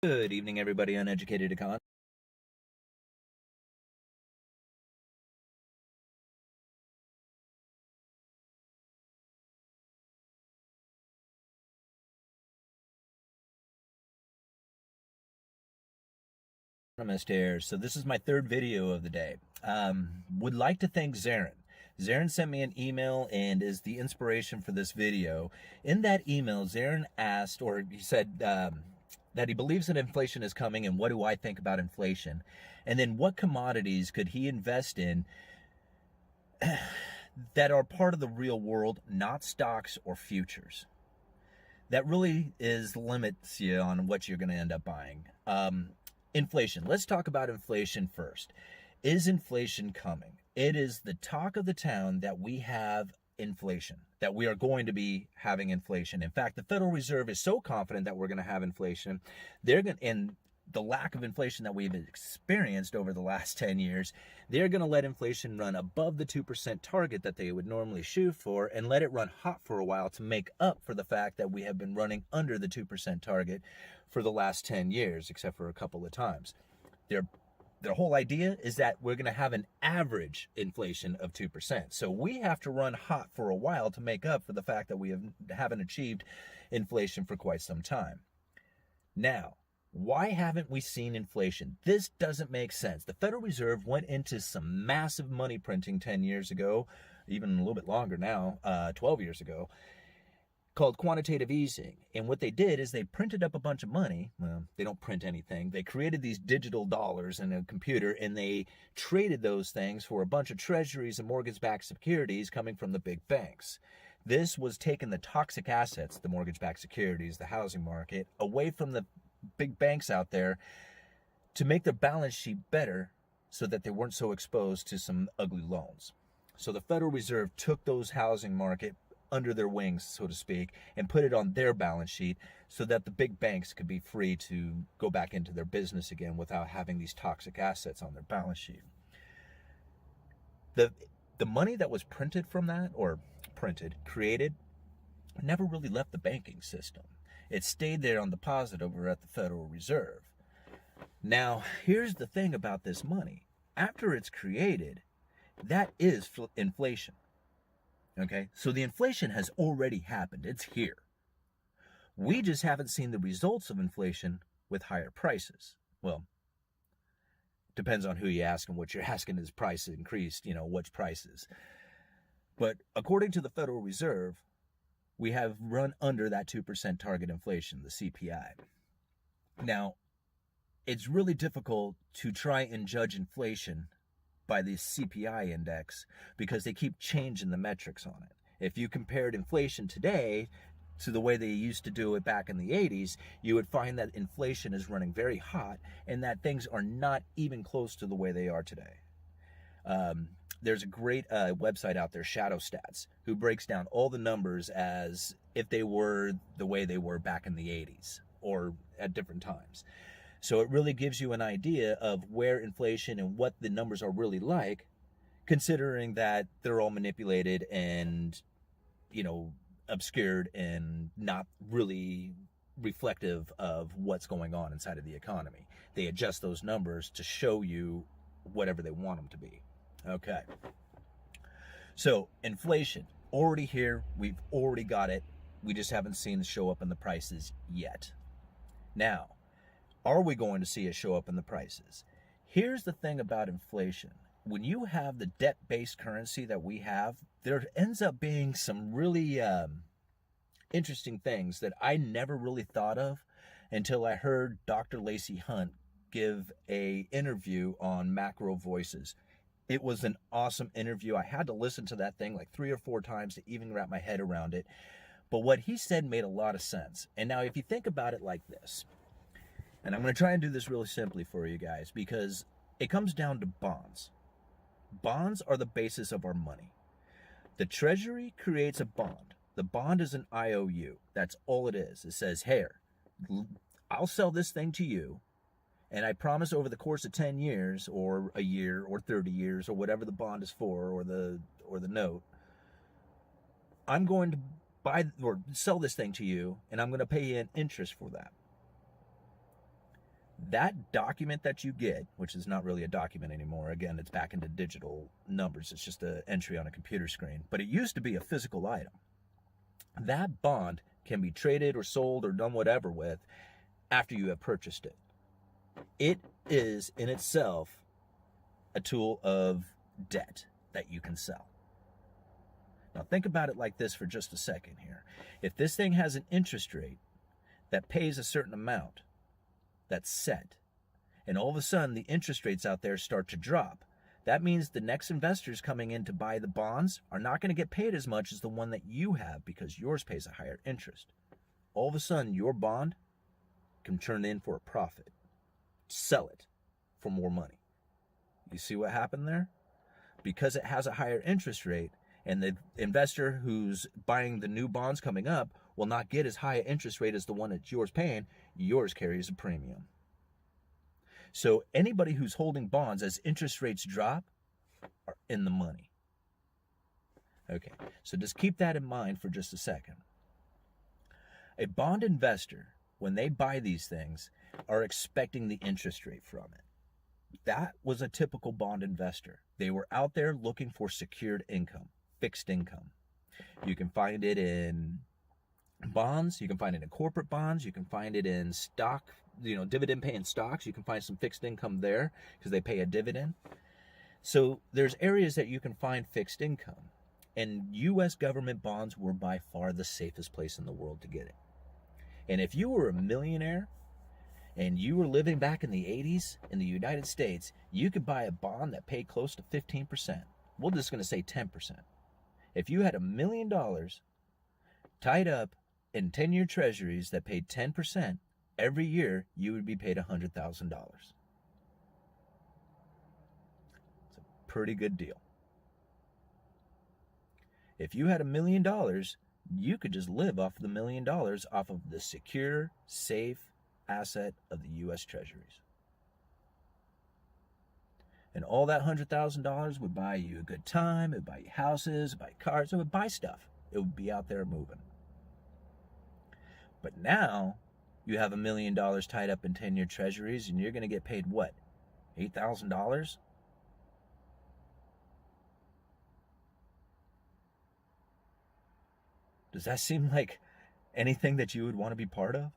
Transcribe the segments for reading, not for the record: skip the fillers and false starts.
Good evening, everybody. Uneducated economist here. So this is my third video of the day. Would like to thank Zarin. Zarin sent me an email and is the inspiration for this video. In that email, Zarin asked, or he said that he believes that inflation is coming, and what do I think about inflation? And then what commodities could he invest in that are part of the real world, not stocks or futures? That really is limits you on what you're going to end up buying. Inflation. Let's talk about inflation first. Is inflation coming? It is the talk of the town that we have inflation, that we are going to be having inflation. In fact, the Federal Reserve is so confident that we're going to have inflation, and the lack of inflation that we've experienced over the last 10 years, they're going to let inflation run above the 2% target that they would normally shoot for and let it run hot for a while to make up for the fact that we have been running under the 2% target for the last 10 years, except for a couple of times. Their whole idea is that we're going to have an average inflation of 2%. So we have to run hot for a while to make up for the fact that we haven't achieved inflation for quite some time. Now, why haven't we seen inflation? This doesn't make sense. The Federal Reserve went into some massive money printing 10 years ago, even a little bit longer now, 12 years ago, called quantitative easing. And what they did is they printed up a bunch of money. Well, they don't print anything. They created these digital dollars in a computer, and they traded those things for a bunch of treasuries and mortgage-backed securities coming from the big banks. This was taking the toxic assets, the mortgage-backed securities, the housing market, away from the big banks out there to make their balance sheet better so that they weren't so exposed to some ugly loans. So the Federal Reserve took those housing market under their wings, so to speak, and put it on their balance sheet so that the big banks could be free to go back into their business again without having these toxic assets on their balance sheet. The money that was printed from that, or created, never really left the banking system. It stayed there on deposit over at the Federal Reserve. Now, here's the thing about this money. After it's created, that is inflation. Okay? So the inflation has already happened. It's here. We just haven't seen the results of inflation with higher prices. Well, depends on who you ask and what you're asking. Is price increased? Which prices? But according to the Federal Reserve, we have run under that 2% target inflation, the CPI. Now, it's really difficult to try and judge inflation by the CPI index because they keep changing the metrics on it. If you compared inflation today to the way they used to do it back in the 80s, you would find that inflation is running very hot and that things are not even close to the way they are today. There's a great website out there, Shadow Stats, who breaks down all the numbers as if they were the way they were back in the 80s or at different times. So it really gives you an idea of where inflation and what the numbers are really like, considering that they're all manipulated and, obscured and not really reflective of what's going on inside of the economy. They adjust those numbers to show you whatever they want them to be. Okay. So inflation, already here. We've already got it. We just haven't seen it show up in the prices yet. Now, are we going to see it show up in the prices? Here's the thing about inflation. When you have the debt-based currency that we have, there ends up being some really interesting things that I never really thought of until I heard Dr. Lacey Hunt give an interview on Macro Voices. It was an awesome interview. I had to listen to that thing like 3 or 4 times to even wrap my head around it. But what he said made a lot of sense. And now if you think about it like this, and I'm going to try and do this really simply for you guys because it comes down to bonds. Bonds are the basis of our money. The Treasury creates a bond. The bond is an IOU. That's all it is. It says, hey, I'll sell this thing to you, and I promise over the course of 10 years or a year or 30 years or whatever the bond is for or the note, I'm going to buy or sell this thing to you, and I'm going to pay you an interest for that. That document that you get, which is not really a document anymore, again, it's back into digital numbers, it's just an entry on a computer screen, but it used to be a physical item. That bond can be traded or sold or done whatever with after you have purchased it. It is in itself a tool of debt that you can sell. Now think about it like this for just a second here. If this thing has an interest rate that pays a certain amount that's set, and all of a sudden the interest rates out there start to drop, that means the next investors coming in to buy the bonds are not going to get paid as much as the one that you have because yours pays a higher interest. All of a sudden your bond can turn in for a profit. Sell it for more money. You see what happened there? Because it has a higher interest rate, and the investor who's buying the new bonds coming up will not get as high an interest rate as the one that yours paying, yours carries a premium. So anybody who's holding bonds as interest rates drop are in the money. Okay, so just keep that in mind for just a second. A bond investor, when they buy these things, are expecting the interest rate from it. That was a typical bond investor. They were out there looking for secured income, fixed income. You can find it in bonds, you can find it in corporate bonds, you can find it in stock, dividend paying stocks. You can find some fixed income there because they pay a dividend. So there's areas that you can find fixed income, and U.S. government bonds were by far the safest place in the world to get it. And if you were a millionaire and you were living back in the 80s in the United States, you could buy a bond that paid close to 15%. We're just going to say 10%. If you had $1 million tied up in 10-year treasuries that paid 10%, every year you would be paid $100,000. It's a pretty good deal. If you had $1 million, you could just live off the $1 million off of the secure, safe asset of the U.S. Treasuries. And all that $100,000 would buy you a good time, it would buy you houses, it would buy you cars, it would buy stuff. It would be out there moving. But now you have $1 million tied up in 10-year treasuries, and you're going to get paid what? $8,000? Does that seem like anything that you would want to be part of?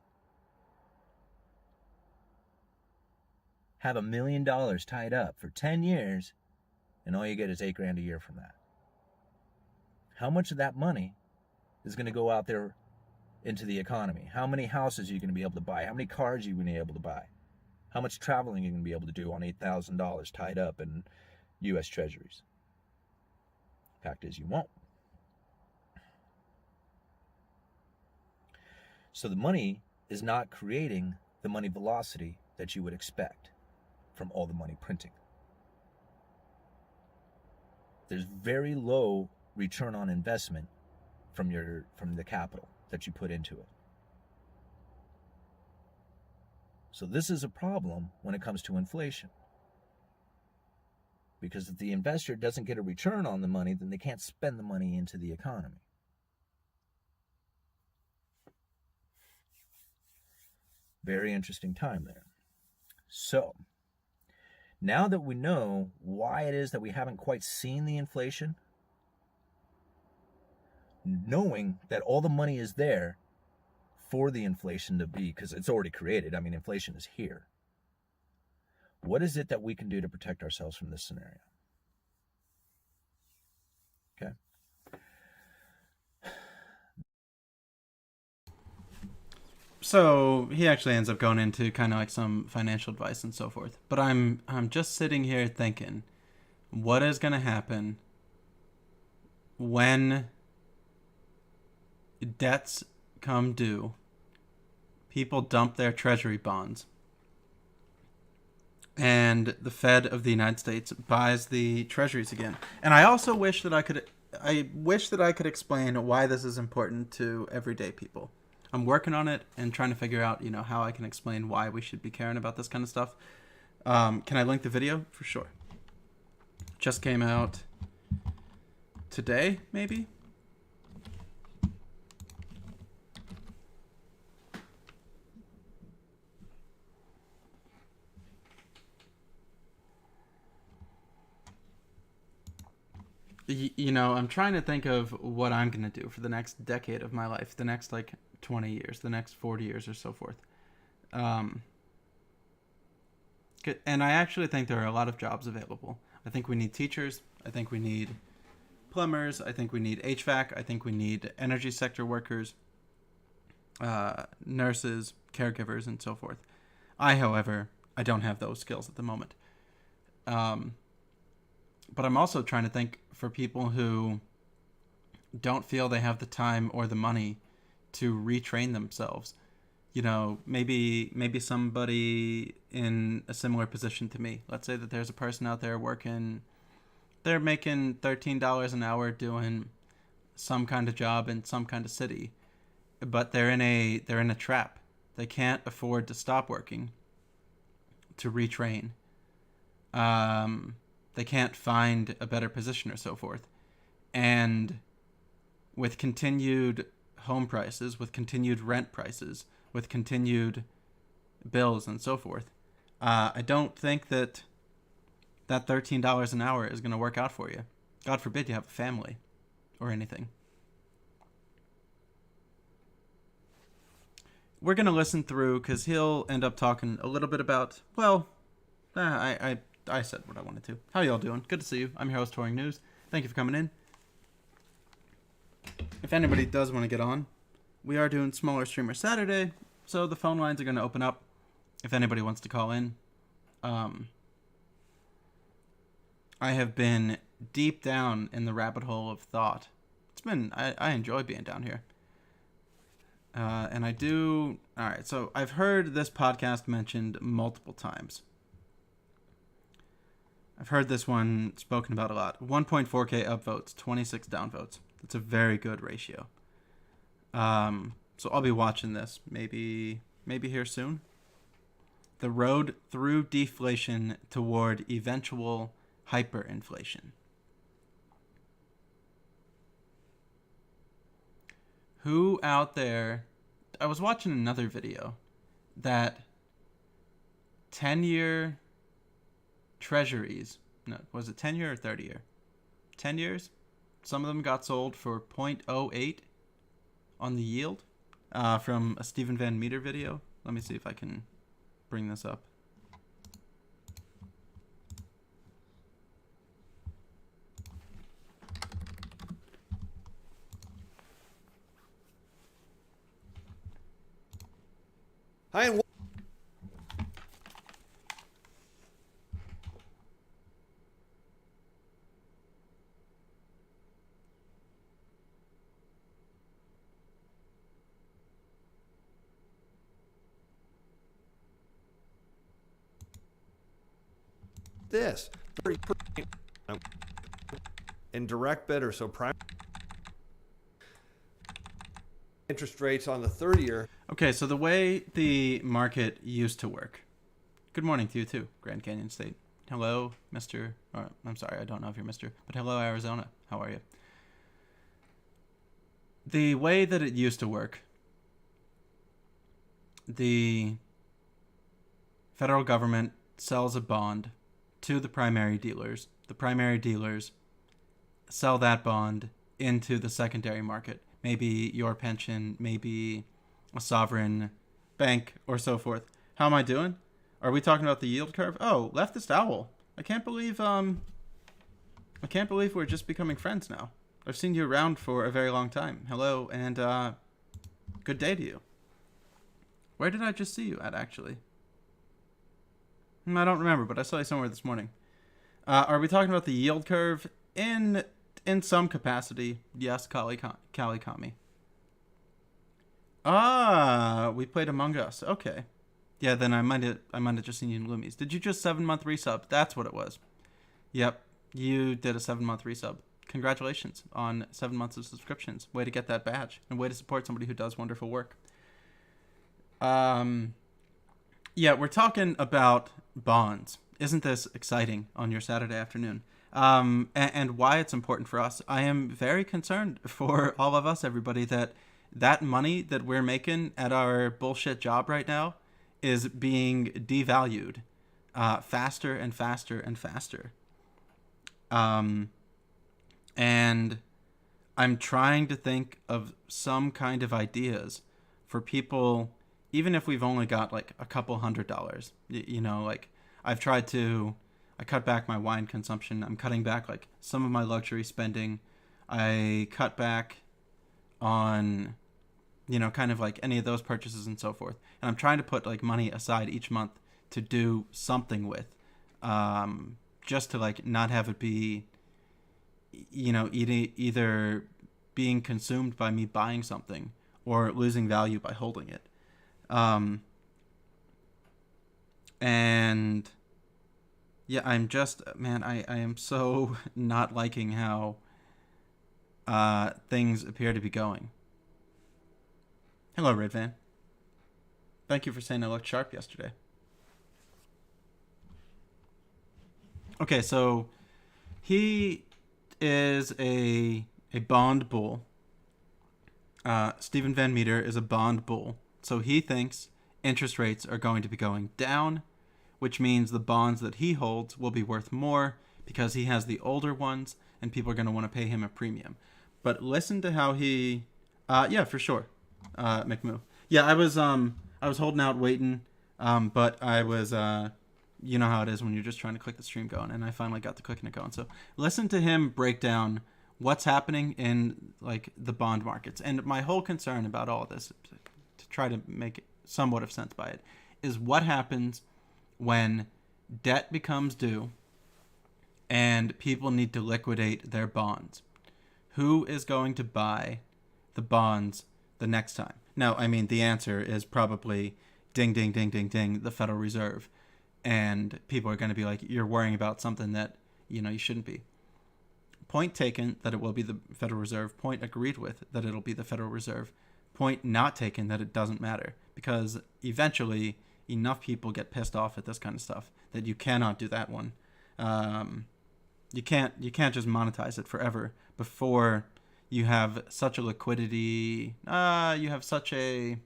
Have $1 million tied up for 10 years, and all you get is $8,000 a year from that. How much of that money is going to go out there into the economy? How many houses are you going to be able to buy? How many cars are you going to be able to buy? How much traveling are you going to be able to do on $8,000 tied up in U.S. Treasuries? Fact is, you won't. So the money is not creating the money velocity that you would expect from all the money printing. There's very low return on investment from the capital that you put into it. So this is a problem when it comes to inflation. Because if the investor doesn't get a return on the money, then they can't spend the money into the economy. Very interesting time there. So, now that we know why it is that we haven't quite seen the inflation, knowing that all the money is there for the inflation to be, because it's already created, I mean, inflation is here. What is it that we can do to protect ourselves from this scenario? Okay. So he actually ends up going into kind of like some financial advice and so forth. But I'm just sitting here thinking, what is going to happen when debts come due? People dump their treasury bonds, and the Fed of the United States buys the treasuries again. And I also wish that I could explain why this is important to everyday people. I'm working on it and trying to figure out, how I can explain why we should be caring about this kind of stuff. Can I link the video? For sure. Just came out today, maybe? You know, I'm trying to think of what I'm going to do for the next decade of my life, the next like 20 years, the next 40 years or so forth. Um, and I actually think there are a lot of jobs available. I think we need teachers. I think we need plumbers. I think we need HVAC. I think we need energy sector workers, nurses, caregivers, and so forth. However, I don't have those skills at the moment. But I'm also trying to think for people who don't feel they have the time or the money to retrain themselves. You know, maybe somebody in a similar position to me. Let's say that there's a person out there working, they're making $13 an hour doing some kind of job in some kind of city, but they're in a trap. They can't afford to stop working to retrain. They can't find a better position or so forth. And with continued home prices, with continued rent prices, with continued bills and so forth, I don't think that $13 an hour is going to work out for you. God forbid you have a family or anything. We're going to listen through because he'll end up talking a little bit about, well, I said what I wanted to. How y'all doing? Good to see you. I'm your host, Touring News. Thank you for coming in. If anybody does want to get on, we are doing Smaller Streamer Saturday, so the phone lines are going to open up if anybody wants to call in. I have been deep down in the rabbit hole of thought. I enjoy being down here. And I do... Alright, so I've heard this podcast mentioned multiple times. I've heard this one spoken about a lot. 1.4K upvotes, 26 downvotes. That's a very good ratio. So I'll be watching this maybe here soon. The road through deflation toward eventual hyperinflation. Who out there... I was watching another video that 10-year treasuries... No, was it 10-year or 30-year? 10 years? Some of them got sold for 0.08 on the yield from a Stephen Van Meter video. Let me see if I can bring this up. Hi, and this in direct bidder, so prime interest rates on the 30-year. Okay, so the way the market used to work. Good morning to you too, Grand Canyon State. Hello, Mr. I'm sorry, I don't know if you're Mr. But hello, Arizona. How are you? The way that it used to work, the federal government sells a bond to the primary dealers. The primary dealers sell that bond into the secondary market. Maybe your pension, maybe a sovereign bank, or so forth. How am I doing? Are we talking about the yield curve? Oh, leftist owl. I can't believe we're just becoming friends now. I've seen you around for a very long time. Hello, and good day to you. Where did I just see you at, actually? I don't remember, but I saw you somewhere this morning. Are we talking about the yield curve? In some capacity, yes, Kali Kami. We played Among Us. Okay. Yeah, then I might have just seen you in Loomies. Did you just 7-month resub? That's what it was. Yep, you did a 7-month resub. Congratulations on 7 months of subscriptions. Way to get that badge, and way to support somebody who does wonderful work. Yeah, we're talking about bonds. Isn't this exciting on your Saturday afternoon? And why it's important for us. I am very concerned for all of us, everybody, that money that we're making at our bullshit job right now is being devalued faster and faster and faster. And I'm trying to think of some kind of ideas for people, even if we've only got like a couple $100. You know, like I cut back my wine consumption. I'm cutting back like some of my luxury spending. I cut back on, you know, kind of like any of those purchases and so forth. And I'm trying to put like money aside each month to do something with, just to like not have it be, you know, either being consumed by me buying something or losing value by holding it. And yeah, I'm just, man, I am so not liking how things appear to be going. Hello, Red Van. Thank you for saying I looked sharp yesterday. Okay, so he is a bond bull. Stephen Van Meter is a bond bull. So he thinks interest rates are going to be going down, which means the bonds that he holds will be worth more because he has the older ones and people are going to want to pay him a premium. But listen to how he, yeah, for sure, McMoo. Yeah, I was holding out waiting, but I was, you know how it is when you're just trying to click the stream going, and I finally got the clicking it going. So listen to him break down what's happening in like the bond markets. And my whole concern about all of this, to try to make somewhat of sense by it, is what happens when debt becomes due and people need to liquidate their bonds. Who is going to buy the bonds the next time? Now, I mean, the answer is probably ding, ding, ding, ding, ding, the Federal Reserve. And people are going to be like, you're worrying about something that, you know, you shouldn't be. Point taken that it will be the Federal Reserve. Point agreed with that it'll be the Federal Reserve. Point not taken that it doesn't matter. Because eventually enough people get pissed off at this kind of stuff that you cannot do that one. You can't just monetize it forever before you have such a liquidity, you have such a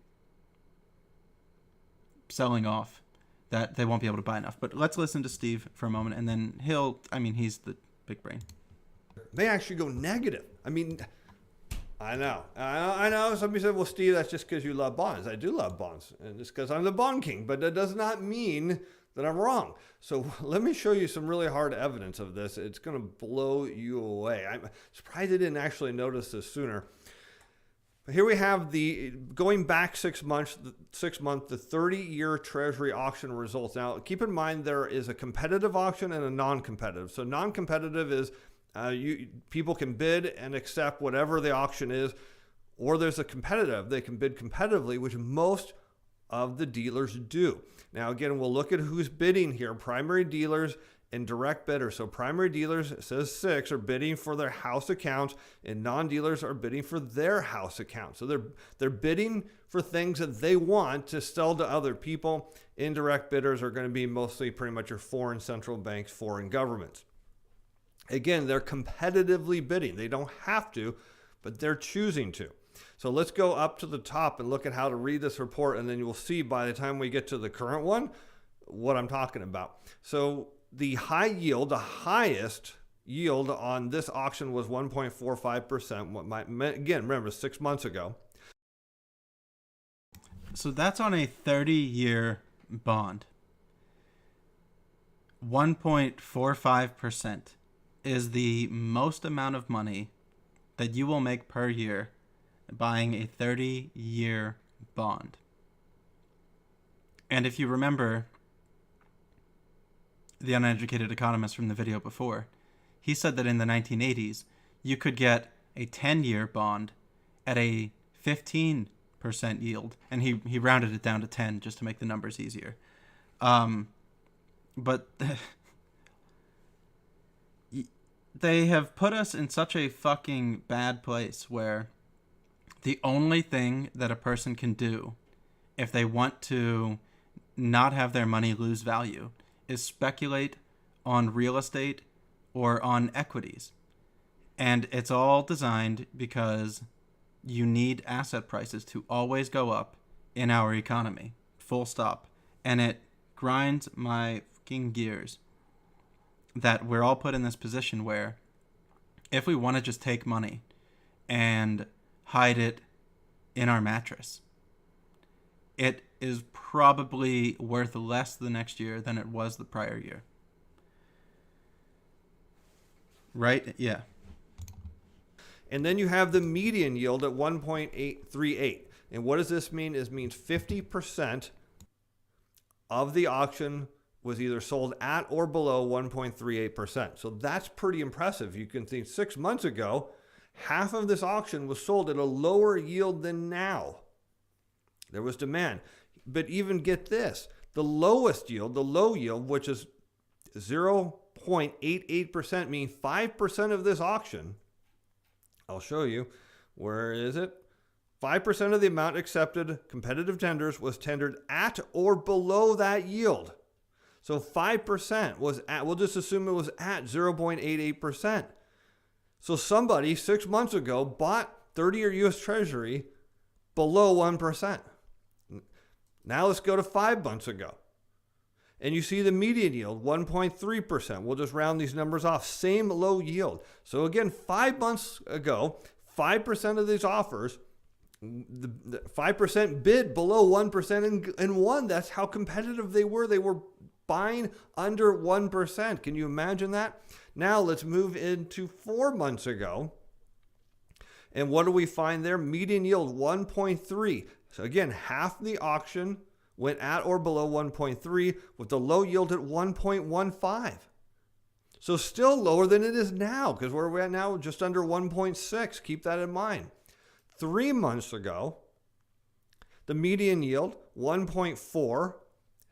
selling off that they won't be able to buy enough. But let's listen to Steve for a moment, and then he's the big brain. They actually go negative. I mean, I know. Somebody said, well, Steve, that's just because you love bonds. I do love bonds, and it's because I'm the bond king, but that does not mean that I'm wrong. So let me show you some really hard evidence of this. It's going to blow you away. I'm surprised I didn't actually notice this sooner. But here we have the going back 6 months, the 30-year Treasury auction results. Now, keep in mind there is a competitive auction and a non-competitive. So non-competitive is people can bid and accept whatever the auction is, or there's a competitive. They can bid competitively, which most of the dealers do. Now, again, we'll look at who's bidding here. Primary dealers and direct bidders. So primary dealers, it says 6, are bidding for their house accounts, and non-dealers are bidding for their house accounts. So they're bidding for things that they want to sell to other people. Indirect bidders are going to be mostly pretty much your foreign central banks, foreign governments. Again, they're competitively bidding. They don't have to, but they're choosing to. So let's go up to the top and look at how to read this report, and then you will see by the time we get to the current one what I'm talking about. So the high yield, the highest yield on this auction was 1.45%. Again, remember, 6 months ago. So that's on a 30-year bond. 1.45% is the most amount of money that you will make per year buying a 30-year bond. And if you remember the uneducated economist from the video before, he said that in the 1980s, you could get a 10-year bond at a 15% yield. And he rounded it down to 10 just to make the numbers easier. But they have put us in such a fucking bad place where the only thing that a person can do if they want to not have their money lose value is speculate on real estate or on equities. And it's all designed because you need asset prices to always go up in our economy. Full stop. And it grinds my fucking gears that we're all put in this position where if we want to just take money and hide it in our mattress, it is probably worth less the next year than it was the prior year. Right? Yeah. And then you have the median yield at 1.838. And what does this mean? It means 50% of the auction was either sold at or below 1.38%. So that's pretty impressive. You can think 6 months ago, half of this auction was sold at a lower yield than now. There was demand. But even get this, the lowest yield, the low yield, which is 0.88%, meaning 5% of this auction, I'll show you, where is it? 5% of the amount accepted competitive tenders was tendered at or below that yield. So 5% was at, we'll just assume it was at 0.88%. So somebody 6 months ago bought 30-year U.S. Treasury below 1%. Now let's go to 5 months ago. And you see the median yield, 1.3%. We'll just round these numbers off. Same low yield. So again, 5 months ago, 5% of these offers, the 5% bid below 1% and won. That's how competitive they were. They were buying under 1%. Can you imagine that? Now let's move into 4 months ago. And what do we find there? Median yield 1.3. So again, half the auction went at or below 1.3 with the low yield at 1.15. So still lower than it is now because where we're at now, just under 1.6. Keep that in mind. 3 months ago, the median yield 1.4.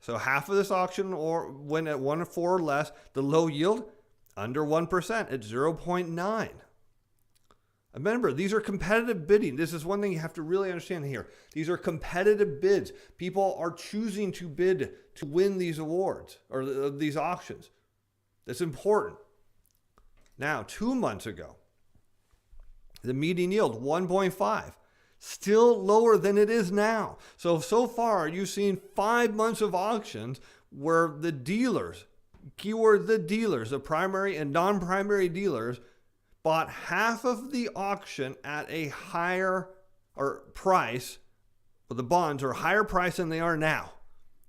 So half of this auction or went at 1.4 or less. The low yield under 1% at 0.9. Remember, these are competitive bidding. This is one thing you have to really understand here. These are competitive bids. People are choosing to bid to win these awards or these auctions. That's important. Now, 2 months ago, the median yield, 1.5. Still lower than it is now. So far, you've seen 5 months of auctions where the dealers, keyword the dealers, the primary and non-primary dealers, bought half of the auction at a higher or price, or the bonds are a higher price than they are now.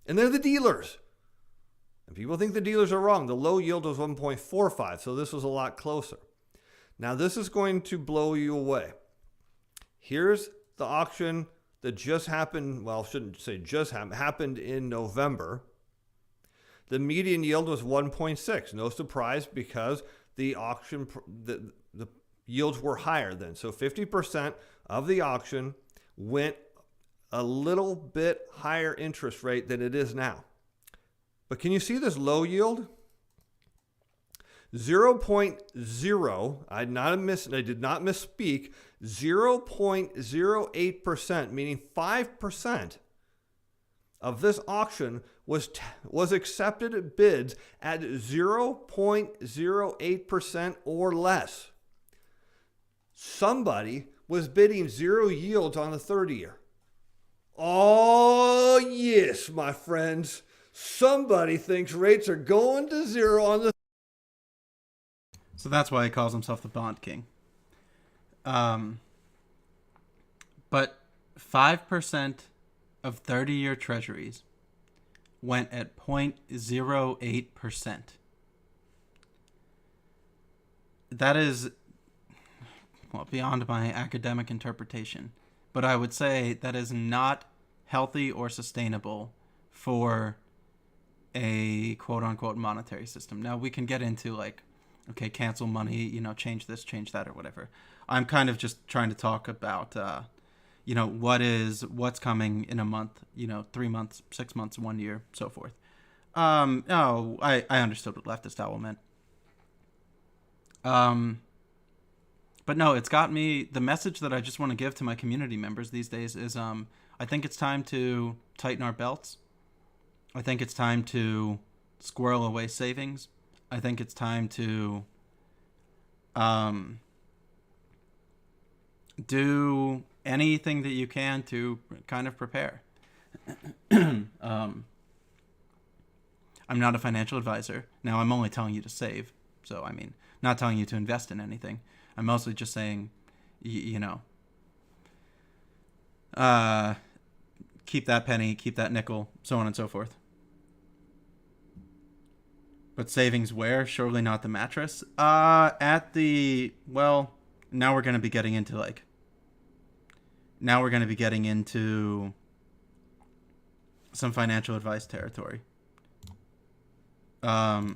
And they're the dealers. And people think the dealers are wrong. The low yield was 1.45, so this was a lot closer. Now this is going to blow you away. Here's the auction that just happened, well, I shouldn't say just happened in November. The median yield was 1.6. No surprise because the auction, the yields were higher then. So 50% of the auction went a little bit higher interest rate than it is now. But can you see this low yield? 0.0, I did not misspeak, 0.08%, meaning 5% of this auction was accepted at bids at 0.08% or less. Somebody was bidding zero yields on the 30-year. Oh, yes, my friends. Somebody thinks rates are going to zero on the. So that's why he calls himself the Bond King. But 5% of 30-year treasuries went at 0.08%. That is, well, beyond my academic interpretation. But I would say that is not healthy or sustainable for a quote-unquote monetary system. Now, we can get into, like, okay, cancel money, change this, change that, or whatever. I'm kind of just trying to talk about, what's coming in a month, 3 months, 6 months, 1 year, so forth. No, I understood what leftist owl meant. But no, it's got me, the message that I just want to give to my community members these days is, I think it's time to tighten our belts. I think it's time to squirrel away savings. I think it's time to do anything that you can to kind of prepare. I'm not a financial advisor. Now, I'm only telling you to save. So, not telling you to invest in anything. I'm mostly just saying, keep that penny, keep that nickel, so on and so forth. But savings where? Surely not the mattress. Now we're going to be getting into some financial advice territory. I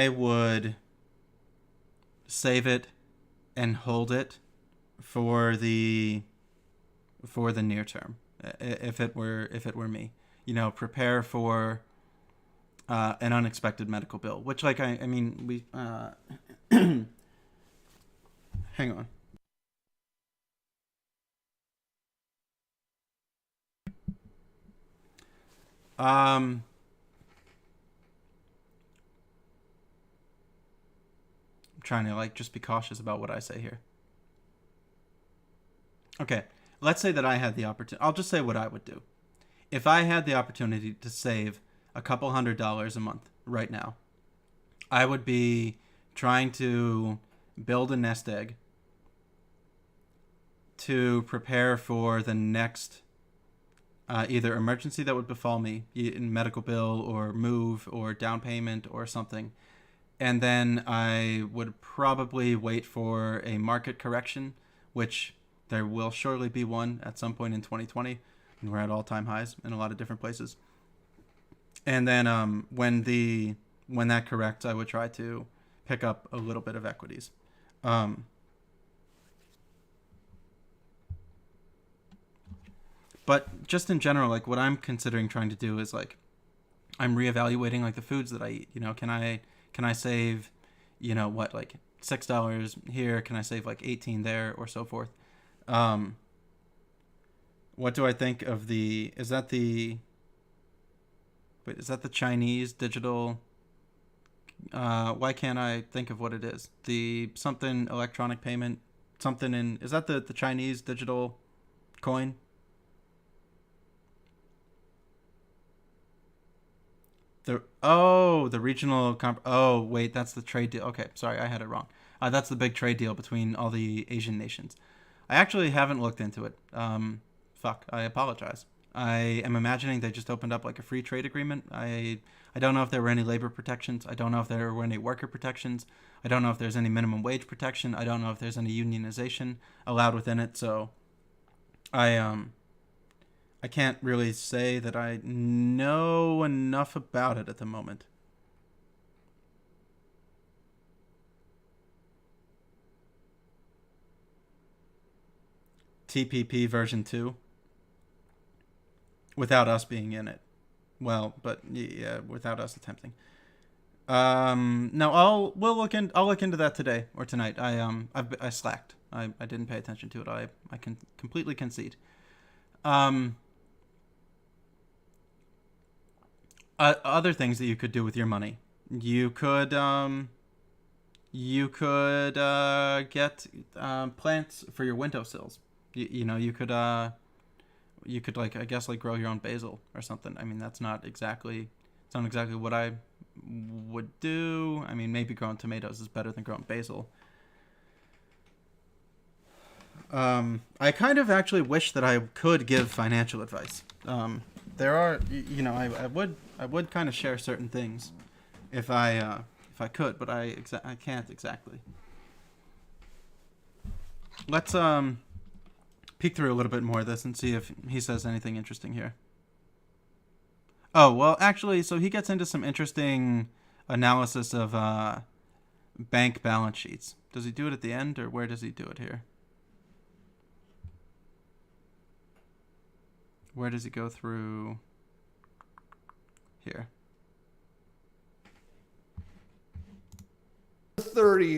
would save it and hold it for the near term. If it were me, prepare for an unexpected medical bill, which we hang on. I'm trying to just be cautious about what I say here. Okay, let's say that I had the opportunity. I'll just say what I would do. If I had the opportunity to save a couple $100s a month right now, I would be trying to build a nest egg to prepare for the next either emergency that would befall me, in medical bill or move or down payment or something. And then I would probably wait for a market correction, which there will surely be one at some point in 2020. And we're at all-time highs in a lot of different places. And then when that corrects, I would try to pick up a little bit of equities. But just in general, what I'm considering trying to do is I'm reevaluating the foods that I eat. Can I save, $6 here? Can I save $18 there or so forth? What do I think of is that the Chinese digital, why can't I think of what it is? The something electronic payment, is that the Chinese digital coin? The regional wait, that's the trade deal. Okay, sorry, I had it wrong. That's the big trade deal between all the Asian nations. I actually haven't looked into it. I apologize. I am imagining they just opened up a free trade agreement. I don't know if there were any labor protections. I don't know if there were any worker protections. I don't know if there's any minimum wage protection. I don't know if there's any unionization allowed within it. So I can't really say that I know enough about it at the moment. TPP version 2 without us being in it. Well, but yeah, without us attempting. No, I'll look into that today or tonight. I slacked. I didn't pay attention to it. I can completely concede. Other things that you could do with your money. You could get plants for your windowsills. You could grow your own basil or something. I mean, it's not exactly what I would do. I mean, maybe growing tomatoes is better than growing basil. I kind of actually wish that I could give financial advice. There are, I would kind of share certain things if I could, but I can't exactly. Let's peek through a little bit more of this and see if he says anything interesting here. Oh, well, actually, so he gets into some interesting analysis of bank balance sheets. Does he do it at the end, or where does he do it here? Where does he go through here? 30.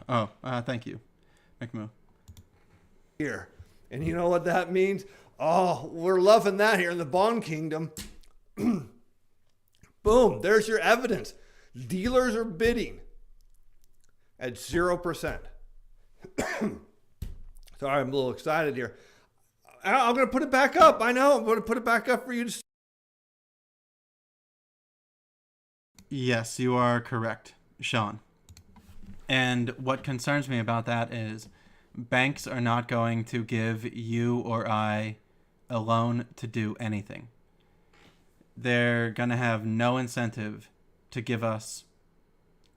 Oh, thank you, McMoo. Here. And you know what that means? Oh, we're loving that here in the bond kingdom. Boom, there's your evidence. Dealers are bidding at 0%. Sorry, I'm a little excited here. I'm going to put it back up. I know. I'm going to put it back up for you to see. Yes, you are correct, Sean. And what concerns me about that is banks are not going to give you or I a loan to do anything. They're going to have no incentive to give us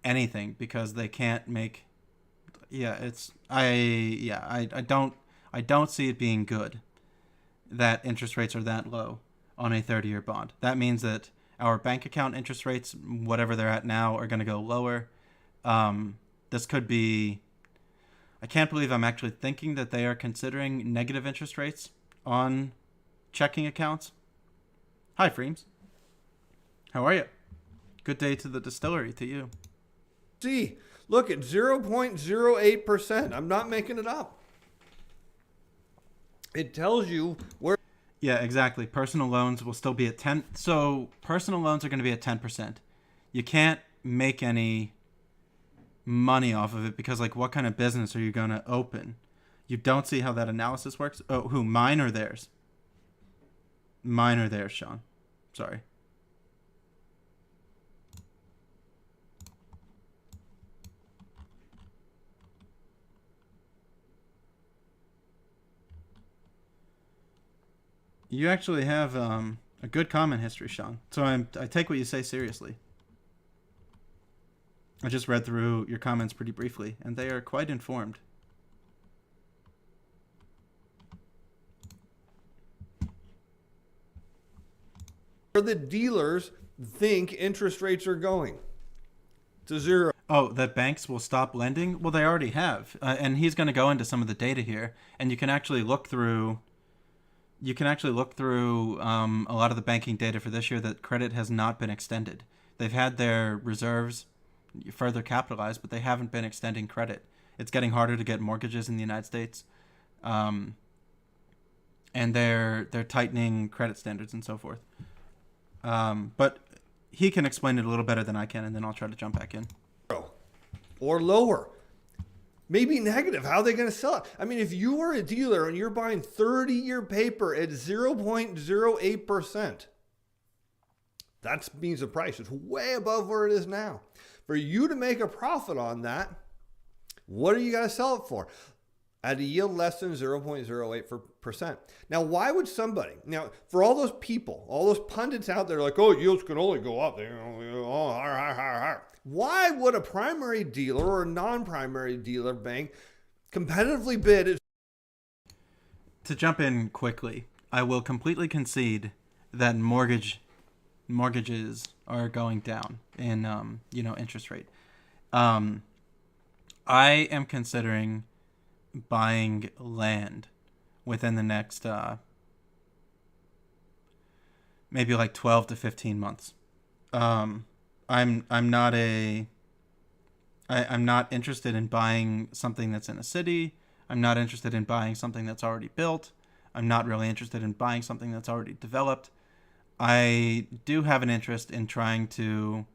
anything because they can't make I don't see it being good that interest rates are that low on a 30-year bond. That means that our bank account interest rates, whatever they're at now, are going to go lower. This could be... I can't believe I'm actually thinking that they are considering negative interest rates on checking accounts. Hi, Freems. How are you? Good day to the distillery to you. See, look at 0.08%. I'm not making it up. It tells you where. Yeah, exactly. Personal loans will still be at 10. So personal loans are going to be at 10%. You can't make any money off of it because, like, what kind of business are you going to open? You don't see how that analysis works. Oh, who? Mine or theirs? Mine or theirs, Sean. Sorry. You actually have a good comment history, Sean. So I take what you say seriously. I just read through your comments pretty briefly, and they are quite informed. The dealers think interest rates are going to zero. Oh, that banks will stop lending? Well, they already have. And he's going to go into some of the data here, and you can actually look through... a lot of the banking data for this year that credit has not been extended. They've had their reserves further capitalized, but they haven't been extending credit. It's getting harder to get mortgages in the United States. And they're tightening credit standards and so forth. But he can explain it a little better than I can, and then I'll try to jump back in. Or lower. Maybe negative. How are they going to sell it? I mean, if you are a dealer and you're buying 30-year paper at 0.08%, that means the price is way above where it is now. For you to make a profit on that, what are you going to sell it for? At a yield less than 0.08%. Now, why would somebody, now, for all those people, all those pundits out there like, oh, yields can only go up. Why would a primary dealer or a non-primary dealer bank competitively bid? To jump in quickly, I will completely concede that mortgages are going down in interest rate. I am considering buying land within the next maybe like 12 to 15 months. I'm not interested in buying something that's in a city. I'm not interested in buying something that's already built. I'm not really interested in buying something that's already developed. I do have an interest in trying to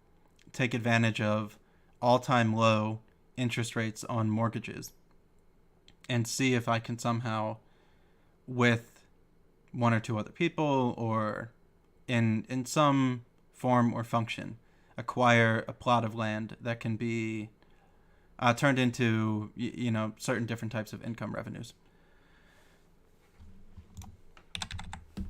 take advantage of all-time low interest rates on mortgages and see if I can somehow, with one or two other people or in some form or function, acquire a plot of land that can be turned into certain different types of income revenues.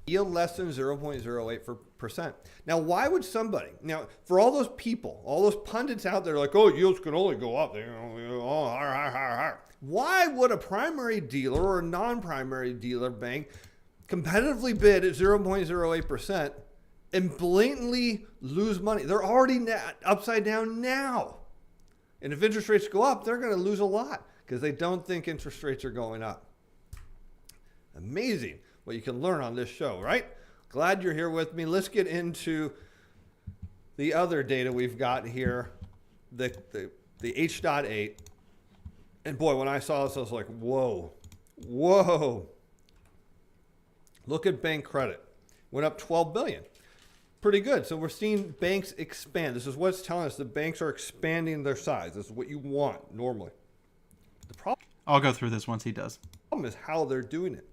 Yield less than 0.08%. Now, why would somebody, now, for all those people, all those pundits out there like, oh, yields can only go up. Why would a primary dealer or a non-primary dealer bank competitively bid at 0.08% and blatantly lose money? They're already upside down now. And if interest rates go up, they're going to lose a lot because they don't think interest rates are going up. Amazing what you can learn on this show, right? Glad you're here with me. Let's get into the other data we've got here, the H.8. And boy, when I saw this, I was like, whoa. Look at bank credit. Went up $12 billion. Pretty good. So we're seeing banks expand. This is what it's telling us. The banks are expanding their size. This is what you want normally. The problem I'll go through this once he does. Is how they're doing it.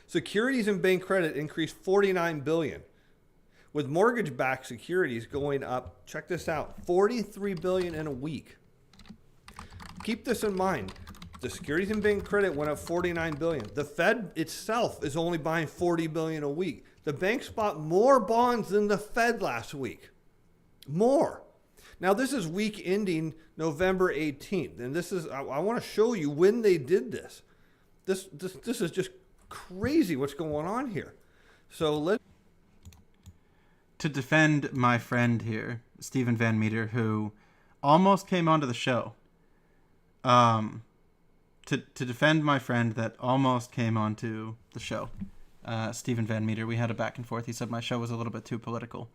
Securities and bank credit increased $49 billion, with mortgage-backed securities going up, check this out, 43 billion in a week. Keep this in mind. The Securities and Bank Credit went up 49 billion. The Fed itself is only buying 40 billion a week. The banks bought more bonds than the Fed last week. More. Now this is week ending November 18th, and this is I want to show you when they did this. This is just crazy what's going on here. So let's To defend my friend here, Stephen Van Meter, who almost came onto the show. To defend my friend that almost came onto the show, Stephen Van Meter, we had a back and forth. He said my show was a little bit too political.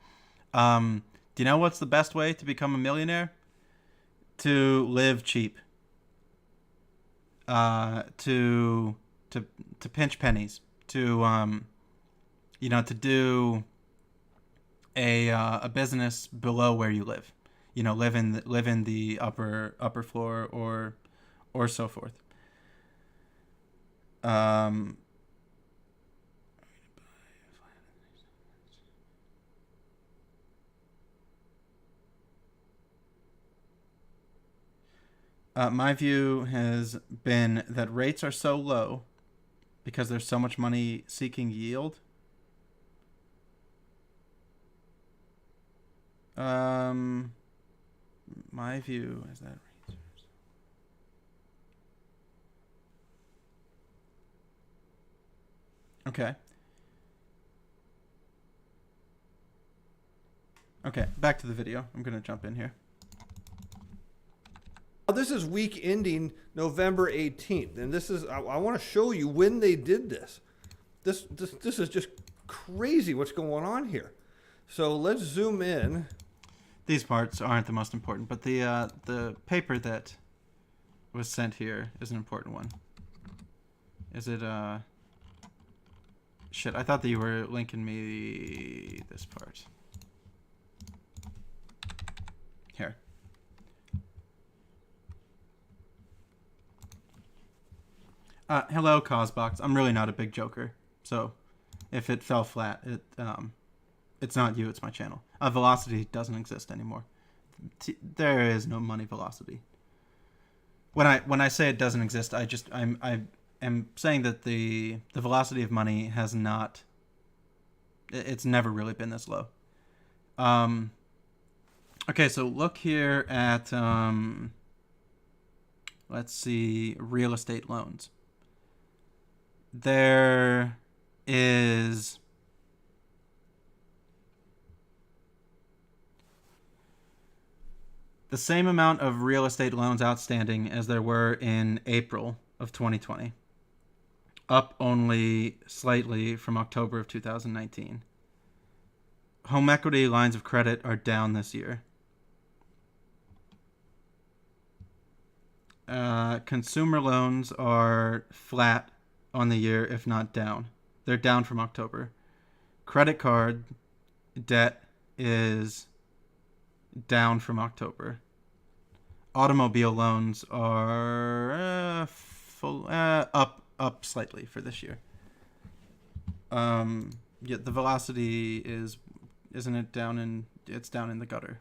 Do you know what's the best way to become a millionaire? To live cheap. To pinch pennies. To do a business below where you live. Live in the upper floor or so forth. My view has been that rates are so low because there's so much money seeking yield. My view is that rates are... Okay, back to the video. I'm going to jump in here. This is week ending November 18th, and this is I want to show you when they did this. This is just crazy what's going on here. So let's zoom in. These parts aren't the most important, but the paper that was sent here is an important one. Is it shit, I thought that you were linking me this part. Here. Hello, Causebox. I'm really not a big joker, so if it fell flat, it's not you, it's my channel. Velocity doesn't exist anymore. There is no money velocity. When I say it doesn't exist, I am saying that the velocity of money has not. It's never really been this low. Okay, so look here at let's see, real estate loans. There is the same amount of real estate loans outstanding as there were in April of 2020, up only slightly from October of 2019. Home equity lines of credit are down this year. Consumer loans are flat on the year, if not down. They're down from October. Credit card debt is down from October. Automobile loans are up slightly for this year. Yet the velocity isn't it down in? It's down in the gutter.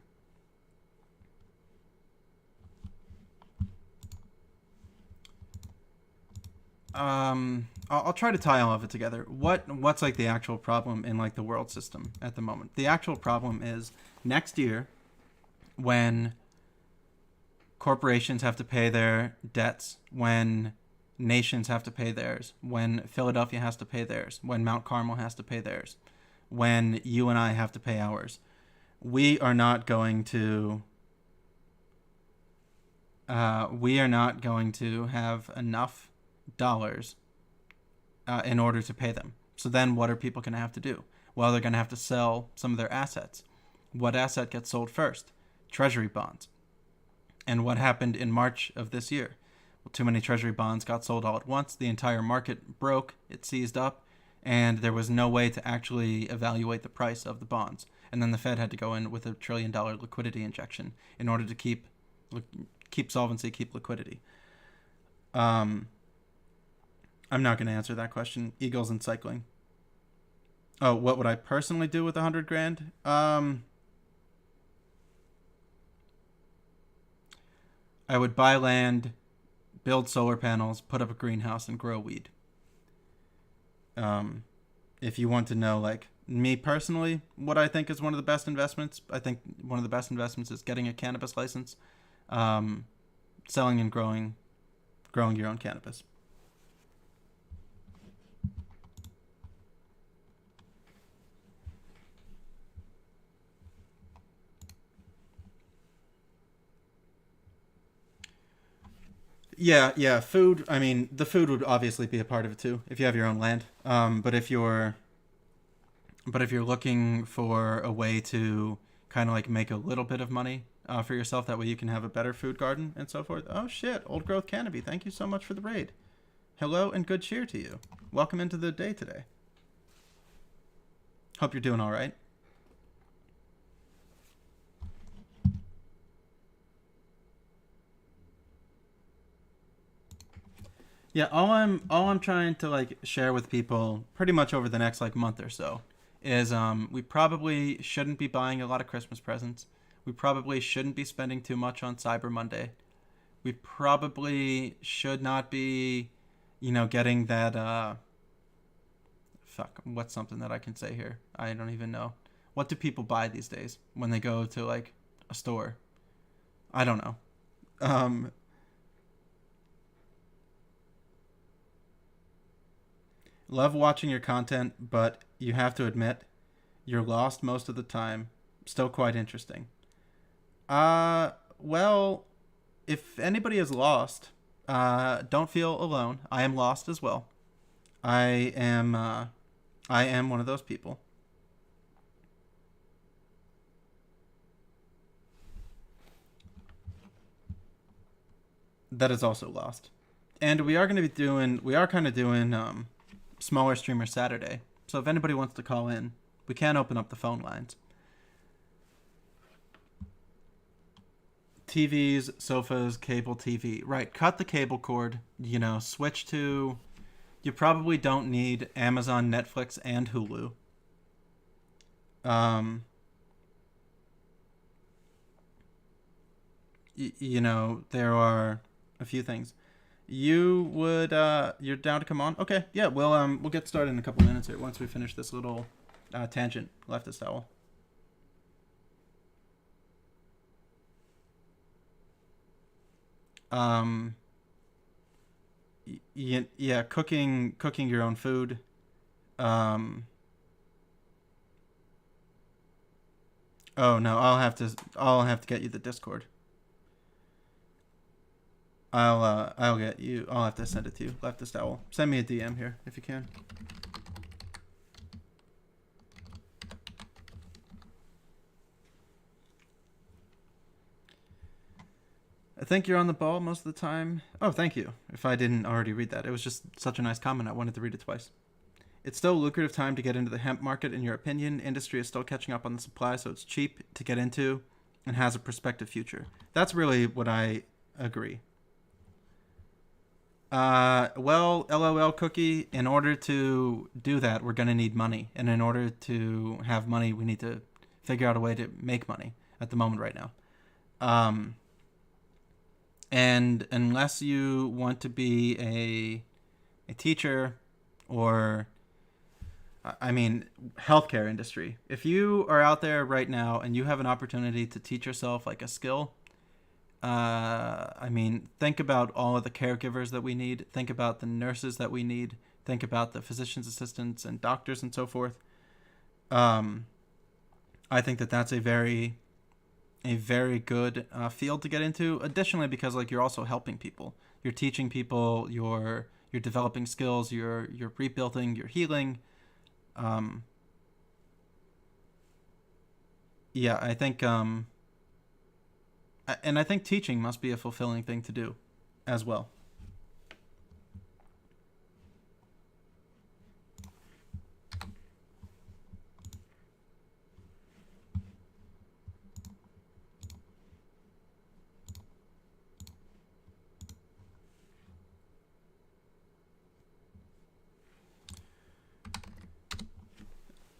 I'll try to tie all of it together. What's like the actual problem in like the world system at the moment? The actual problem is next year when corporations have to pay their debts, when nations have to pay theirs, when Philadelphia has to pay theirs, when Mount Carmel has to pay theirs, when you and I have to pay ours. We are not going to have enough dollars in order to pay them. So then what are people going to have to do? Well, they're going to have to sell some of their assets. What asset gets sold first? Treasury bonds. And what happened in March of this year? Well, too many treasury bonds got sold all at once. The entire market broke. It seized up. And there was no way to actually evaluate the price of the bonds. And then the Fed had to go in with $1 trillion liquidity injection in order to keep solvency, keep liquidity. I'm not going to answer that question. Eagles and cycling. Oh, what would I personally do with 100 grand? I would buy land, build solar panels, put up a greenhouse, and grow weed. Um, if you want to know, like me personally, what I think is one of the best investments, I think one of the best investments is getting a cannabis license, um, selling and growing your own cannabis. Yeah, yeah. Food. I mean, the food would obviously be a part of it too if you have your own land. But if you're looking for a way to kind of like make a little bit of money for yourself, that way you can have a better food garden and so forth. Oh shit, Old Growth Canopy, thank you so much for the raid. Hello and good cheer to you. Welcome into the day today. Hope you're doing all right. Yeah, all I'm trying to like share with people pretty much over the next like month or so is we probably shouldn't be buying a lot of Christmas presents. We probably shouldn't be spending too much on Cyber Monday. We probably should not be, getting that fuck, what's something that I can say here? I don't even know. What do people buy these days when they go to like a store? I don't know. Um Love watching your content, but you have to admit you're lost most of the time. Still quite interesting. Well, if anybody is lost, don't feel alone. I am lost as well. I am, uh, I am one of those people. That is also lost. And we are going to be doing, we are kind of doing, smaller streamer Saturday. So if anybody wants to call in, we can open up the phone lines. TVs, sofas, cable TV. Right, cut the cable cord, switch to... You probably don't need Amazon, Netflix, and Hulu. There are a few things. You're down to come on? Okay, yeah, we'll get started in a couple minutes here once we finish this little tangent, leftist owl. Yeah, cooking your own food. Oh no, I'll have to get you the Discord. I'll get you. I'll have to send it to you. Leftist owl. Send me a DM here if you can. I think you're on the ball most of the time. Oh, thank you. If I didn't already read that, it was just such a nice comment. I wanted to read it twice. It's still a lucrative time to get into the hemp market, in your opinion. Industry is still catching up on the supply, so it's cheap to get into and has a prospective future. That's really what I agree. Well, LOL Cookie, in order to do that, we're going to need money. And in order to have money, we need to figure out a way to make money at the moment right now. And unless you want to be a teacher or, I mean, healthcare industry, if you are out there right now and you have an opportunity to teach yourself like a skill, think about all of the caregivers that we need. Think about the nurses that we need. Think about the physician's assistants and doctors and so forth. I think that that's a very good field to get into. Additionally, because like you're also helping people, you're teaching people, you're developing skills, you're rebuilding, you're healing. Yeah, I think. And I think teaching must be a fulfilling thing to do as well.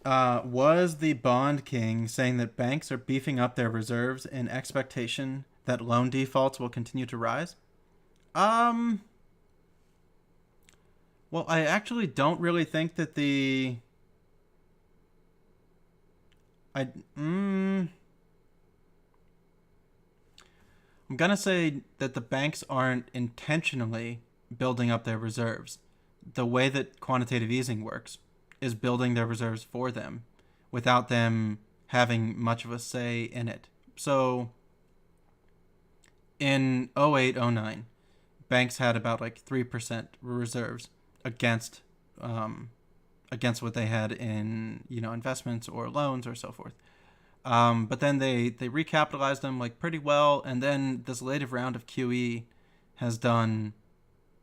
Was the Bond King saying that banks are beefing up their reserves in expectation that loan defaults will continue to rise? Well, I actually don't really think that I'm gonna say that the banks aren't intentionally building up their reserves. The way that quantitative easing works is building their reserves for them without them having much of a say in it. So in 0809, banks had about like 3% reserves against what they had in investments or loans or so forth. But then they recapitalized them like pretty well, and then this latest round of QE has done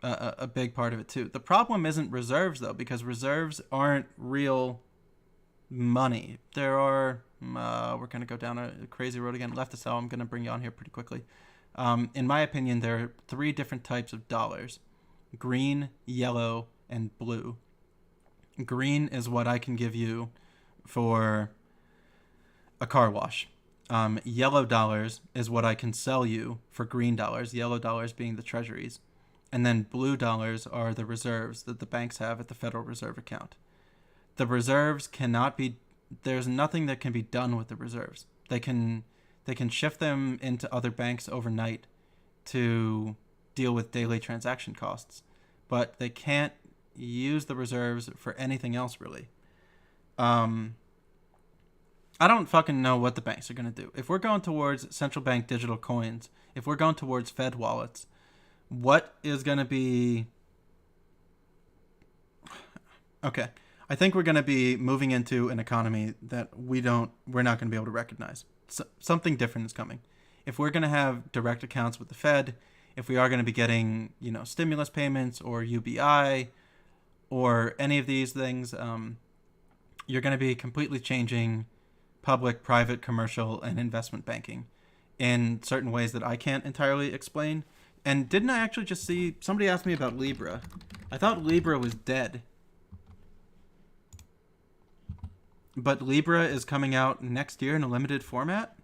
a big part of it too. The problem isn't reserves though, because reserves aren't real money. There are we're gonna go down a crazy road again. Left to sell. I'm gonna bring you on here pretty quickly. In my opinion, there are 3 different types of dollars: green, yellow, and blue. Green is what I can give you for a car wash. Yellow dollars is what I can sell you for green dollars, yellow dollars being the treasuries. And then blue dollars are the reserves that the banks have at the Federal Reserve account. The reserves cannot be, there's nothing that can be done with the reserves. They can shift them into other banks overnight to deal with daily transaction costs, but they can't use the reserves for anything else really. I don't fucking know what the banks are going to do. If we're going towards central bank digital coins, if we're going towards Fed wallets, what is going to be... Okay. I think we're going to be moving into an economy that we're not going to be able to recognize. Something different is coming. If we're going to have direct accounts with the Fed, if we are going to be getting, stimulus payments or UBI or any of these things, you're going to be completely changing public, private, commercial, and investment banking in certain ways that I can't entirely explain. And didn't I actually just see... Somebody asked me about Libra. I thought Libra was dead. But Libra is coming out next year in a limited format?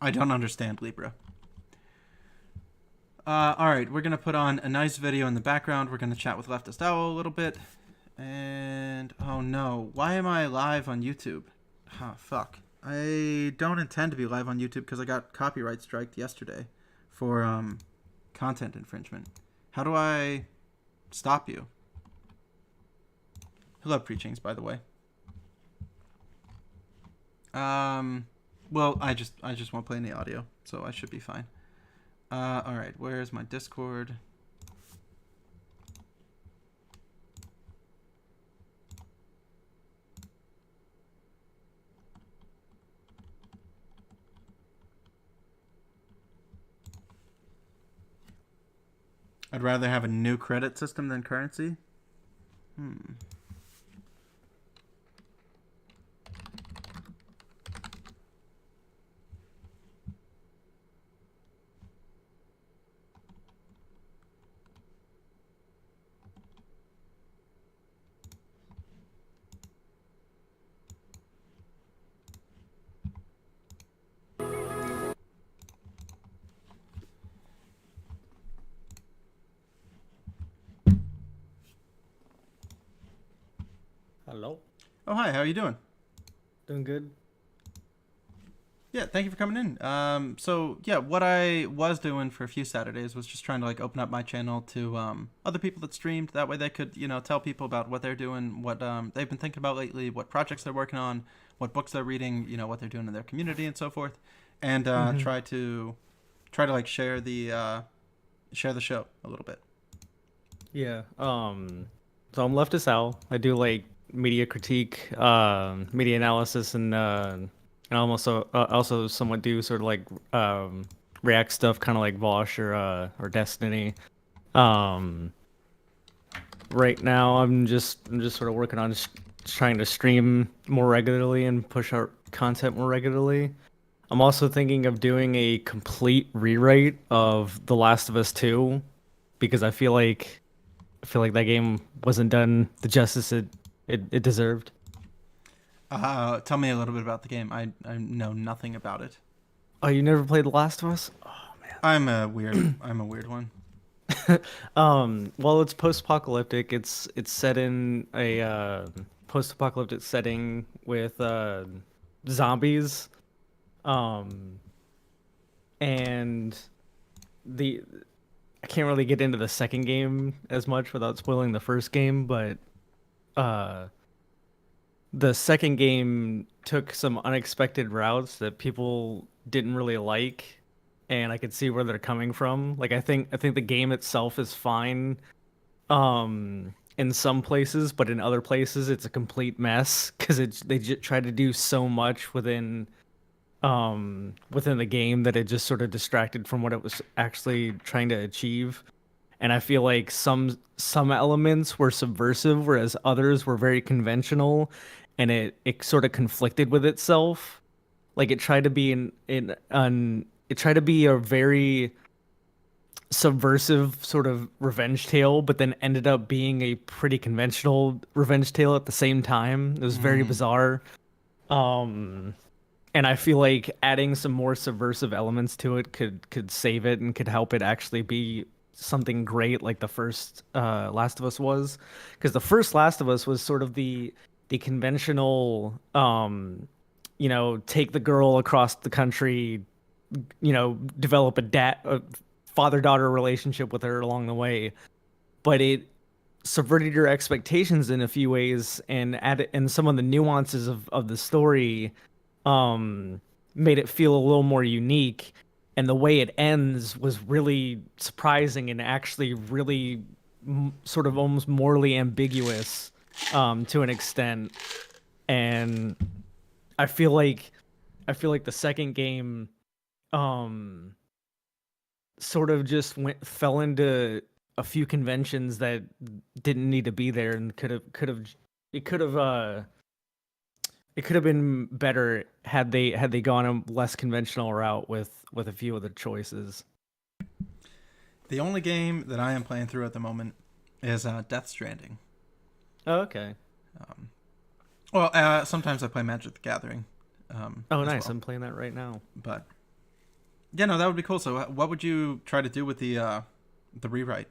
I don't understand Libra. Alright, we're going to put on a nice video in the background. We're going to chat with Leftist Owl a little bit. And, oh no, why am I live on YouTube? Oh, fuck. I don't intend to be live on YouTube because I got copyright striked yesterday for content infringement. How do I stop you? Hello, Preachings, by the way. Well, I just won't play any audio, so I should be fine. Alright, where's my Discord? I'd rather have a new credit system than currency. Hello. Oh, hi, how are you doing? Doing good. Yeah, thank you for coming in. So yeah, what I was doing for a few Saturdays was just trying to like open up my channel to other people that streamed. That way they could, tell people about what they're doing, what they've been thinking about lately, what projects they're working on, what books they're reading, what they're doing in their community and so forth, and try to like share the show a little bit. Yeah. So I'm Leftist Owl. I do like media critique, media analysis, and also somewhat do sort of like React stuff, kind of like Vosh or Destiny. right now. I'm just sort of working on trying to stream more regularly and push out content more regularly. I'm also thinking of doing a complete rewrite of The Last of Us 2 because I feel like that game wasn't done the justice it deserved. Tell me a little bit about the game. I know nothing about it. Oh, you never played The Last of Us? I'm a weird one. Well, it's post-apocalyptic. It's set in a post-apocalyptic setting with zombies. Um, and the I can't really get into the second game as much without spoiling the first game, but uh the second game took some unexpected routes that people didn't really like, and I could see where they're coming from. Like I think the game itself is fine in some places, but in other places it's a complete mess because they try to do so much within the game that it just sort of distracted from what it was actually trying to achieve. And I feel like some elements were subversive, whereas others were very conventional, and it sort of conflicted with itself. Like it tried to be it tried to be a very subversive sort of revenge tale, but then ended up being a pretty conventional revenge tale at the same time. It was very bizarre. Um, and I feel like adding some more subversive elements to it could save it and could help it actually be something great like the first Last of Us was, because the first Last of Us was sort of the conventional take the girl across the country, develop a father-daughter relationship with her along the way, but it subverted your expectations in a few ways and some of the nuances of the story made it feel a little more unique, and the way it ends was really surprising and actually really sort of almost morally ambiguous to an extent. And I feel like the second game sort of just fell into a few conventions that didn't need to be there, and it could have been better had they gone a less conventional route with a few of the choices. The only game that I am playing through at the moment is Death Stranding. Oh, okay. Well, sometimes I play Magic the Gathering. Oh, as nice. well. I'm playing that right now. But yeah, no, that would be cool. So, what would you try to do with the rewrite?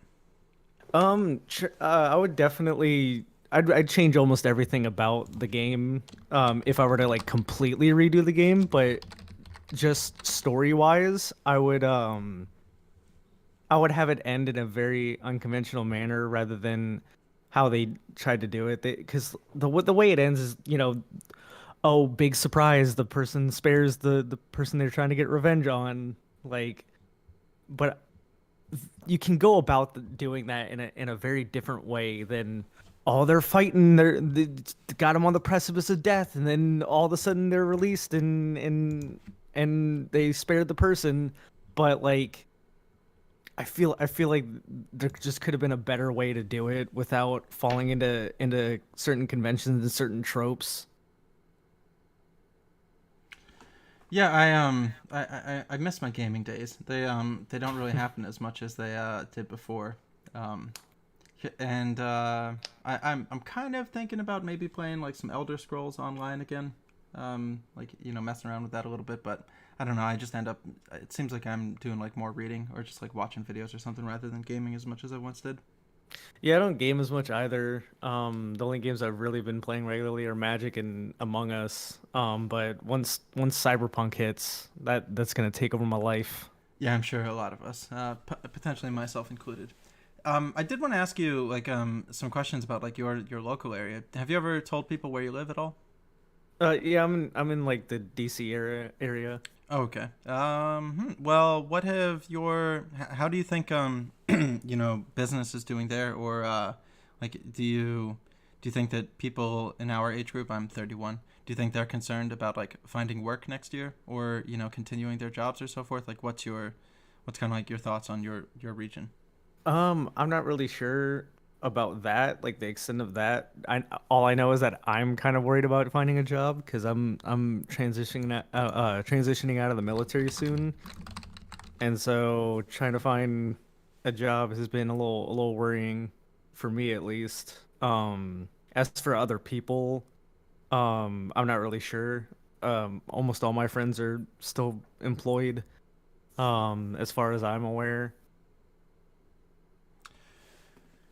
I would definitely. I'd change almost everything about the game if I were to like completely redo the game, but just story wise, I would have it end in a very unconventional manner rather than how they tried to do it. Because the way it ends is, oh, big surprise, the person spares the person they're trying to get revenge on, like, but you can go about doing that in a very different way than, oh, they're fighting, they got them on the precipice of death, and then all of a sudden they're released and they spared the person. But like, I feel like there just could have been a better way to do it without falling into certain conventions and certain tropes. Yeah, I miss my gaming days. They don't really happen as much as they did before. And I'm kind of thinking about maybe playing like some Elder Scrolls Online again, like messing around with that a little bit. But I don't know. I just end up. It seems like I'm doing like more reading or just like watching videos or something rather than gaming as much as I once did. Yeah, I don't game as much either. The only games I've really been playing regularly are Magic and Among Us. But once Cyberpunk hits, that's gonna take over my life. Yeah, I'm sure a lot of us, potentially myself included. I did want to ask you like some questions about like your local area. Have you ever told people where you live at all? Yeah, I'm in like the DC area. Oh, okay. Well, how do you think business is doing there, or like do you think that people in our age group, I'm 31, do you think they're concerned about like finding work next year, or continuing their jobs or so forth? Like what's kind of like your thoughts on your region? I'm not really sure. about that, like the extent of that. All I know is that I'm kind of worried about finding a job because I'm transitioning out of the military soon, and so trying to find a job has been a little worrying for me at least. As for other people, I'm not really sure. Almost all my friends are still employed, as far as I'm aware.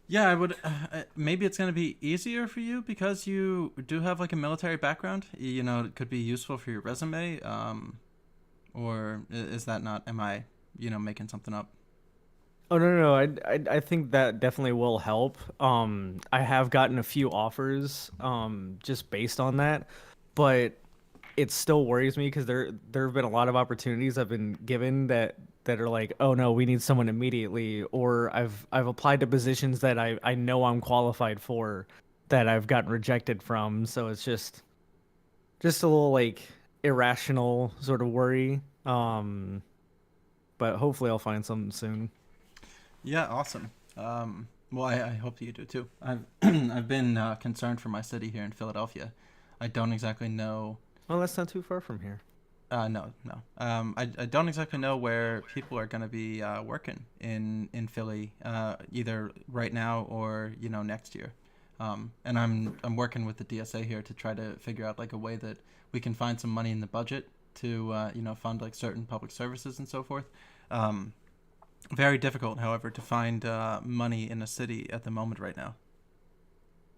Yeah, I would. Maybe it's going to be easier for you because you do have like a military background. You know, it could be useful for your resume. Or is that not? Am I, making something up? Oh no, no, no. I think that definitely will help. I have gotten a few offers, just based on that, but it still worries me because there have been a lot of opportunities I've been given that are like, oh no, we need someone immediately, or I've applied to positions that I know I'm qualified for, that I've gotten rejected from. So it's just a little like irrational sort of worry. But hopefully I'll find something soon. Yeah, awesome. Well, I hope you do too. I've I've been concerned for my city here in Philadelphia. I don't exactly know. Well, that's not too far from here. No, no. I don't exactly know where people are going to be working in Philly, either right now or next year. And I'm working with the DSA here to try to figure out like a way that we can find some money in the budget to fund like certain public services and so forth. Very difficult, however, to find money in a city at the moment right now.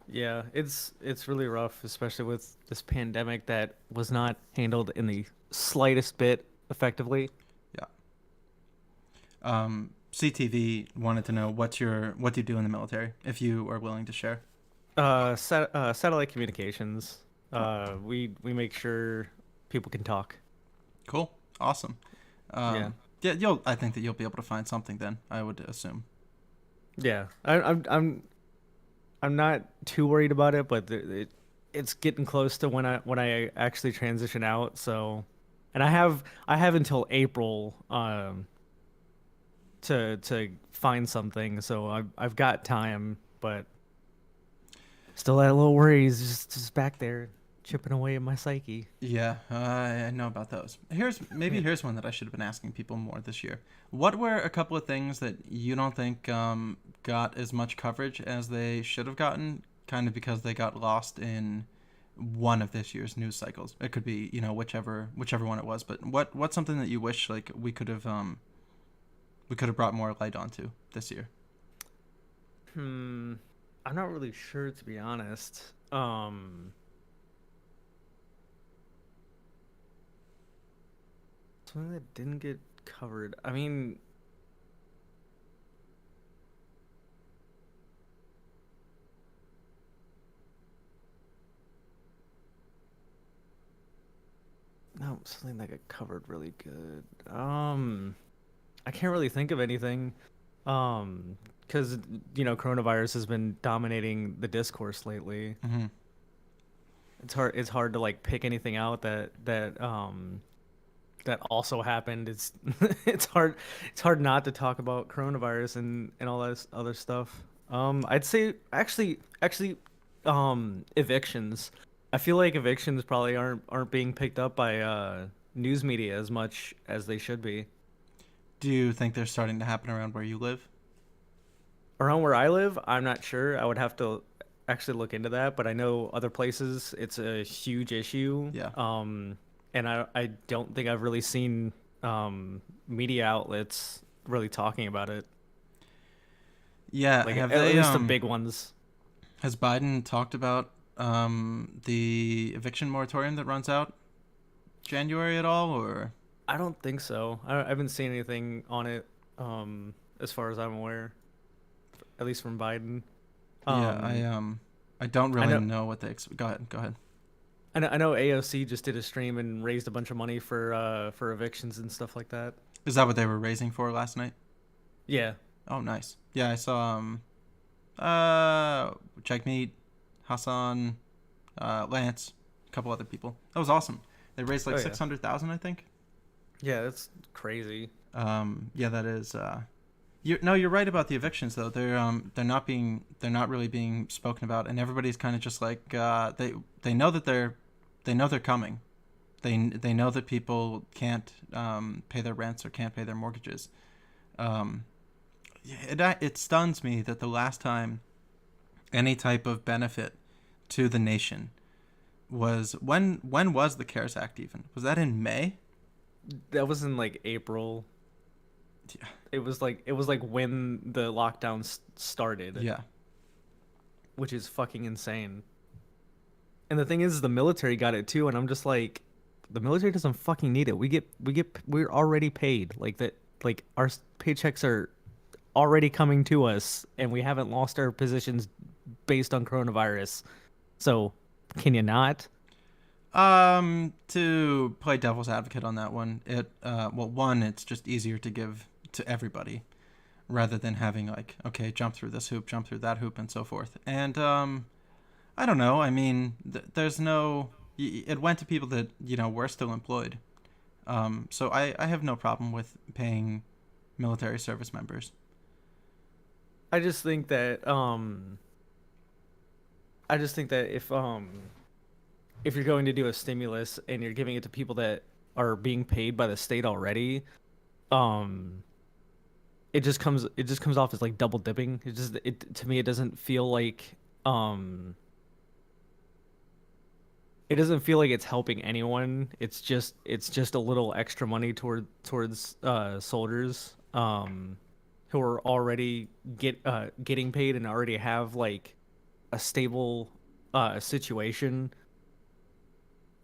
Yeah, it's really rough, especially with this pandemic that was not handled in the slightest bit effectively. Yeah. CTV wanted to know what do you do in the military, if you are willing to share. Satellite communications. We make sure people can talk. Cool. Awesome. Yeah. Yeah, I think that you'll be able to find something then, I would assume. Yeah, I'm not too worried about it, but it's getting close to when I actually transition out. So, and I have until April to find something. So I've got time, but still that little worry is just back there chipping away at my psyche. Yeah, I know about those. Here's one that I should have been asking people more this year. What were a couple of things that you don't think got as much coverage as they should have gotten, kind of because they got lost in one of this year's news cycles? It could be, whichever one it was. But what's something that you wish like we could have brought more light onto this year? I'm not really sure, to be honest. Something that didn't get covered. I mean, no, something that got covered really good. I can't really think of anything. Because coronavirus has been dominating the discourse lately. Mm-hmm. It's hard to like pick anything out that also happened. It's hard not to talk about coronavirus and all that other stuff. I'd say actually evictions. I feel like evictions probably aren't being picked up by news media as much as they should be. Do you think they're starting to happen around where you live? Around where I live, I'm not sure. I would have to actually look into that, but I know other places it's a huge issue. Yeah. And I don't think I've really seen media outlets really talking about it. Yeah, Like have at they, least the big ones. Has Biden talked about the eviction moratorium that runs out January at all, or? I don't think so. I haven't seen anything on it, as far as I'm aware, at least from Biden. I don't really know what they. Go ahead. I know AOC just did a stream and raised a bunch of money for evictions and stuff like that. Is that what they were raising for last night? Yeah. Oh, nice. Yeah, I saw Jagmeet, Hassan, Lance, a couple other people. That was awesome. They raised like 600,000, I think. Yeah, that's crazy. Yeah, that is. You're right about the evictions though. They're not really being spoken about, and everybody's kind of just like they know that they're coming. They know that people can't pay their rents or can't pay their mortgages. It stuns me that the last time any type of benefit to the nation was when was the CARES Act even? Was that in May? That was in like April. Yeah. It was like when the lockdown started. Yeah. Which is fucking insane. And the thing is, the military got it too, and I'm just like, the military doesn't fucking need it. We're already paid. Like that. Like our paychecks are already coming to us, and we haven't lost our positions based on coronavirus. So, can you not? To play devil's advocate on that one, one, it's just easier to give to everybody rather than having like, okay, jump through this hoop, jump through that hoop, and so forth. And I don't know. I mean, there's no. It went to people that were still employed. So I have no problem with paying military service members. I just think that if you're going to do a stimulus and you're giving it to people that are being paid by the state already, it just comes off as like double dipping. To me it doesn't feel like it doesn't feel like it's helping anyone. It's just a little extra money towards soldiers who are already getting paid and already have like a stable situation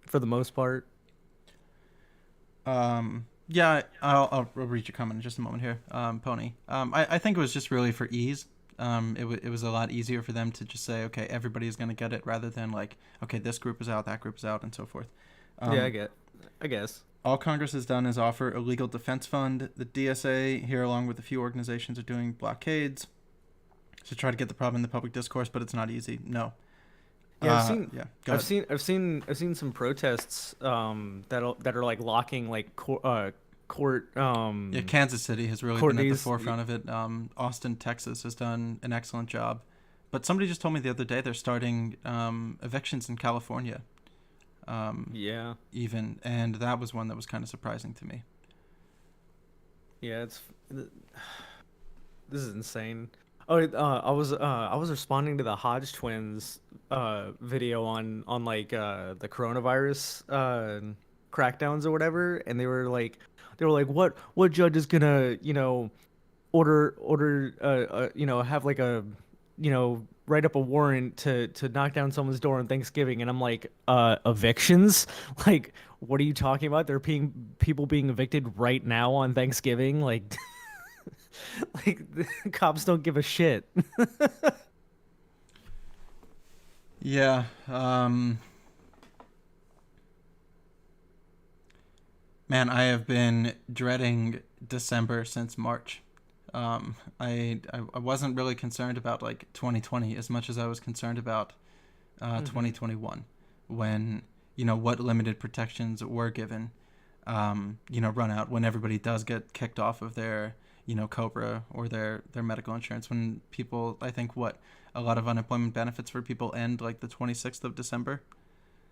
for the most part. Yeah, I'll read your comment in just a moment here, Pony. I think it was just really for ease. It was a lot easier for them to just say, okay, everybody's going to get it, rather than like, okay, this group is out, that group is out, and so forth. Yeah, I guess. All Congress has done is offer a legal defense fund. The DSA here, along with a few organizations, are doing blockades to try to get the problem in the public discourse, but it's not easy. No. Yeah, I've seen some protests that are like locking like court. Kansas City has really been at the forefront of it. Austin, Texas has done an excellent job. But somebody just told me the other day they're starting evictions in California. Yeah. Even, and that was one that was kind of surprising to me. Yeah, this is insane. Oh, I was responding to the Hodge twins video on like the coronavirus crackdowns or whatever, and they were like what judge is gonna order have like a write up a warrant to knock down someone's door on Thanksgiving, and I'm like, evictions? Like, what are you talking about? There are people being evicted right now on Thanksgiving, like. Like, the cops don't give a shit. Yeah. Man, I have been dreading December since March. I wasn't really concerned about like 2020 as much as I was concerned about 2021, when what limited protections were given run out, when everybody does get kicked off of their COBRA or their medical insurance, when people, I think a lot of unemployment benefits for people end like the 26th of December.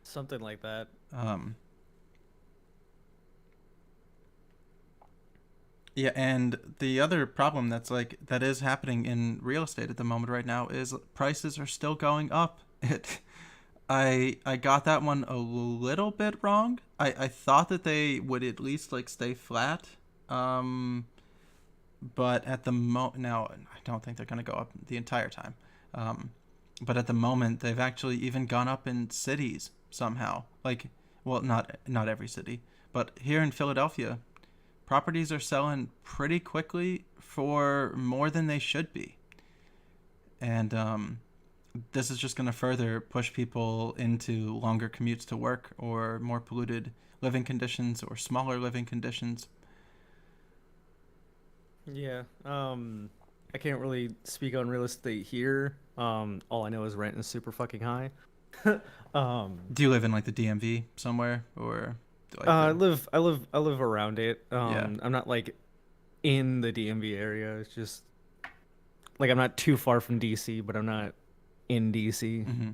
Something like that. Yeah, and the other problem that is happening in real estate at the moment right now is prices are still going up. I got that one a little bit wrong. I thought that they would at least like stay flat. But at the now I don't think they're going to go up the entire time. But at the moment they've actually even gone up in cities somehow. Like, well, not every city, but here in Philadelphia, properties are selling pretty quickly for more than they should be. And this is just going to further push people into longer commutes to work, or more polluted living conditions, or smaller living conditions. Yeah. I can't really speak on real estate here. All I know is rent is super fucking high. Do you live in like the DMV somewhere, or? I live around it. Yeah. I'm not like in the DMV area. It's just like I'm not too far from DC, but I'm not in DC. Hmm.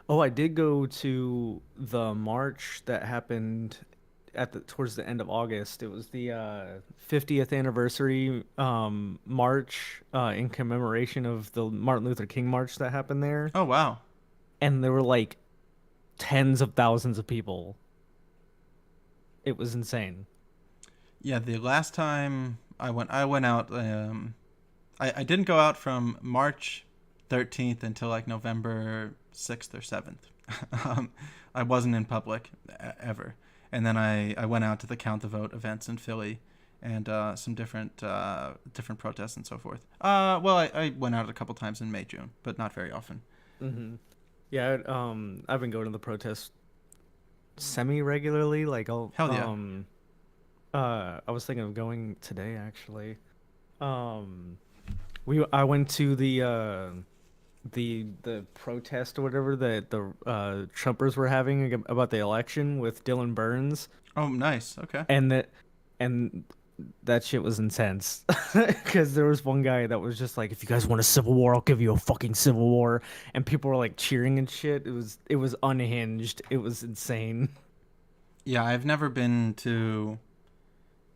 Oh, I did go to the march that happened at the towards the end of August. It was the 50th anniversary march in commemoration of the Martin Luther King march that happened there, Oh wow. and there were like tens of thousands of people. It was insane. Yeah, the last time I went out. I didn't go out from March 13th until like November 6th or 7th. I wasn't in public ever, and then I went out to the Count the Vote events in Philly, and some different protests and so forth. Well, I went out a couple times in May, June, but not very often. Hmm. Yeah, I've been going to the protests semi regularly. Like I'll Hell yeah. I was thinking of going today actually. Um, I went to the protest or whatever that the Trumpers were having about the election with Dylan Burns, Oh, nice. Okay. and that shit was intense because there was one guy that was just like, if you guys want a civil war, I'll give you a fucking civil war, and people were like cheering and shit. It was unhinged. It was insane. Yeah, I've never been to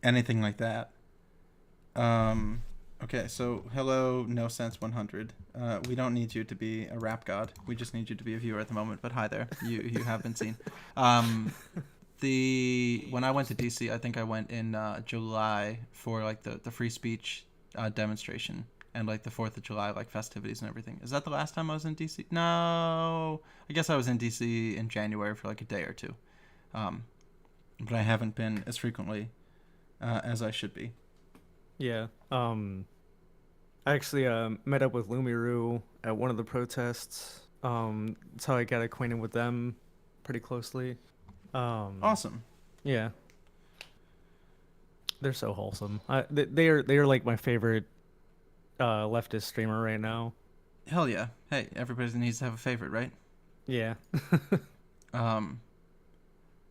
anything like that. Okay, so hello, No Sense 100. We don't need you to be a rap god. We just need you to be a viewer at the moment. But hi there, you have been seen. When I went to DC, I think I went in July for like the free speech demonstration and like the 4th of July like festivities and everything. Is that the last time I was in DC? No, I guess I was in DC in January for like a day or two. But I haven't been as frequently as I should be. Yeah. I actually met up with Lumiru at one of the protests. That's how I got acquainted with them pretty closely. Awesome. Yeah. They're so wholesome. They are like my favorite leftist streamer right now. Hell yeah. Hey, everybody needs to have a favorite, right? Yeah. Um,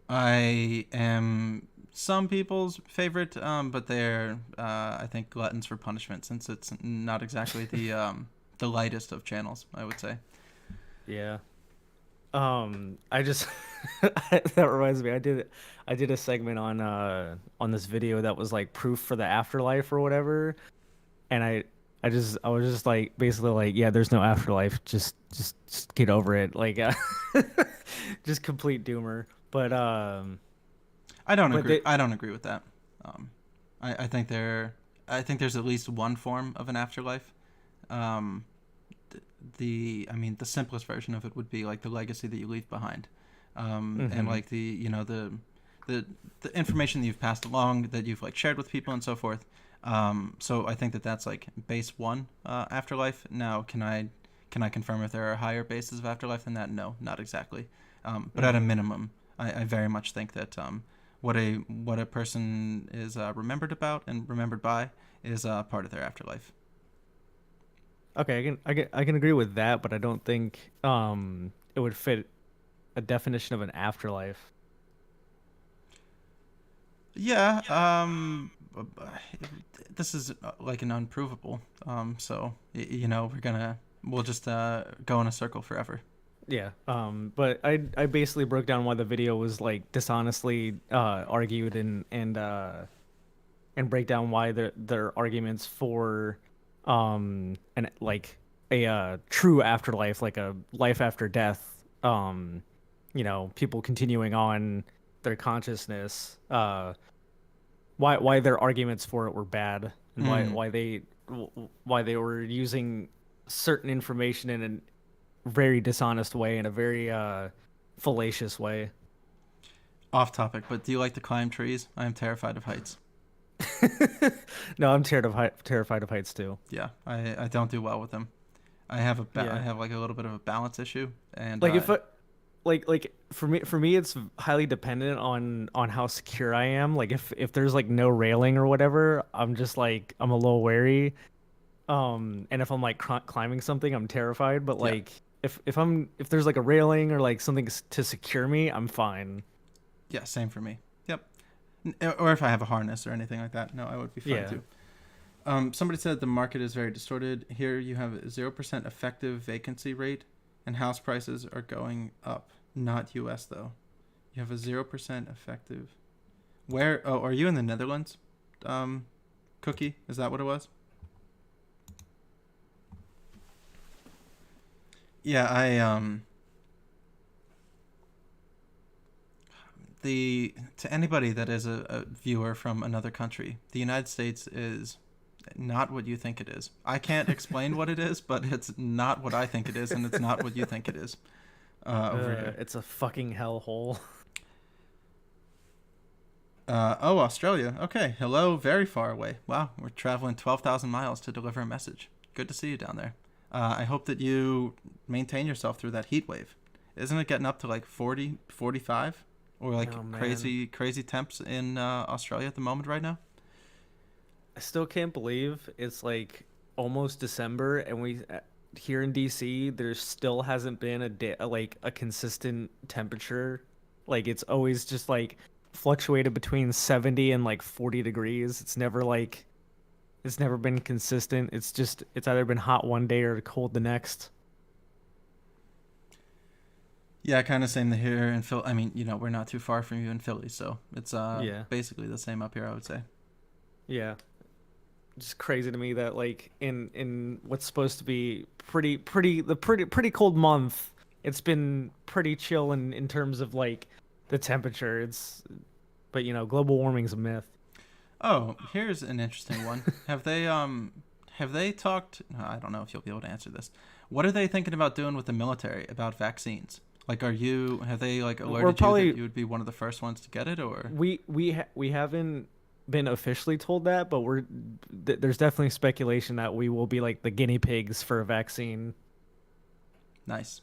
I am some people's favorite, but they're I think gluttons for punishment since it's not exactly the lightest of channels, I would say. Yeah. I just that reminds me. I did a segment on this video that was like proof for the afterlife or whatever, and I was just like basically like, yeah, there's no afterlife. Just get over it. Like just complete doomer. But I don't but agree. they I don't agree with that. I think I think there's at least one form of an afterlife. Um, I mean, the simplest version of it would be like the legacy that you leave behind, and like the information that you've passed along that you've like shared with people and so forth. So I think that's like base one afterlife. Now, can I confirm if there are higher bases of afterlife than that? No, not exactly. But at a minimum, I very much think that what a person is remembered about and remembered by is part of their afterlife. Okay, I can agree with that, but I don't think it would fit a definition of an afterlife. Yeah. This is like an unprovable. So we'll just go in a circle forever. Yeah. But I basically broke down why the video was like dishonestly argued and break down why their arguments for and like a true afterlife, like a life after death, people continuing on their consciousness, why their arguments for it were bad, and why they were using certain information in a very dishonest way, in a very fallacious way. Off topic, but do you like to climb trees? I am terrified of heights. No, I'm terrified of heights too. Yeah, I don't do well with them. I have Yeah. I have like a little bit of a balance issue, and Like if like for me it's highly dependent on how secure I am. Like if there's like no railing or whatever, I'm just like I'm a little wary. And if I'm like climbing something, I'm terrified. But Yeah. like if there's like a railing or like something to secure me, I'm fine. yeah, same for me. Yep. Or if I have a harness or anything like that, no, I would be fine Yeah. too. Somebody said the market is very distorted. Here you have a 0% effective vacancy rate, and house prices are going up. Not U.S. though. You have a 0% effective. Where? Oh, are you in the Netherlands? Cookie, is that what it was? Yeah, to anybody that is a viewer from another country, the United States is not what you think it is. I can't explain what it is, but it's not what I think it is, and it's not what you think it is. Over here. It's a fucking hellhole. Oh, Australia. Okay, hello, very far away. Wow, we're traveling 12,000 miles to deliver a message. Good to see you down there. I hope that you maintain yourself through that heat wave. Isn't it getting up to like 40, 45? Or like Oh, man. crazy temps in Australia at the moment right now? I still can't believe it's like almost December, and we here in DC there still hasn't been a day, like a consistent temperature. Like it's always just like fluctuated between 70 and like 40 degrees. It's never been consistent. It's either been hot one day or cold the next. Yeah, kind of same here in Philly. I mean, we're not too far from you in Philly, so it's Yeah. basically the same up here, I would say. Yeah. Just crazy to me that like in what's supposed to be pretty cold month, it's been pretty chill in terms of like the temperature. But global warming's a myth. Oh, here's an interesting one. Have they talked? I don't know if you'll be able to answer this. What are they thinking about doing with the military about vaccines? Like, have they like alerted you that you would be one of the first ones to get it, or? We haven't been officially told that, but there's definitely speculation that we will be like the guinea pigs for a vaccine. Nice.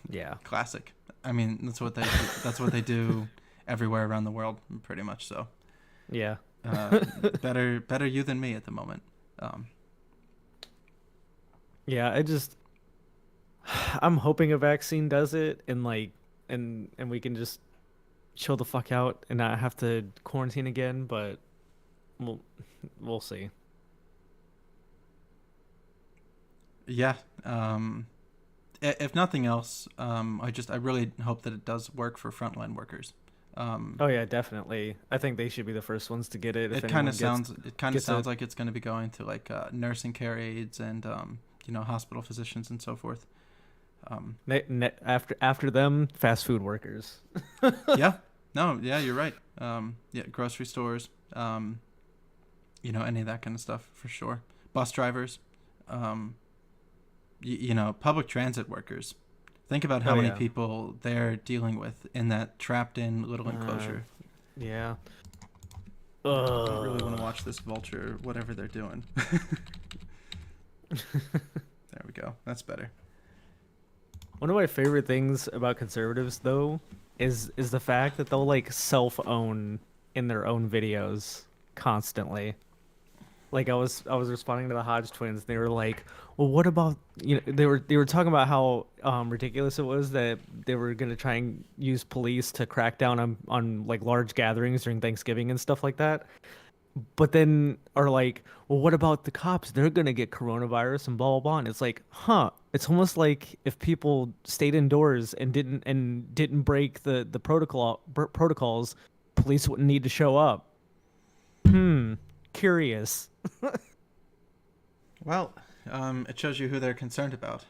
Yeah. Classic. I mean, that's what they do everywhere around the world, pretty much. So, Yeah. better you than me at the moment. Yeah, I'm hoping a vaccine does it, and we can just chill the fuck out and not have to quarantine again, but we'll see. Yeah. If nothing else, I really hope that it does work for frontline workers. Oh yeah, definitely. I think they should be the first ones to get it. It kind of sounds it. like it's going to be going to like nursing care aides and hospital physicians and so forth. After them, fast food workers. Yeah. No, yeah, you're right. Yeah, grocery stores, any of that kind of stuff for sure. Bus drivers, public transit workers. Think about how many people they're dealing with in that trapped-in little enclosure. Yeah. I don't really want to watch this vulture, whatever they're doing. There we go. That's better. One of my favorite things about conservatives, though, is the fact that they'll like self-own in their own videos constantly. Like I was responding to the Hodge twins. They were like, "Well, what about They were talking about how ridiculous it was that they were gonna try and use police to crack down on like large gatherings during Thanksgiving and stuff like that. But then are like, well, what about the cops? They're gonna get coronavirus and blah blah blah. And it's like, huh? It's almost like if people stayed indoors and didn't break the protocols, police wouldn't need to show up. Curious. Well, it shows you who they're concerned about.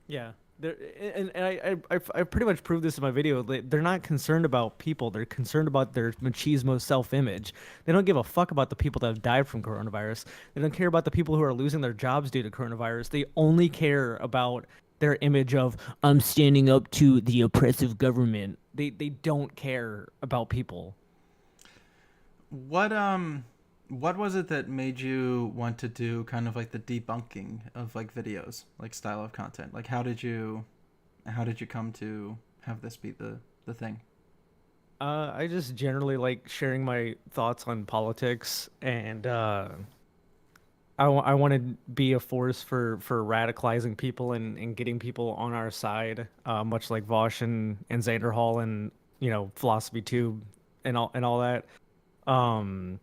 Yeah. And I pretty much proved this in my video. They're not concerned about people. They're concerned about their machismo self-image. They don't give a fuck about the people that have died from coronavirus. They don't care about the people who are losing their jobs due to coronavirus. They only care about their image of, I'm standing up to the oppressive government. They don't care about people. What was it that made you want to do kind of like the debunking of like videos, like style of content? Like how did you come to have this be the thing? I just generally like sharing my thoughts on politics, and I want to be a force for radicalizing people and getting people on our side, much like Vosh and Xander Hall and Philosophy Tube and all that. And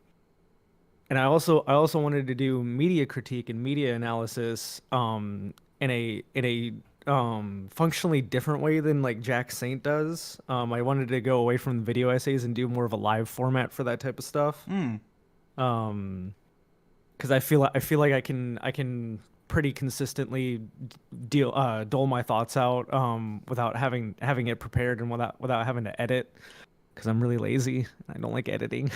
I also wanted to do media critique and media analysis in a functionally different way than like Jack Saint does. I wanted to go away from the video essays and do more of a live format for that type of stuff. Hmm. Because I feel like I can pretty consistently dole my thoughts out without having it prepared and without having to edit, because I'm really lazy. I don't like editing.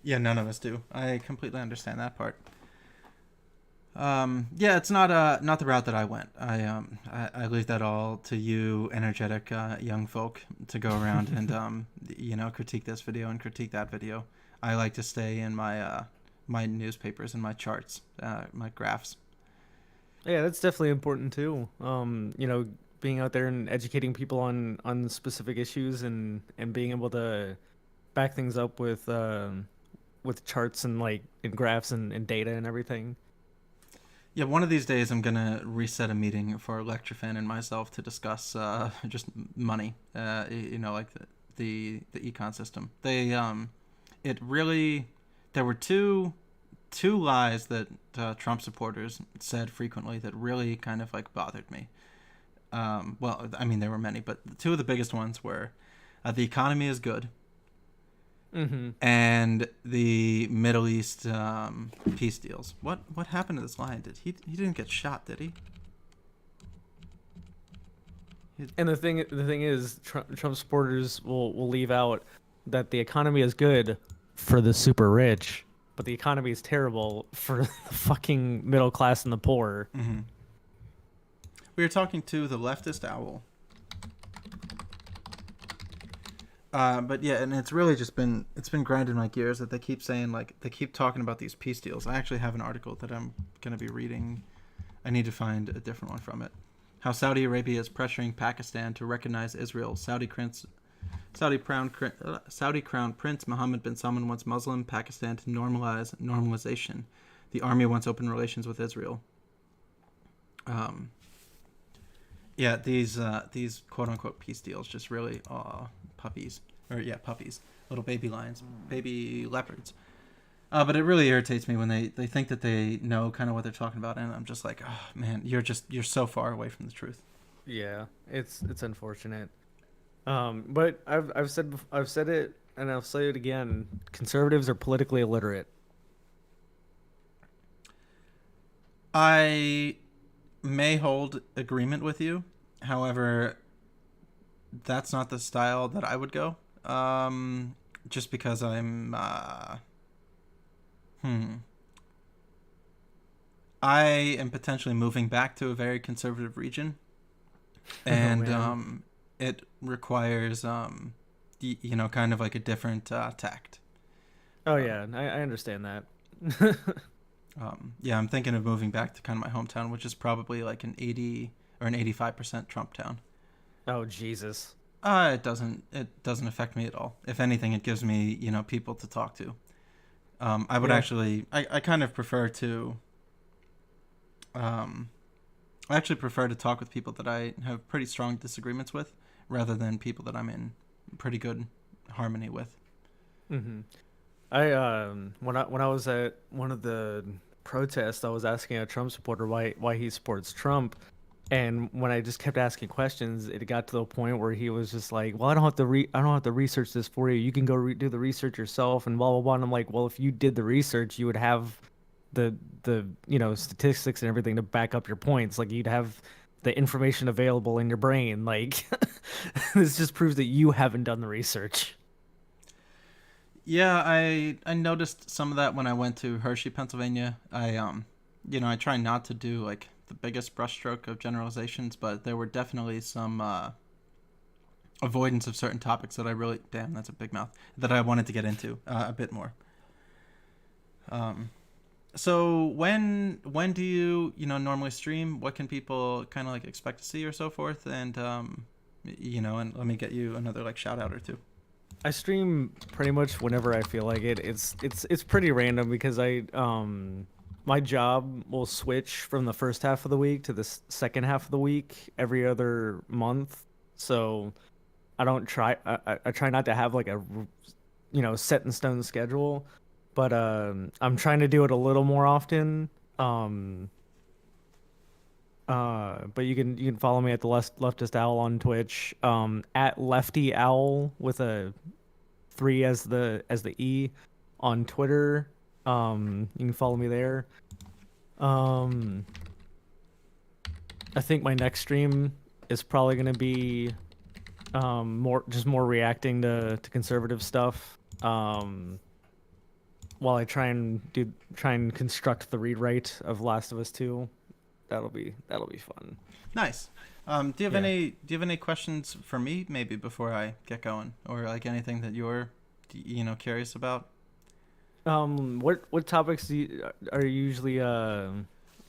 Yeah, none of us do. I completely understand that part. Yeah, it's not the route that I went. I leave that all to you, energetic young folk, to go around and critique this video and critique that video. I like to stay in my my newspapers and my charts, my graphs. Yeah, that's definitely important too. Being out there and educating people on specific issues and being able to back things up with charts and like and graphs and data and everything. Yeah, one of these days I'm gonna reset a meeting for Electrofan and myself to discuss just money. Like the econ system. It really, there were two lies that Trump supporters said frequently that really kind of like bothered me. Well, I mean there were many, but two of the biggest ones were the economy is good. Mm-hmm. And the Middle East peace deals. What happened to this lion? He didn't get shot, did he? And the thing is, Trump supporters will leave out that the economy is good for the super rich, but the economy is terrible for the fucking middle class and the poor. Mm-hmm. We were talking to the leftist owl. But yeah, and it's really just been grinding my gears that they keep saying, like, they keep talking about these peace deals. I actually have an article that I'm going to be reading. I need to find a different one from it. How Saudi Arabia is pressuring Pakistan to recognize Israel. Saudi Crown Prince Mohammed bin Salman wants Muslim Pakistan to normalize normalization. The army wants open relations with Israel. Yeah, these quote unquote peace deals just really puppies, little baby lions, baby leopards. But it really irritates me when they think that they know kind of what they're talking about, and I'm just like, oh man, you're so far away from the truth. Yeah, it's unfortunate. But I've said it and I'll say it again. Conservatives are politically illiterate. I may hold agreement with you. However, that's not the style that I would go. Just because I'm I am potentially moving back to a very conservative region, and it requires kind of like a different tact. Oh yeah, I understand that. Yeah, I'm thinking of moving back to kind of my hometown, which is probably like an 80 or an 85% Trump town. Oh Jesus. It doesn't affect me at all. If anything, it gives me, people to talk to. I would actually, I kind of prefer to, I actually prefer to talk with people that I have pretty strong disagreements with, rather than people that I'm in pretty good harmony with. Mm-hmm. When I was at one of the protests, I was asking a Trump supporter why he supports Trump. And when I just kept asking questions, it got to the point where he was just like, "Well, I don't have to research this for you. You can go do the research yourself." And blah blah blah. And I'm like, "Well, if you did the research, you would have the statistics and everything to back up your points. Like you'd have the information available in your brain. Like this just proves that you haven't done the research." Yeah, I noticed some of that when I went to Hershey, Pennsylvania. I try not to do like the biggest brushstroke of generalizations, but there were definitely some avoidance of certain topics that I really, damn, that's a big mouth, that I wanted to get into a bit more. So when do you normally stream? What can people kind of like expect to see or so forth? And and let me get you another like shout out or two. I stream pretty much whenever I feel like it. It's pretty random because my job will switch from the first half of the week to the second half of the week every other month. So I don't try. I try not to have like a set in stone schedule, but I'm trying to do it a little more often. But you can follow me at the leftist owl on Twitch, at lefty owl with a 3 as the E on Twitter. You can follow me there. I think my next stream is probably gonna be more reacting to conservative stuff. While I try and construct the rewrite of Last of Us 2. That'll be fun. Nice. Do you have any questions for me maybe before I get going, or like anything that you're curious about? What topics are you usually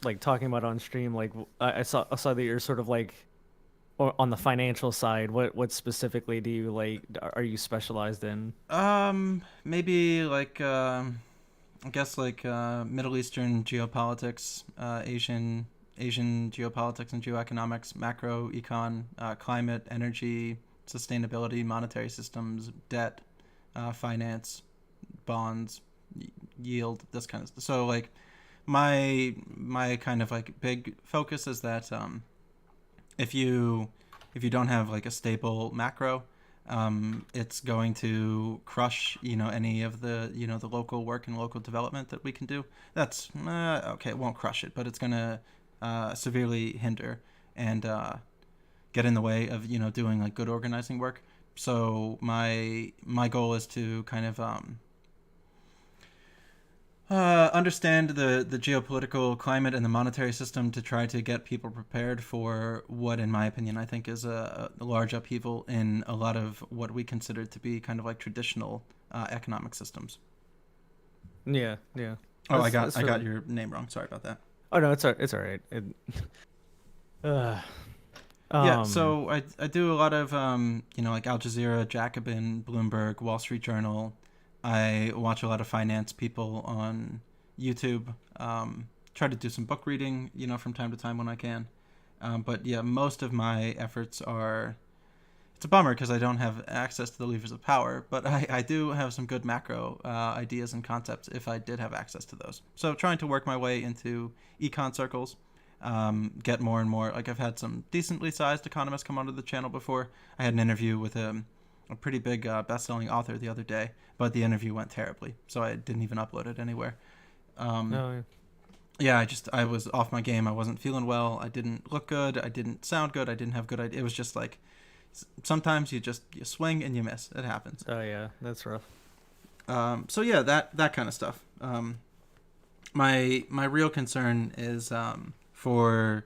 like talking about on stream? Like I saw that you're sort of like, or on the financial side. What specifically do you like? Are you specialized in? Maybe like I guess like Middle Eastern geopolitics, Asian geopolitics and geoeconomics, macro econ, climate, energy, sustainability, monetary systems, debt, finance, bonds, yield, this kind of stuff. So like my kind of like big focus is that if you don't have like a stable macro, it's going to crush any of the the local work and local development that we can do. That's okay, it won't crush it, but it's gonna severely hinder and get in the way of doing like good organizing work. So my goal is to kind of understand the geopolitical climate and the monetary system to try to get people prepared for what, in my opinion, I think is a large upheaval in a lot of what we consider to be kind of like traditional economic systems. Yeah. Oh, I got your name wrong. Sorry about that. Oh no, it's all right. Yeah, so I do a lot of like Al Jazeera, Jacobin, Bloomberg, Wall Street Journal. I watch a lot of finance people on YouTube. Try to do some book reading, from time to time when I can. But yeah, most of my efforts are. It's a bummer because I don't have access to the levers of power, but I do have some good macro ideas and concepts if I did have access to those. So trying to work my way into econ circles, get more and more. Like I've had some decently sized economists come onto the channel before. I had an interview with a pretty big best-selling author the other day, but the interview went terribly, so I didn't even upload it anywhere. Yeah, I was off my game. I wasn't feeling well. I didn't look good. I didn't sound good. I didn't have good ideas. It was just like sometimes you swing and you miss. It happens. Oh yeah, that's rough. So yeah, that kind of stuff. My real concern is for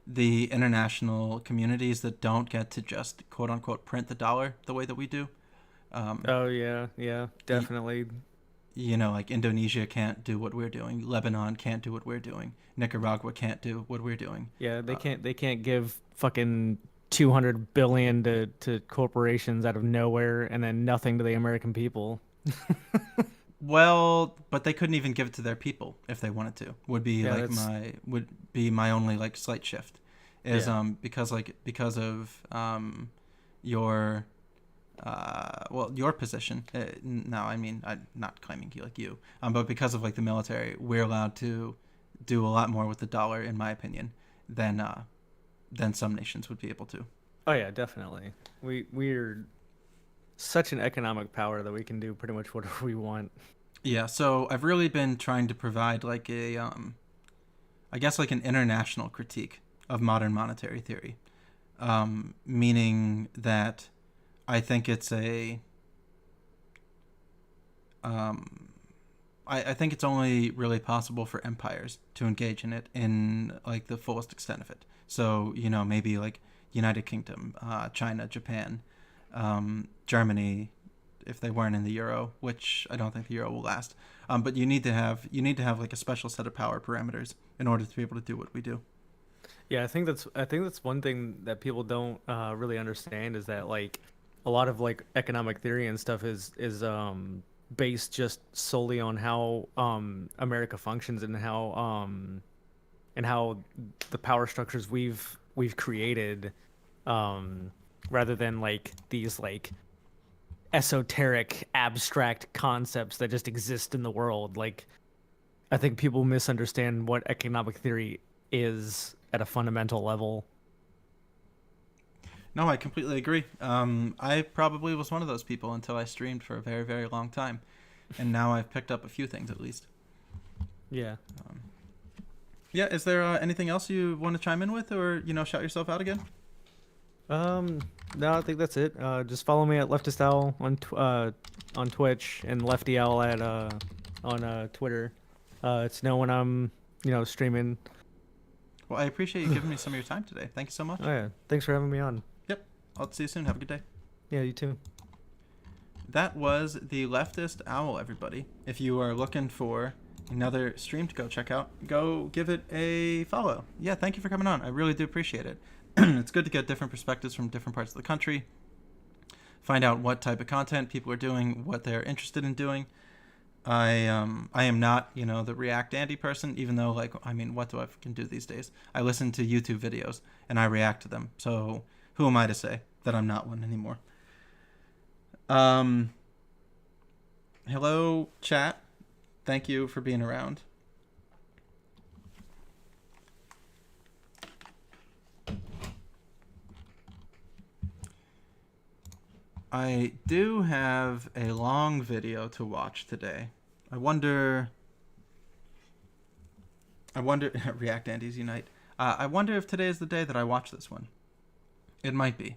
the international communities that don't get to just quote unquote print the dollar the way that we do. Oh yeah, definitely. Like Indonesia can't do what we're doing. Lebanon can't do what we're doing. Nicaragua can't do what we're doing. Yeah, they can't give fucking 200 billion to corporations out of nowhere and then nothing to the American people. Well, but they couldn't even give it to their people if they wanted to. Would be my only like slight shift is because of your your position. No, I mean I'm not claiming you, but because of like the military, we're allowed to do a lot more with the dollar, in my opinion, than some nations would be able to. Oh yeah, definitely. We're such an economic power that we can do pretty much whatever we want. Yeah, so I've really been trying to provide like a I guess like an international critique of modern monetary theory. Meaning that I think it's I think it's only really possible for empires to engage in it in like the fullest extent of it. So, maybe like United Kingdom, China, Japan, Germany, if they weren't in the euro, which I don't think the euro will last. But you need to have like a special set of power parameters in order to be able to do what we do. Yeah, I think that's one thing that people don't really understand is that like a lot of like economic theory and stuff is based just solely on how America functions and how the power structures we've created, rather than like these like esoteric, abstract concepts that just exist in the world. Like, I think people misunderstand what economic theory is at a fundamental level. No, I completely agree. I probably was one of those people until I streamed for a very, very long time. And now I've picked up a few things at least. Yeah. Yeah, is there anything else you want to chime in with, or, shout yourself out again? No, I think that's it. Just follow me at Leftist Owl on Twitch, and Lefty Owl at on Twitter. It's know when I'm streaming. Well, I appreciate you giving me some of your time today. Thank you so much. Oh yeah, thanks for having me on. Yep. I'll see you soon. Have a good day. Yeah, you too. That was the Leftist Owl, everybody. If you are looking for another stream to go check out, go give it a follow. Yeah, thank you for coming on. I really do appreciate it. It's good to get different perspectives from different parts of the country, find out what type of content people are doing, what they're interested in doing. I am not, the React Andy person, even though, what do I fucking do these days? I listen to YouTube videos and I react to them. So who am I to say that I'm not one anymore? Hello, chat. Thank you for being around. I do have a long video to watch today. I wonder React Andes Unite. I wonder if today is the day that I watch this one. It might be.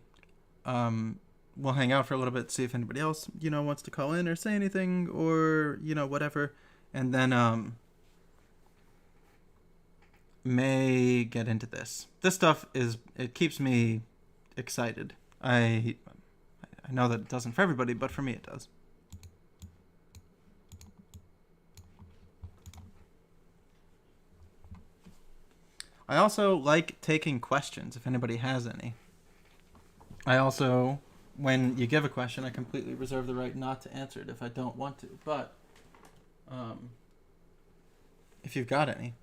We'll hang out for a little bit, see if anybody else, wants to call in or say anything, or, whatever. And then, may get into this. This stuff it keeps me excited. I know that it doesn't for everybody, but for me it does. I also like taking questions if anybody has any. I also, when you give a question, I completely reserve the right not to answer it if I don't want to. But if you've got any.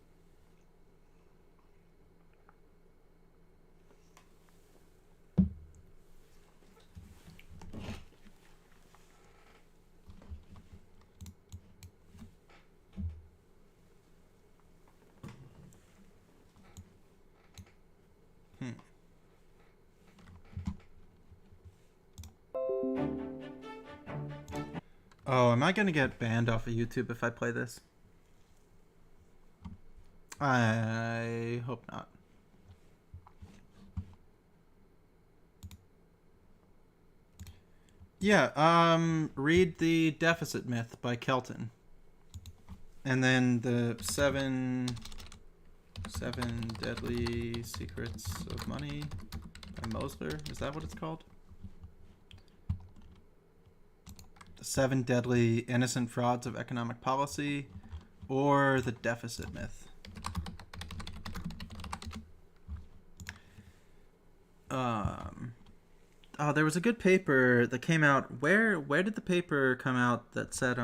Oh, am I going to get banned off of YouTube if I play this? I hope not. Yeah, read The Deficit Myth by Kelton. And then the seven Deadly Secrets of Money by Mosler. Is that what it's called? The 7 Deadly Innocent Frauds of Economic Policy, or The Deficit Myth. Oh, there was a good paper that came out. Where did the paper come out that said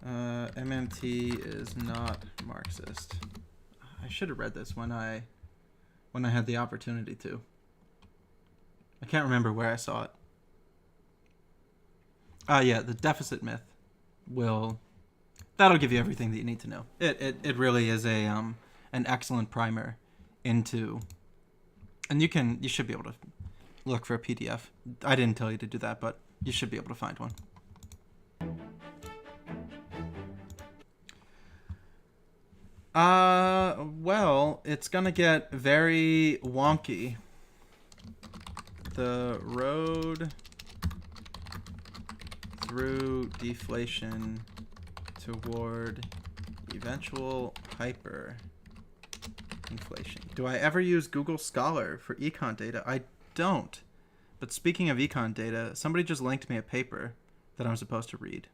MMT is not Marxist? I should have read this when I had the opportunity to. I can't remember where I saw it. Yeah, The Deficit Myth that'll give you everything that you need to know. It really is an excellent primer into, and you should be able to look for a PDF. I didn't tell you to do that, but you should be able to find one. Well, it's gonna get very wonky. The road through deflation toward eventual hyperinflation. Do I ever use Google Scholar for econ data? I don't. But speaking of econ data, somebody just linked me a paper that I'm supposed to read.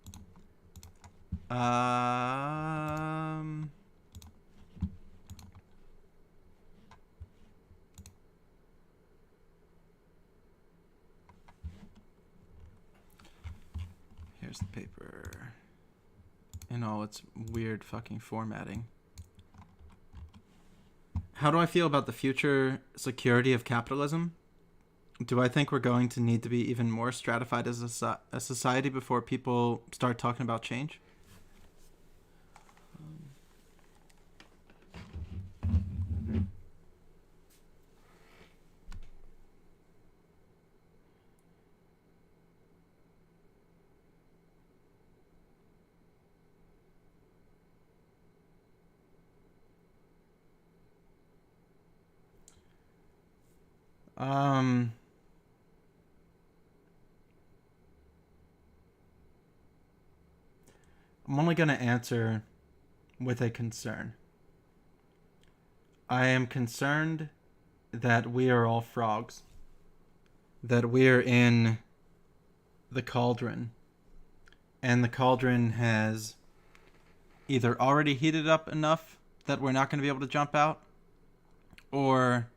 Here's the paper in all its weird fucking formatting. How do I feel about the future security of capitalism? do I think we're going to need to be even more stratified as a society before people start talking about change? Um, I'm only going to answer with a concern. I am concerned that we are all frogs. That we are in the cauldron. And the cauldron has either already heated up enough that we're not going to be able to jump out, or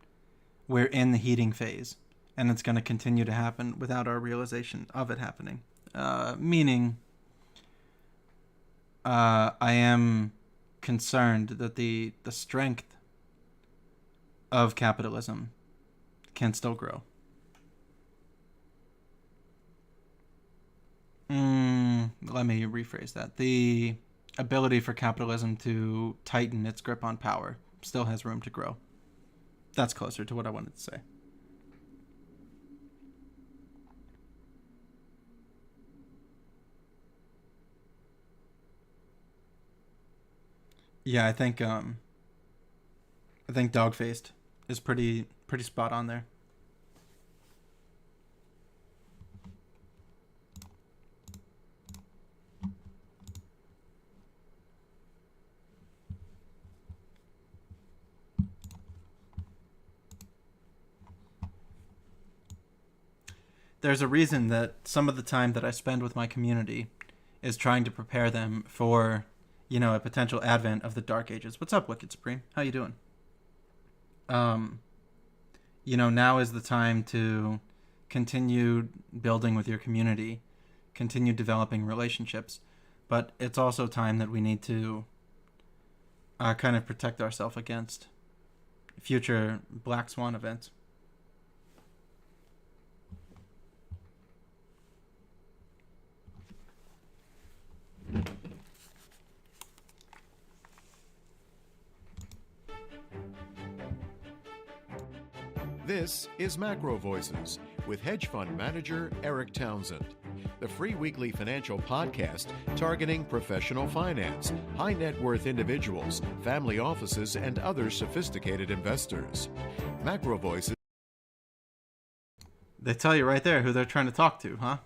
we're in the heating phase, and it's going to continue to happen without our realization of it happening. Meaning, I am concerned that the strength of capitalism can still grow. Let me rephrase that. The ability for capitalism to tighten its grip on power still has room to grow. That's closer to what I wanted to say. Yeah, I think dog-faced is pretty spot on there. There's a reason that some of the time that I spend with my community is trying to prepare them for, a potential advent of the Dark Ages. What's up, Wicked Supreme? How you doing? Now is the time to continue building with your community, continue developing relationships, but it's also time that we need to kind of protect ourselves against future Black Swan events. This is Macro Voices with hedge fund manager Eric Townsend, the free weekly financial podcast targeting professional finance, high net worth individuals, family offices, and other sophisticated investors. Macro Voices. They tell you right there who they're trying to talk to, huh?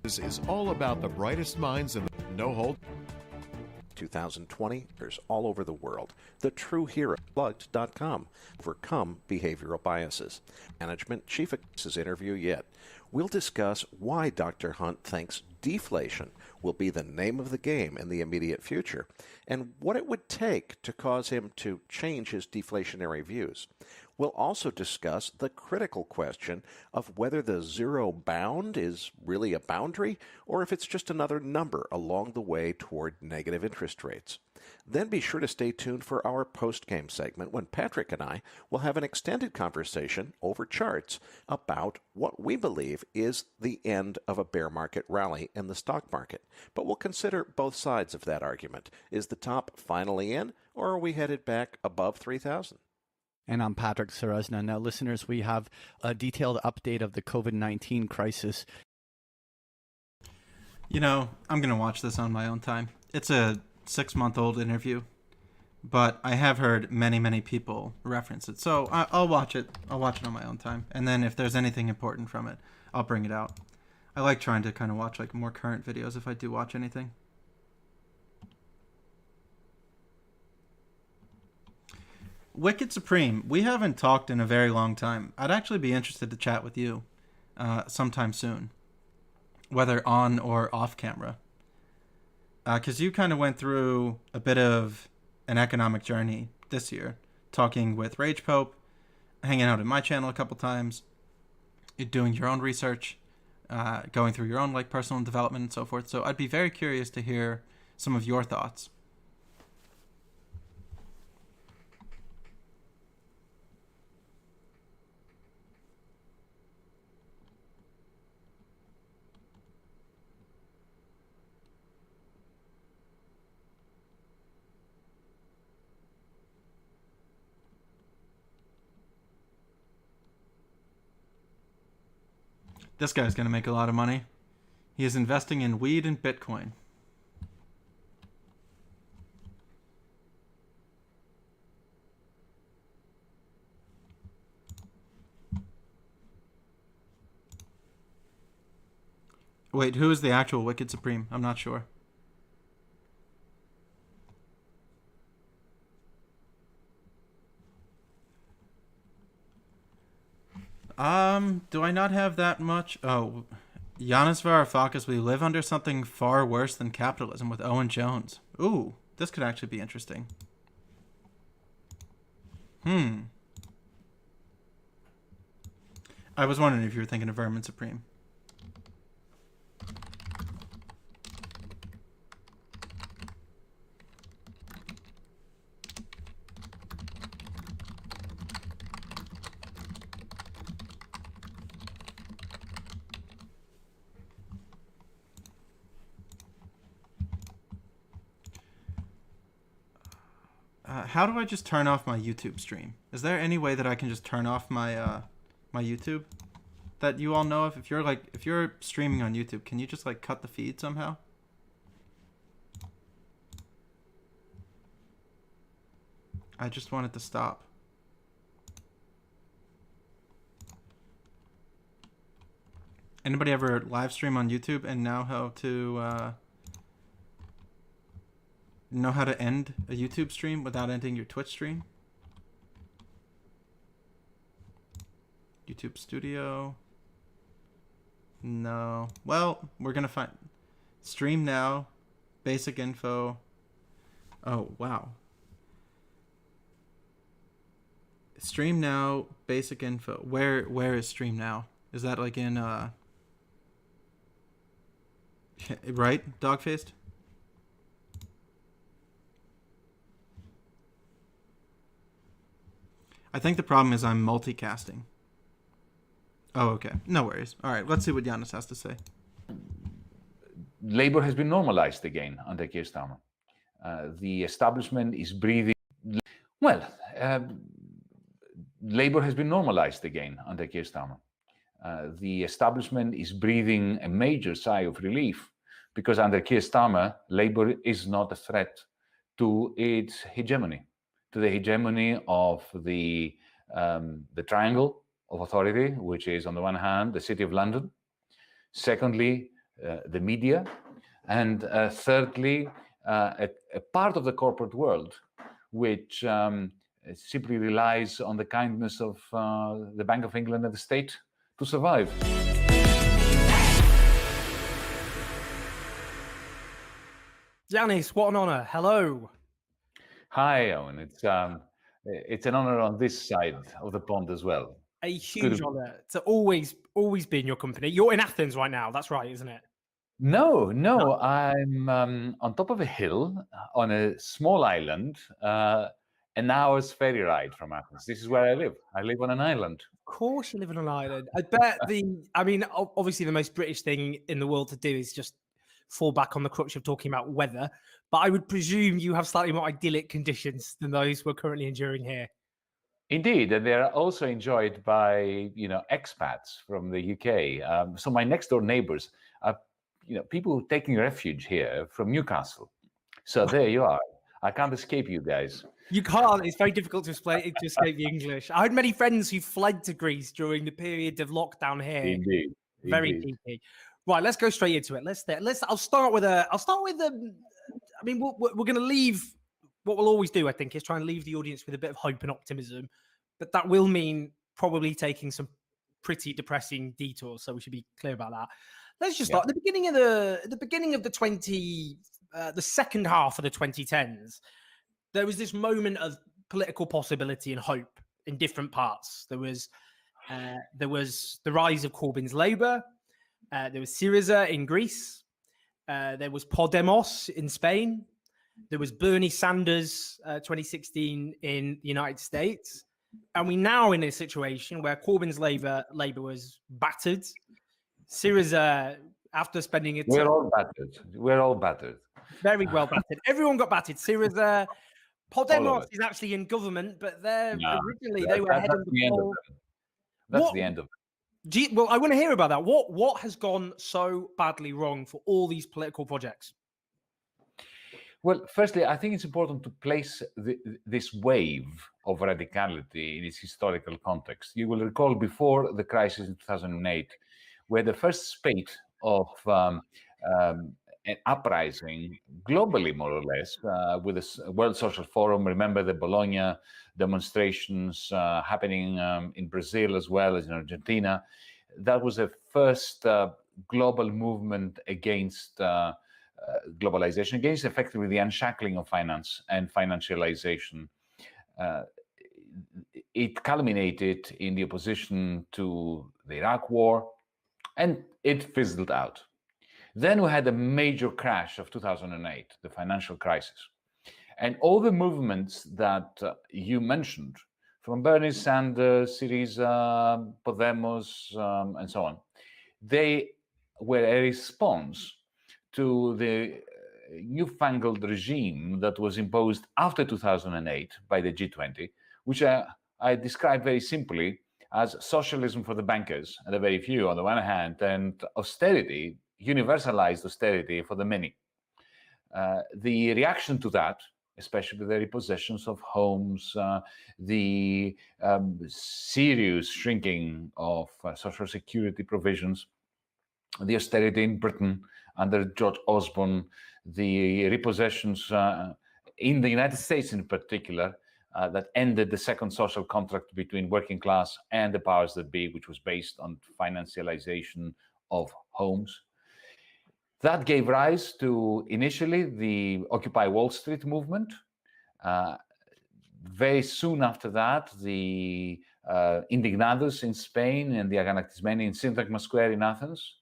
Is all about the brightest minds in the no hold. 2020 all over the world. The true hero, plugged.com, overcome behavioral biases. Management chief interview yet. We'll discuss why Dr. Hunt thinks deflation will be the name of the game in the immediate future, and what it would take to cause him to change his deflationary views. We'll also discuss the critical question of whether the zero bound is really a boundary or if it's just another number along the way toward negative interest rates. Then be sure to stay tuned for our post-game segment when Patrick and I will have an extended conversation over charts about what we believe is the end of a bear market rally in the stock market. But we'll consider both sides of that argument. Is the top finally in, or are we headed back above 3,000? And I'm Patrick Sarezna. Now, listeners, we have a detailed update of the COVID-19 crisis. I'm going to watch this on my own time. It's a 6-month-old interview, but I have heard many, many people reference it. So I'll watch it. I'll watch it on my own time. And then if there's anything important from it, I'll bring it out. I like trying to kind of watch like more current videos if I do watch anything. Wicked Supreme, we haven't talked in a very long time. I'd actually be interested to chat with you sometime soon, whether on or off camera. Because you kind of went through a bit of an economic journey this year, talking with Rage Pope, hanging out in my channel a couple times, doing your own research, going through your own personal development and so forth. So I'd be very curious to hear some of your thoughts. This guy's going to make a lot of money. He is investing in weed and Bitcoin. Wait, who is the actual Wicked Supreme? I'm not sure. Do I not have that much? Oh, Yanis Varoufakis, we live under something far worse than capitalism with Owen Jones. Ooh, this could actually be interesting. I was wondering if you were thinking of Vermin Supreme. How do I just turn off my YouTube stream? Is there any way that I can just turn off my my YouTube that you all know of? If you're streaming on YouTube, can you just like cut the feed somehow? I just want it to stop. Anybody ever live stream on YouTube and know how to end a YouTube stream without ending your Twitch stream? YouTube Studio. No. Well, we're gonna find stream now. Basic info. Oh wow. Stream now. Basic info. Where is stream now? Is that like in right? Dog-faced? I think the problem is I'm multicasting. Oh, okay. No worries. All right, let's see what Yanis has to say. Labor has been normalized again under Keir Starmer. The establishment is breathing. Well, labor has been normalized again under Keir Starmer. The establishment is breathing a major sigh of relief because under Keir Starmer, labor is not a threat to its hegemony, to the hegemony of the triangle of authority, which is on the one hand the City of London, secondly the media, and thirdly a part of the corporate world which simply relies on the kindness of the Bank of England and the state to survive. Yanis, what an honor. Hello. Hi, Owen. It's an honor on this side of the pond as well. A huge honor to always be in your company. You're in Athens right now. That's right, isn't it? No. I'm on top of a hill on a small island, an hour's ferry ride from Athens. This is where I live. I live on an island. Of course you live on an island. I bet obviously the most British thing in the world to do is just fall back on the crutch of talking about weather. But I would presume you have slightly more idyllic conditions than those we're currently enduring here. Indeed, and they're also enjoyed by expats from the UK. So my next door neighbours are people taking refuge here from Newcastle. So there you are. I can't escape you guys. You can't. It's very difficult to escape the English. I had many friends who fled to Greece during the period of lockdown here. Indeed. Very geeky. Right, let's go straight into it. I'll start with I mean, we're going to leave. What we'll always do, I think, is try and leave the audience with a bit of hope and optimism. But that will mean probably taking some pretty depressing detours. So we should be clear about that. Let's just start at the beginning of the second half of the 2010s. There was this moment of political possibility and hope in different parts. There was the rise of Corbyn's Labour. There was Syriza in Greece. There was Podemos in Spain. There was Bernie Sanders 2016 in the United States. And we're now in a situation where Corbyn's Labour was battered. Syriza, after spending it... We're all battered. Very well battered. Everyone got battered. Syriza... Podemos is actually in government, but originally they were ahead of the poll. That's the end of it. Well, I want to hear about that. What has gone so badly wrong for all these political projects? Well, firstly, I think it's important to place this wave of radicality in its historical context. You will recall before the crisis in 2008, where the first spate of an uprising globally, more or less, with the World Social Forum. Remember the Bologna demonstrations happening in Brazil as well as in Argentina. That was a first global movement against globalization, against effectively the unshackling of finance and financialization. It culminated in the opposition to the Iraq War, and it fizzled out. Then we had the major crash of 2008, the financial crisis. And all the movements that you mentioned, from Bernie Sanders, Syriza, Podemos, and so on, they were a response to the newfangled regime that was imposed after 2008 by the G20, which I describe very simply as socialism for the bankers and the very few on the one hand, and austerity, universalized austerity for the many. The reaction to that, especially the repossessions of homes, the serious shrinking of social security provisions, the austerity in Britain under George Osborne, the repossessions in the United States in particular, that ended the second social contract between working class and the powers that be, which was based on financialization of homes. That gave rise to, initially, the Occupy Wall Street movement. Very soon after that, the Indignados in Spain and the Aganatismeni in Syntagma Square in Athens.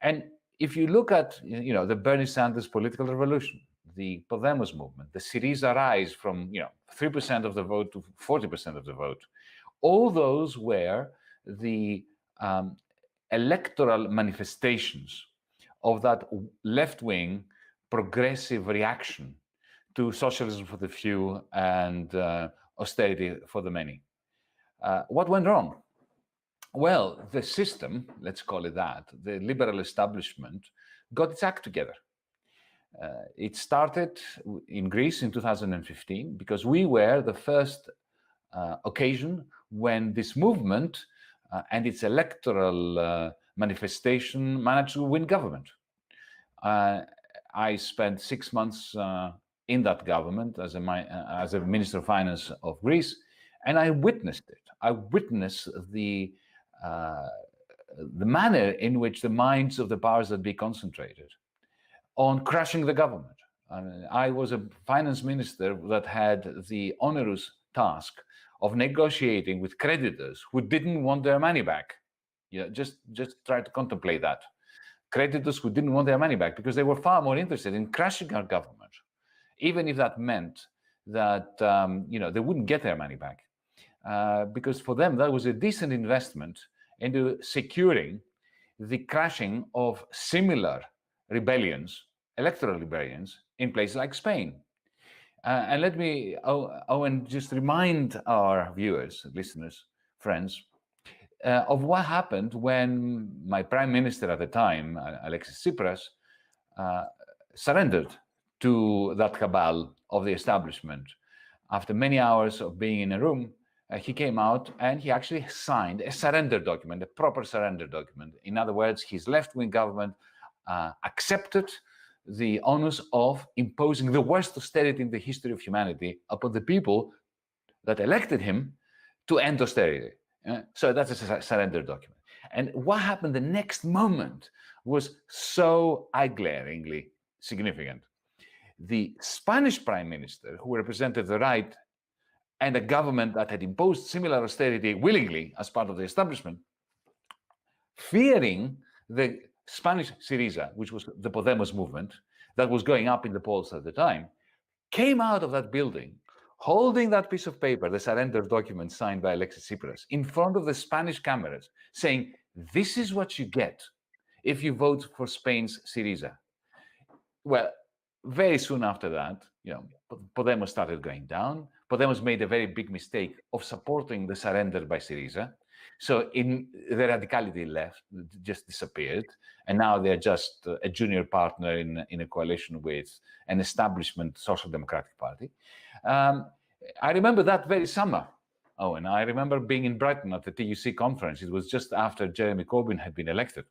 And if you look at, the Bernie Sanders political revolution, the Podemos movement, the Syriza rise from, 3% of the vote to 40% of the vote, all those were the electoral manifestations of that left-wing progressive reaction to socialism for the few and austerity for the many. What went wrong? Well, the system, let's call it that, the liberal establishment, got its act together. It started in Greece in 2015 because we were the first occasion when this movement and its electoral manifestation managed to win government. I spent 6 months in that government as a Minister of Finance of Greece, and I witnessed it. I witnessed the manner in which the minds of the powers that be concentrated on crashing the government. I was a finance minister that had the onerous task of negotiating with creditors who didn't want their money back. Just try to contemplate that. Creditors who didn't want their money back because they were far more interested in crashing our government, even if that meant that they wouldn't get their money back. Because for them, that was a decent investment into securing the crashing of similar rebellions, electoral rebellions, in places like Spain. And let me, Owen, just remind our viewers, listeners, friends, of what happened when my prime minister at the time, Alexis Tsipras, surrendered to that cabal of the establishment. After many hours of being in a room, he came out and he actually signed a surrender document, a proper surrender document. In other words, his left-wing government accepted the onus of imposing the worst austerity in the history of humanity upon the people that elected him to end austerity. So that's a surrender document. And what happened the next moment was so eye-glaringly significant. The Spanish prime minister, who represented the right and a government that had imposed similar austerity willingly as part of the establishment, fearing the Spanish Syriza, which was the Podemos movement that was going up in the polls at the time, came out of that building holding that piece of paper, the surrender document signed by Alexis Tsipras, in front of the Spanish cameras, saying, this is what you get if you vote for Spain's Syriza. Well, very soon after that, Podemos started going down. Podemos made a very big mistake of supporting the surrender by Syriza. So the radicality left just disappeared, and now they're just a junior partner in a coalition with an establishment Social Democratic Party. I remember that very summer. Oh, and I remember being in Brighton at the TUC conference. It was just after Jeremy Corbyn had been elected.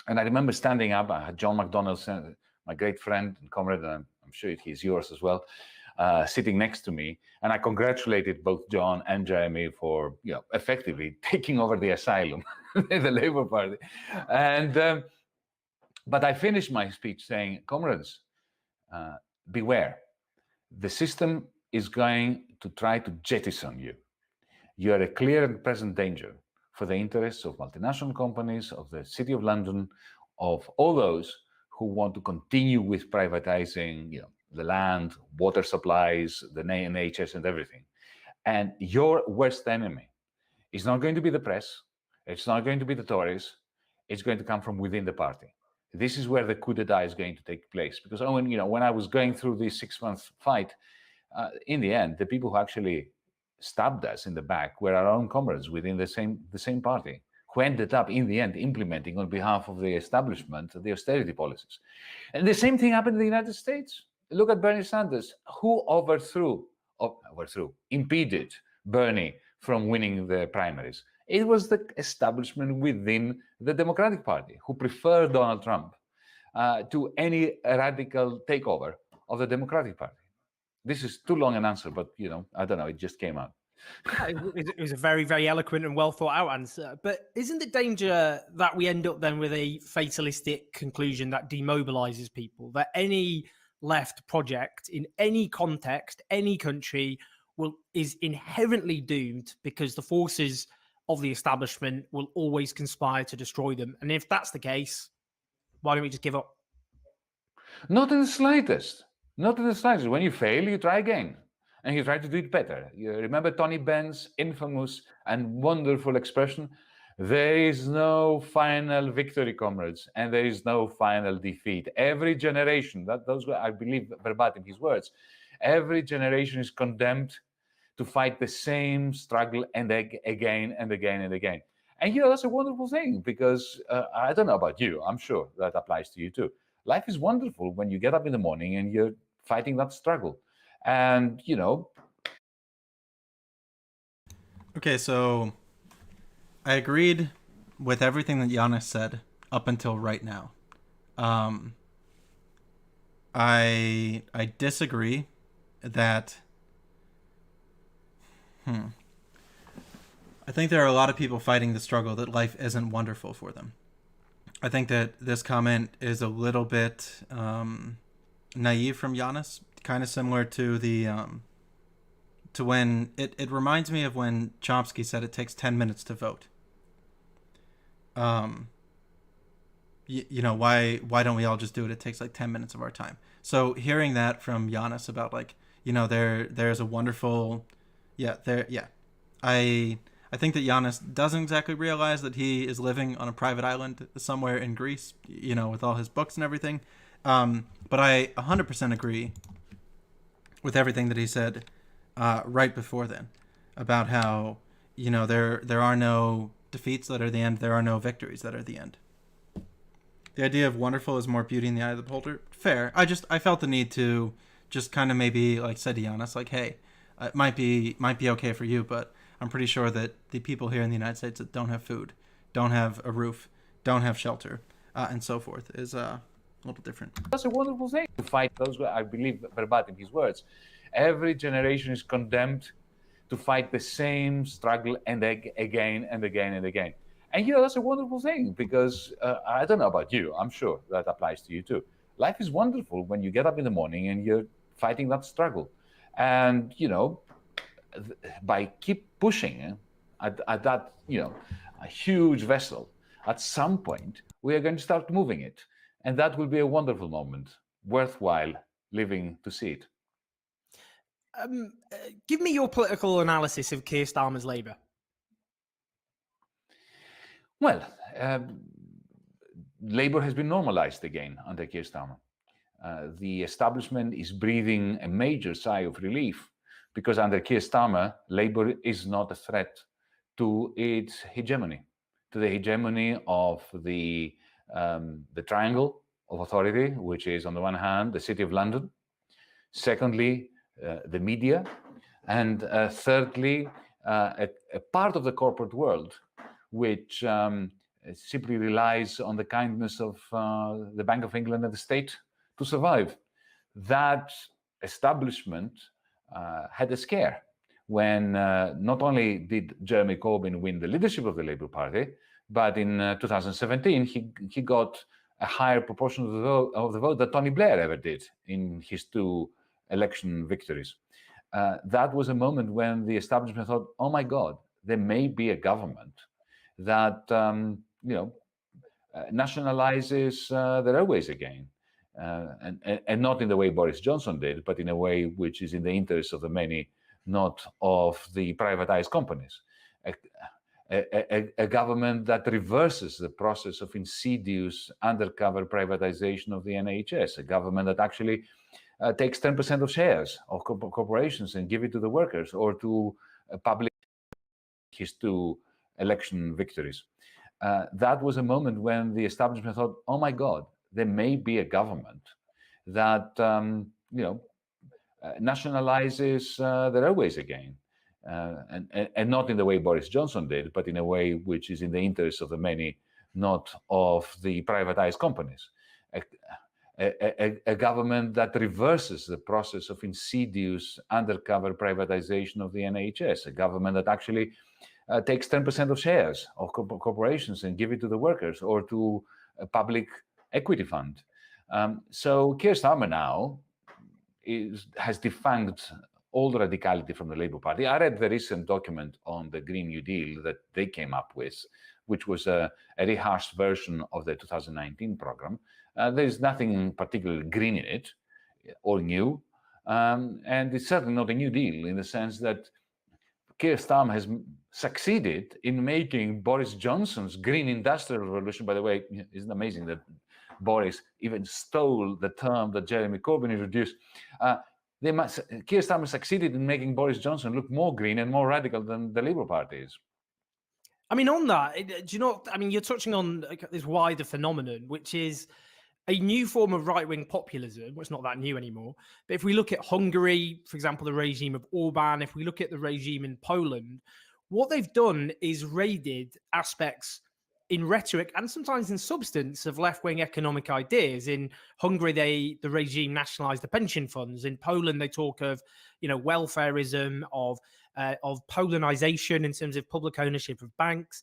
And I remember standing up. I had John McDonnell, my great friend and comrade, and I'm sure he's yours as well, sitting next to me. And I congratulated both John and Jeremy for, effectively taking over the asylum, the Labour Party. And but I finished my speech saying, comrades, beware. The system is going to try to jettison you. You are a clear and present danger for the interests of multinational companies, of the City of London, of all those who want to continue with privatizing, the land, water supplies, the NHS and everything. And your worst enemy is not going to be the press. It's not going to be the Tories. It's going to come from within the party. This is where the coup d'etat is going to take place. Because when I was going through this 6-month fight, in the end, the people who actually stabbed us in the back were our own comrades within the same party, who ended up in the end implementing on behalf of the establishment the austerity policies. And the same thing happened in the United States. Look at Bernie Sanders, who impeded Bernie from winning the primaries. It was the establishment within the Democratic Party who preferred Donald Trump to any radical takeover of the Democratic Party. This is too long an answer, but, I don't know, it just came out. It was a very, very eloquent and well thought out answer. But isn't the danger that we end up then with a fatalistic conclusion that demobilizes people, that any left project in any context, any country is inherently doomed because the forces of the establishment will always conspire to destroy them? And if that's the case, why don't we just give up? Not in the slightest. Not in the slightest. When you fail, you try again. And you try to do it better. You remember Tony Benn's infamous and wonderful expression, there is no final victory, comrades, and there is no final defeat. Every generation, those were, I believe, verbatim his words, every generation is condemned to fight the same struggle and again and again and again. And that's a wonderful thing, because I don't know about you, I'm sure that applies to you too. Life is wonderful when you get up in the morning and you're fighting that struggle. And, Okay, so I agreed with everything that Yanis said up until right now. I disagree that... I think there are a lot of people fighting the struggle that life isn't wonderful for them. I think that this comment is a little bit naive from Yanis, kind of similar to the to when it reminds me of when Chomsky said it takes 10 minutes to vote. Why don't we all just do it? It takes like 10 minutes of our time. So hearing that from Yanis about there's a wonderful I think that Yanis doesn't exactly realize that he is living on a private island somewhere in Greece, with all his books and everything. But I 100% agree with everything that he said right before then about how, there are no defeats that are the end. There are no victories that are the end. The idea of wonderful is more beauty in the eye of the beholder. Fair. I felt the need to just kind of maybe say to Yanis, hey, it might be okay for you, but I'm pretty sure that the people here in the United States that don't have food, don't have a roof, don't have shelter, and so forth is a little different. That's a wonderful thing to fight those, I believe, verbatim his words. Every generation is condemned to fight the same struggle and again and again and again. And that's a wonderful thing, because I don't know about you, I'm sure that applies to you too. Life is wonderful when you get up in the morning and you're fighting that struggle. And, by keep pushing at that, a huge vessel, at some point, we are going to start moving it. And that will be a wonderful moment, worthwhile living to see it. Give me your political analysis of Keir Starmer's Labour. Well, Labour has been normalized again under Keir Starmer. The establishment is breathing a major sigh of relief, because under Keir Starmer, Labour is not a threat to its hegemony, to the hegemony of the triangle of authority, which is on the one hand the City of London, secondly the media, and thirdly a part of the corporate world which simply relies on the kindness of the Bank of England and the state to survive. That establishment had a scare when not only did Jeremy Corbyn win the leadership of the Labour Party, but in 2017 he got a higher proportion of the vote that Tony Blair ever did in his 2 election victories. That was a moment when the establishment thought, oh my God, there may be a government that nationalizes the railways again. And not in the way Boris Johnson did, but in a way which is in the interest of the many, not of the privatized companies. A government that reverses the process of insidious undercover privatization of the NHS, a government that actually takes 10% of shares of corporations and give it to the workers or to public his 2 election victories. That was a moment when the establishment thought, oh my God, there may be a government that nationalizes the railways again. And not in the way Boris Johnson did, but in a way which is in the interest of the many, not of the privatized companies. A government that reverses the process of insidious undercover privatization of the NHS, a government that actually takes 10% of shares of corporations and give it to the workers or to a public equity fund. So Keir Starmer now has defunct all the radicality from the Labour Party. I read the recent document on the Green New Deal that they came up with, which was a rehashed version of the 2019 program. There's nothing particularly green in it or new. And it's certainly not a New Deal in the sense that Keir Starmer has succeeded in making Boris Johnson's green industrial revolution. By the way, isn't it amazing that Boris even stole the term that Jeremy Corbyn introduced? Keir Starmer succeeded in making Boris Johnson look more green and more radical than the Labour Party is. I mean, on that, do you know, I mean, you're touching on this wider phenomenon, which is a new form of right-wing populism. Well, it's not that new anymore. But if we look at Hungary, for example, the regime of Orban, if we look at the regime in Poland, what they've done is raided aspects in rhetoric and sometimes in substance of left-wing economic ideas. In Hungary, the regime nationalized the pension funds. In Poland, they talk of, welfareism, of Polonization in terms of public ownership of banks.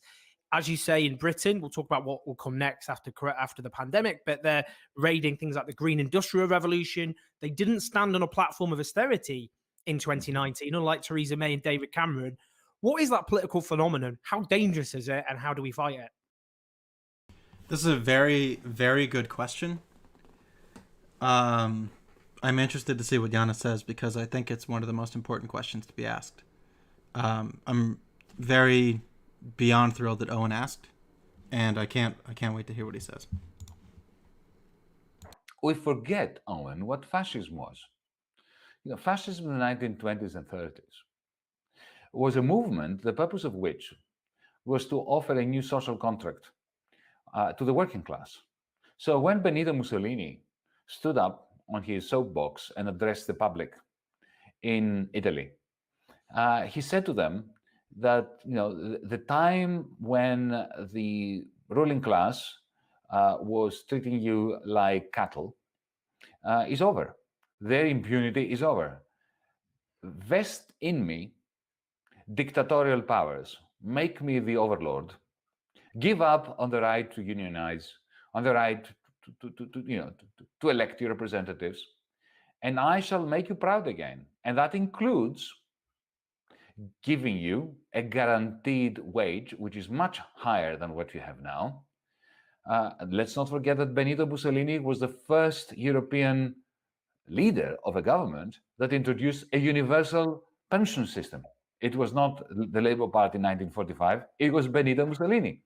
As you say, in Britain, we'll talk about what will come next after the pandemic, but they're raiding things like the Green Industrial Revolution. They didn't stand on a platform of austerity in 2019, unlike Theresa May and David Cameron. What is that political phenomenon? How dangerous is it, and how do we fight it? This is a very, very good question. I'm interested to see what Yana says because I think it's one of the most important questions to be asked. I'm very beyond thrilled that Owen asked, and I can't wait to hear what he says. We forget, Owen, what fascism was. Fascism in the 1920s and 30s was a movement, the purpose of which was to offer a new social contract to the working class. So when Benito Mussolini stood up on his soapbox and addressed the public in Italy, he said to them that the time when the ruling class was treating you like cattle is over. Their impunity is over. Vest in me dictatorial powers. Make me the overlord. Give up on the right to unionize, on the right to elect your representatives, and I shall make you proud again. And that includes giving you a guaranteed wage, which is much higher than what you have now. Let's not forget that Benito Mussolini was the first European leader of a government that introduced a universal pension system. It was not the Labour Party in 1945, it was Benito Mussolini.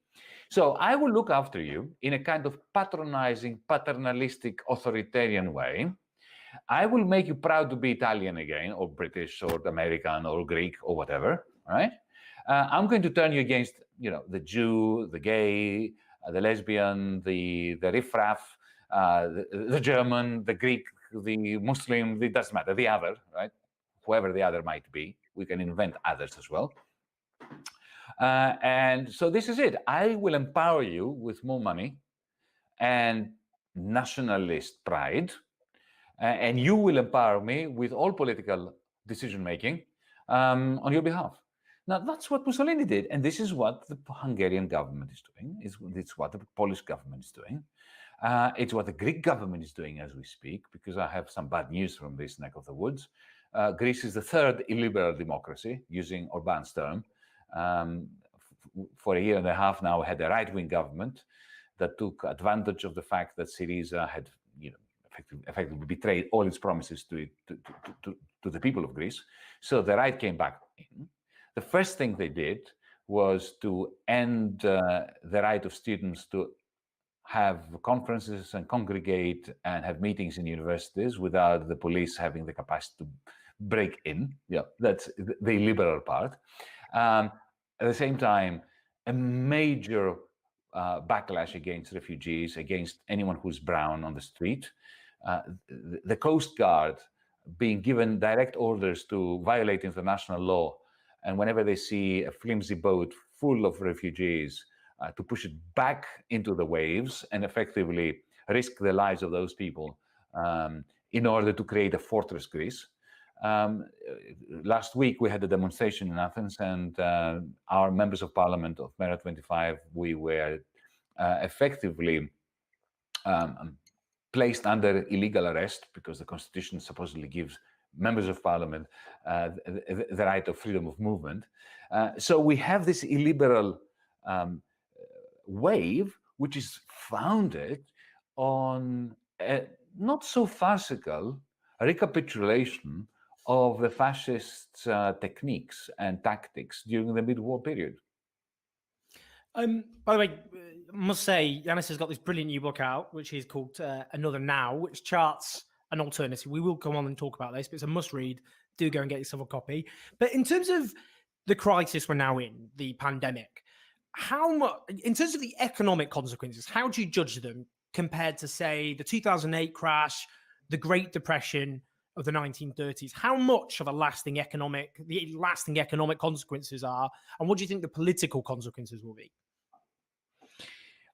So I will look after you in a kind of patronizing, paternalistic, authoritarian way. I will make you proud to be Italian again, or British, or American, or Greek, or whatever, right? I'm going to turn you against, the Jew, the gay, the lesbian, the riffraff, the German, the Greek, the Muslim, it doesn't matter, the other, right? Whoever the other might be. We can invent others as well. And so this is it. I will empower you with more money and nationalist pride, and you will empower me with all political decision-making on your behalf. Now, that's what Mussolini did, and this is what the Hungarian government is doing. It's what the Polish government is doing. It's what the Greek government is doing as we speak, because I have some bad news from this neck of the woods. Greece is the third illiberal democracy, using Orban's term. For a year and a half now, we had a right-wing government that took advantage of the fact that Syriza had, effectively betrayed all its promises to the people of Greece. So the right came back in. The first thing they did was to end the right of students to have conferences and congregate and have meetings in universities without the police having the capacity to break in. Yeah, that's the liberal part. At the same time, a major backlash against refugees, against anyone who's brown on the street. The Coast Guard being given direct orders to violate international law, and whenever they see a flimsy boat full of refugees, to push it back into the waves and effectively risk the lives of those people in order to create a fortress Greece. Last week, we had a demonstration in Athens, and our members of parliament of Mera 25, we were effectively placed under illegal arrest because the constitution supposedly gives members of parliament the right of freedom of movement. So we have this illiberal wave, which is founded on a not so farcical recapitulation of the fascist techniques and tactics during the mid-war period. By the way, I must say, Yanis has got this brilliant new book out, which is called Another Now, which charts an alternative. We will come on and talk about this, but it's a must-read. Do go and get yourself a copy. But in terms of the crisis we're now in, the pandemic, how much, in terms of the economic consequences, how do you judge them compared to, say, the 2008 crash, the Great Depression of the 1930s? How much of the lasting economic consequences are, and what do you think the political consequences will be?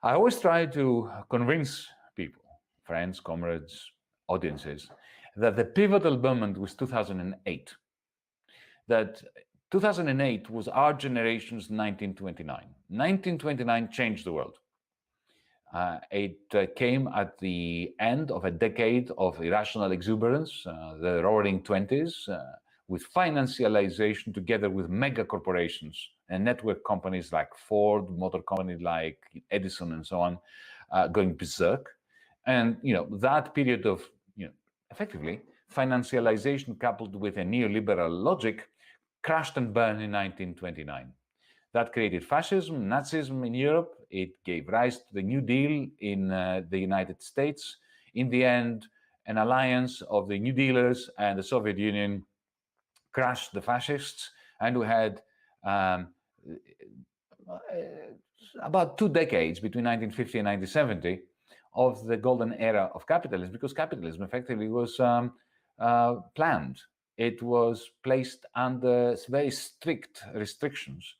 I always try to convince people, friends, comrades, audiences, that the pivotal moment was 2008. That 2008 was our generation's 1929. 1929 changed the world. It came at the end of a decade of irrational exuberance, the roaring 20s, with financialization together with mega corporations and network companies like Ford, motor companies like Edison and so on, going berserk. And, that period of, effectively, financialization coupled with a neoliberal logic crashed and burned in 1929. That created fascism, Nazism in Europe. It gave rise to the New Deal in the United States. In the end, an alliance of the New Dealers and the Soviet Union crushed the fascists, and we had about 2 decades between 1950 and 1970 of the golden era of capitalism, because capitalism effectively was planned. It was placed under very strict restrictions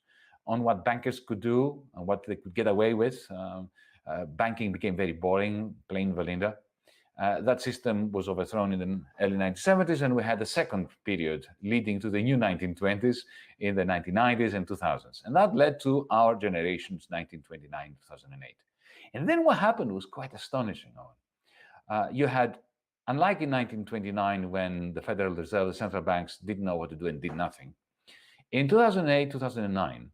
on what bankers could do and what they could get away with. Banking became very boring, plain vanilla. That system was overthrown in the early 1970s, and we had a second period leading to the new 1920s in the 1990s and 2000s. And that led to our generation's 1929, 2008. And then what happened was quite astonishing. You had, unlike in 1929, when the Federal Reserve, the central banks didn't know what to do and did nothing, in 2008, 2009,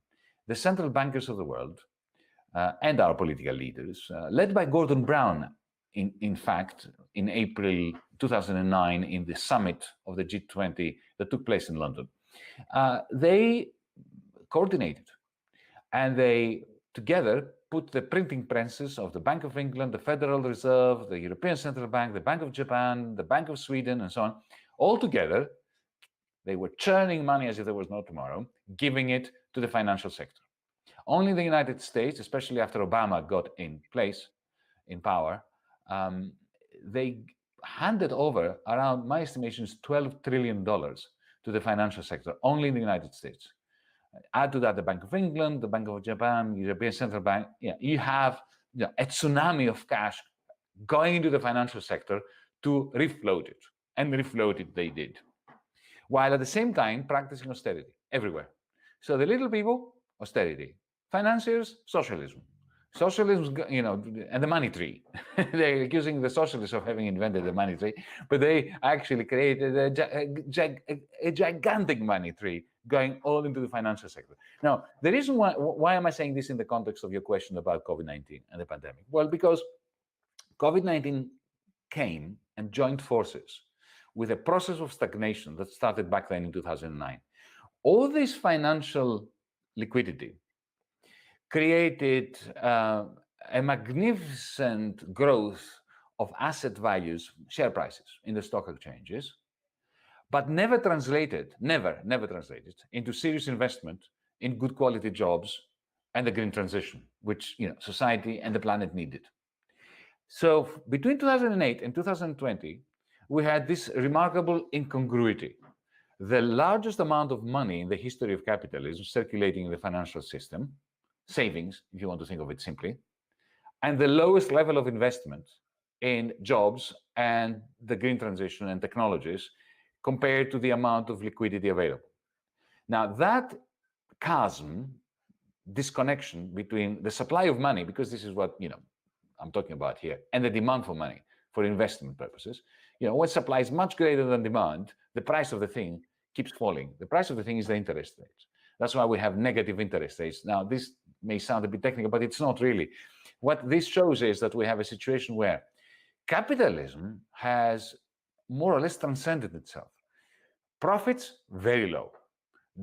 the central bankers of the world and our political leaders, led by Gordon Brown, in fact, in April 2009, in the summit of the G20 that took place in London, they coordinated and they together put the printing presses of the Bank of England, the Federal Reserve, the European Central Bank, the Bank of Japan, the Bank of Sweden, and so on, all together. They were churning money as if there was no tomorrow, giving it to the financial sector. Only the United States, especially after Obama got in power, they handed over around, my estimation is $12 trillion to the financial sector, only in the United States. Add to that the Bank of England, the Bank of Japan, European Central Bank. You have a tsunami of cash going into the financial sector to refloat it. And refloat it they did. While at the same time practicing austerity everywhere. So the little people, austerity. Financiers, socialism. Socialism, and the money tree. They're accusing the socialists of having invented the money tree, but they actually created a gigantic money tree going all into the financial sector. Now, the reason why am I saying this in the context of your question about COVID-19 and the pandemic? Well, because COVID-19 came and joined forces with a process of stagnation that started back then in 2009. All this financial liquidity created a magnificent growth of asset values, share prices in the stock exchanges, but never translated into serious investment in good quality jobs and the green transition, which society and the planet needed. So between 2008 and 2020, we had this remarkable incongruity. The largest amount of money in the history of capitalism circulating in the financial system, savings, if you want to think of it simply, and the lowest level of investment in jobs and the green transition and technologies compared to the amount of liquidity available. Now that chasm, disconnection between the supply of money, because this is what I'm talking about here, and the demand for money for investment purposes, when supply is much greater than demand, the price of the thing keeps falling. The price of the thing is the interest rates. That's why we have negative interest rates. Now, this may sound a bit technical, but it's not really. What this shows is that we have a situation where capitalism has more or less transcended itself. Profits, very low.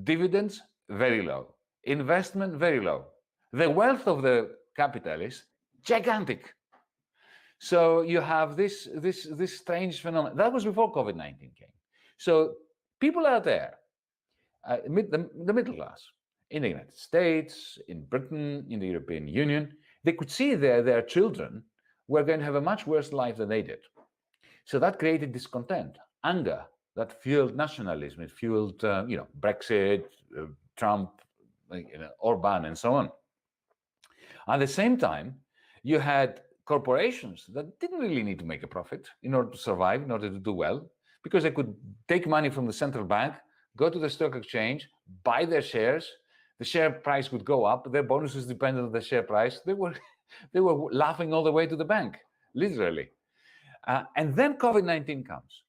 Dividends, very low. Investment, very low. The wealth of the capitalist, gigantic. So you have this strange phenomenon. That was before COVID-19 came. So people out there, the middle class, in the United States, in Britain, in the European Union, they could see their children were going to have a much worse life than they did. So that created discontent, anger, that fueled nationalism. It fueled, Brexit, Trump, Orban, and so on. At the same time, you had corporations that didn't really need to make a profit in order to survive, in order to do well, because they could take money from the central bank, go to the stock exchange, buy their shares. The share price would go up. Their bonuses depended on the share price. They were laughing all the way to the bank, literally. And then COVID-19 comes.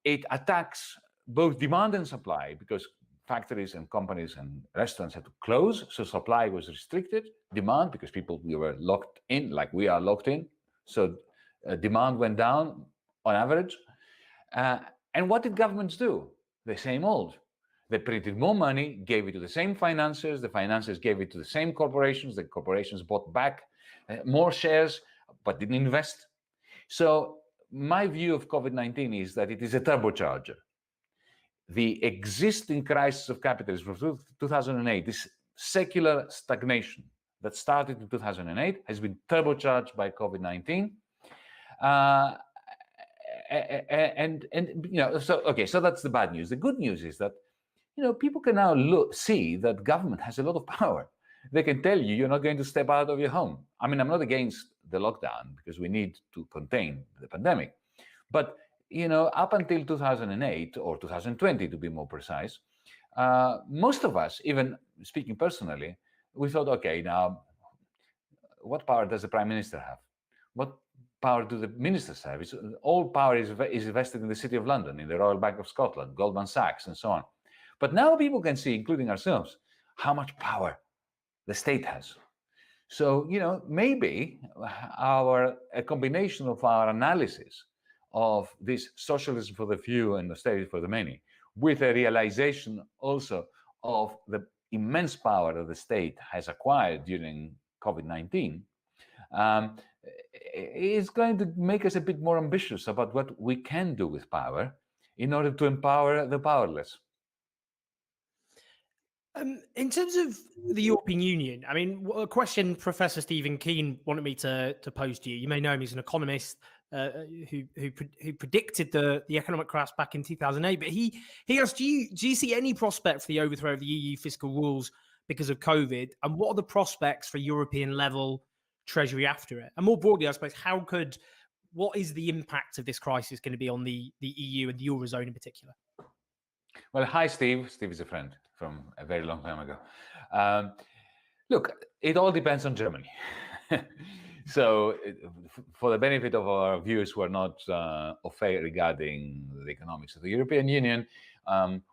It attacks both demand and supply because factories and companies and restaurants had to close, so supply was restricted. Demand, because we were locked in, like we are locked in, so demand went down on average. And what did governments do? The same old. They printed more money, gave it to the same financiers. The financiers gave it to the same corporations. The corporations bought back more shares, but didn't invest. So my view of COVID-19 is that it is a turbocharger. The existing crisis of capitalism from 2008, this secular stagnation that started in 2008, has been turbocharged by COVID-19. So that's the bad news. The good news is that people can now see that government has a lot of power. They can tell you you're not going to step out of your home. I mean, I'm not against the lockdown because we need to contain the pandemic, but up until 2008 or 2020, to be more precise, most of us, even speaking personally, we thought, okay, now, what power does the prime minister have? What power do the ministers have? All power is invested in the City of London, in the Royal Bank of Scotland, Goldman Sachs, and so on. But now people can see, including ourselves, how much power the state has. So, maybe a combination of our analysis of this socialism for the few and austerity for the many, with a realization also of the immense power that the state has acquired during COVID-19, is going to make us a bit more ambitious about what we can do with power in order to empower the powerless. In terms of the European Union, I mean, a question Professor Stephen Keen wanted me to pose to you. You may know him; he's an economist who predicted the economic crash back in 2008. But he asked, do you see any prospect for the overthrow of the EU fiscal rules because of COVID, and what are the prospects for European level treasury after it? And more broadly, I suppose, what is the impact of this crisis going to be on the EU and the Eurozone in particular? Well, hi, Steve. Steve is a friend from a very long time ago. Look, it all depends on Germany. So, for the benefit of our viewers who are not au fait regarding the economics of the European Union,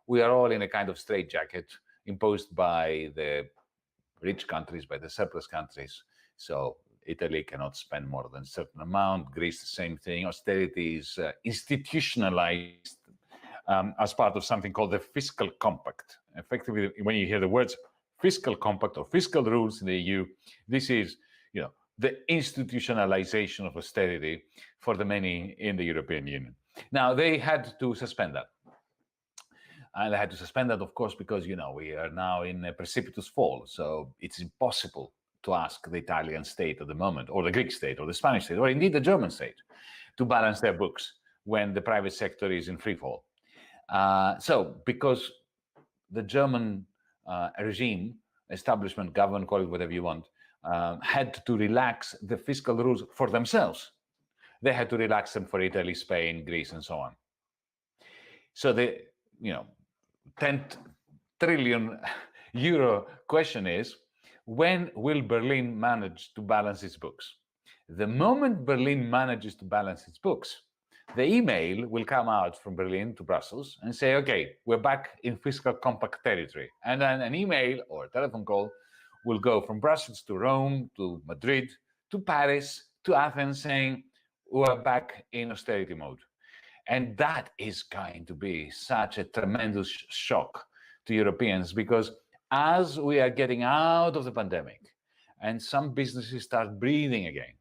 we are all in a kind of straitjacket imposed by the rich countries, by the surplus countries. So, Italy cannot spend more than a certain amount. Greece, the same thing. Austerity is institutionalized as part of something called the fiscal compact. Effectively, when you hear the words fiscal compact or fiscal rules in the EU, this is, the institutionalization of austerity for the many in the European Union. Now, they had to suspend that. And they had to suspend that, of course, because, we are now in a precipitous fall. So it's impossible to ask the Italian state at the moment, or the Greek state, or the Spanish state, or indeed the German state, to balance their books when the private sector is in free fall. So because the German regime, establishment, government, call it whatever you want, had to relax the fiscal rules for themselves, they had to relax them for Italy, Spain, Greece, and so on. So the 10 trillion euro question is, when will Berlin manage to balance its books? The moment Berlin manages to balance its books, the email will come out from Berlin to Brussels and say, okay, we're back in fiscal compact territory. And then an email or a telephone call will go from Brussels to Rome, to Madrid, to Paris, to Athens, saying, we're back in austerity mode. And that is going to be such a tremendous shock to Europeans, because as we are getting out of the pandemic and some businesses start breathing again,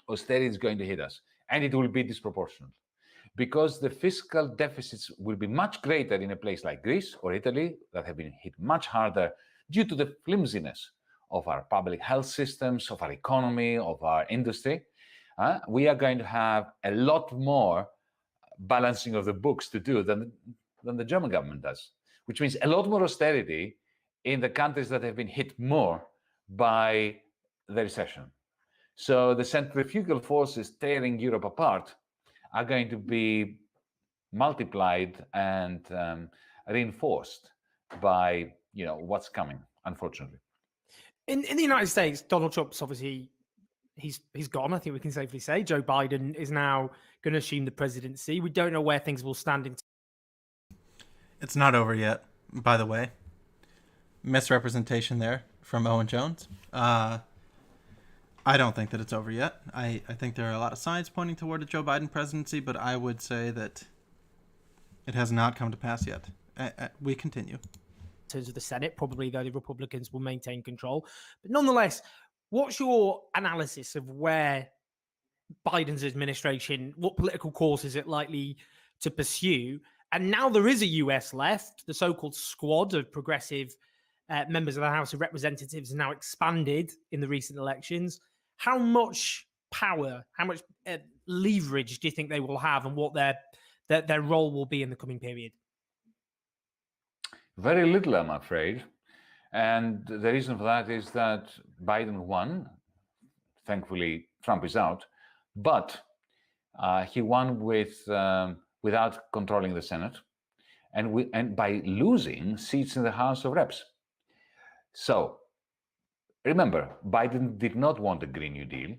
austerity is going to hit us, and it will be disproportionate, because the fiscal deficits will be much greater in a place like Greece or Italy that have been hit much harder due to the flimsiness of our public health systems, of our economy, of our industry. We are going to have a lot more balancing of the books to do than the German government does, which means a lot more austerity in the countries that have been hit more by the recession. So the centrifugal forces tearing Europe apart are going to be multiplied and reinforced by what's coming, unfortunately. In the United States, Donald Trump's obviously he's gone. I think we can safely say Joe Biden is now going to assume the presidency. We don't know where things will stand in. It's not over yet, by the way. Misrepresentation there from Owen Jones. I don't think that it's over yet. I think there are a lot of signs pointing toward a Joe Biden presidency, but I would say that it has not come to pass yet. We continue. In terms of the Senate, probably though the Republicans will maintain control. But nonetheless, what's your analysis of where Biden's administration, what political course is it likely to pursue? And now there is a US left, the so-called squad of progressive members of the House of Representatives now expanded in the recent elections. How much power, how much leverage do you think they will have, and what their role will be in the coming period? Very little, I'm afraid. And the reason for that is that Biden won. Thankfully, Trump is out. But he won without controlling the Senate, and by losing seats in the House of Reps. So, remember, Biden did not want a Green New Deal.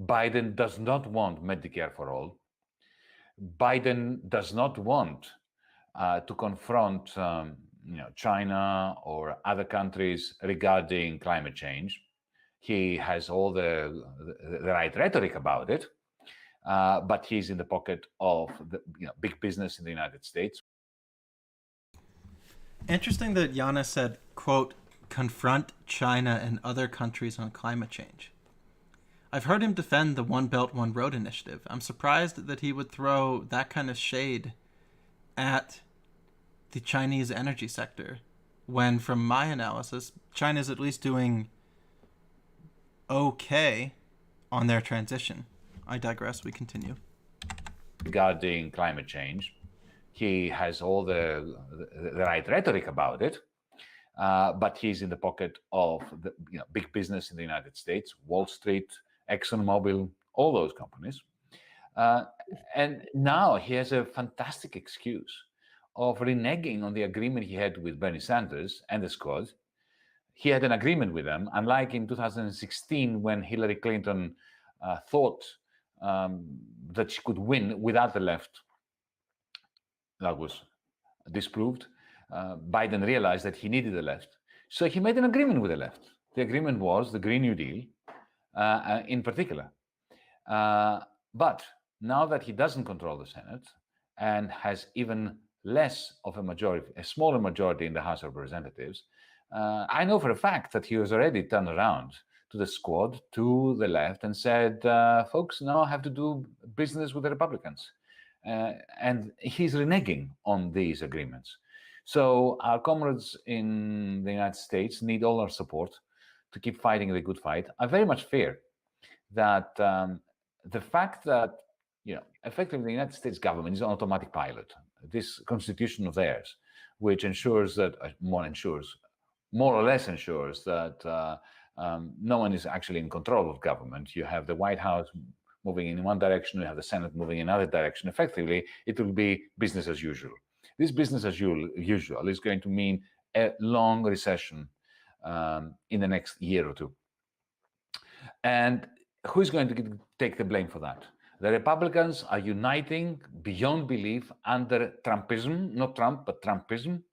Biden does not want Medicare for all. Biden does not want to confront China or other countries regarding climate change. He has all the right rhetoric about it, but he's in the pocket of the big business in the United States. Interesting that Giannis said, quote, confront China and other countries on climate change. I've heard him defend the One Belt, One Road initiative. I'm surprised that he would throw that kind of shade at the Chinese energy sector when, from my analysis, China's at least doing okay on their transition. I digress. We continue. Regarding climate change, he has all the right rhetoric about it, but he's in the pocket of the big business in the United States, Wall Street, ExxonMobil, all those companies. And now he has a fantastic excuse of reneging on the agreement he had with Bernie Sanders and the squad. He had an agreement with them, unlike in 2016 when Hillary Clinton thought that she could win without the left. That was disproved. Biden realized that he needed the left. So he made an agreement with the left. The agreement was the Green New Deal in particular. But now that he doesn't control the Senate and has even less of a majority, a smaller majority in the House of Representatives, I know for a fact that he has already turned around to the squad, to the left, and said, folks, now I have to do business with the Republicans. And he's reneging on these agreements. So our comrades in the United States need all our support to keep fighting the good fight. I very much fear that the fact that, effectively the United States government is on automatic pilot. This constitution of theirs, which ensures that, more or less ensures that no one is actually in control of government. You have the White House moving in one direction, you have the Senate moving in another direction. Effectively, it will be business as usual. This business as usual is going to mean a long recession in the next year or two. And who's going to take the blame for that? The Republicans are uniting beyond belief under Trumpism, not Trump, but Trumpism.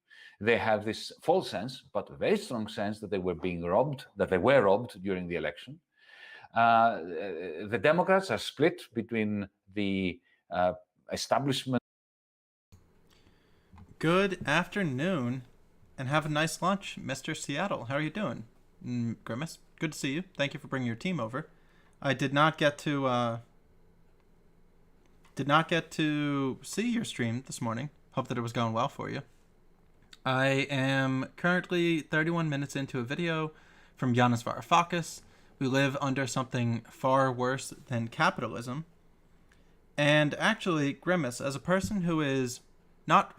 They have this false sense, but a very strong sense that they were being robbed, that they were robbed during the election. The Democrats are split between the establishment. Good afternoon, and have a nice lunch, Mr. Seattle. How are you doing? Grimace, good to see you. Thank you for bringing your team over. I did not get to see your stream this morning. Hope that it was going well for you. I am currently 31 minutes into a video from Yanis Varoufakis. We live under something far worse than capitalism. And actually, Grimace, as a person who is not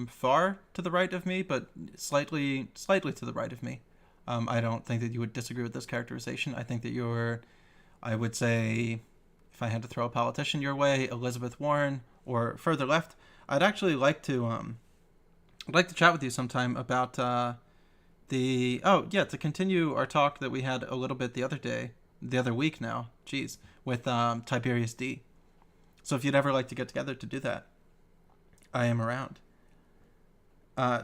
far to the right of me, but slightly to the right of me, I don't think that you would disagree with this characterization. I think that you're, I would say, if I had to throw a politician your way, Elizabeth Warren, or further left. I'd actually like to chat with you sometime about to continue our talk that we had a little bit the other week now, with Tiberius D. So if you'd ever like to get together to do that, I am around.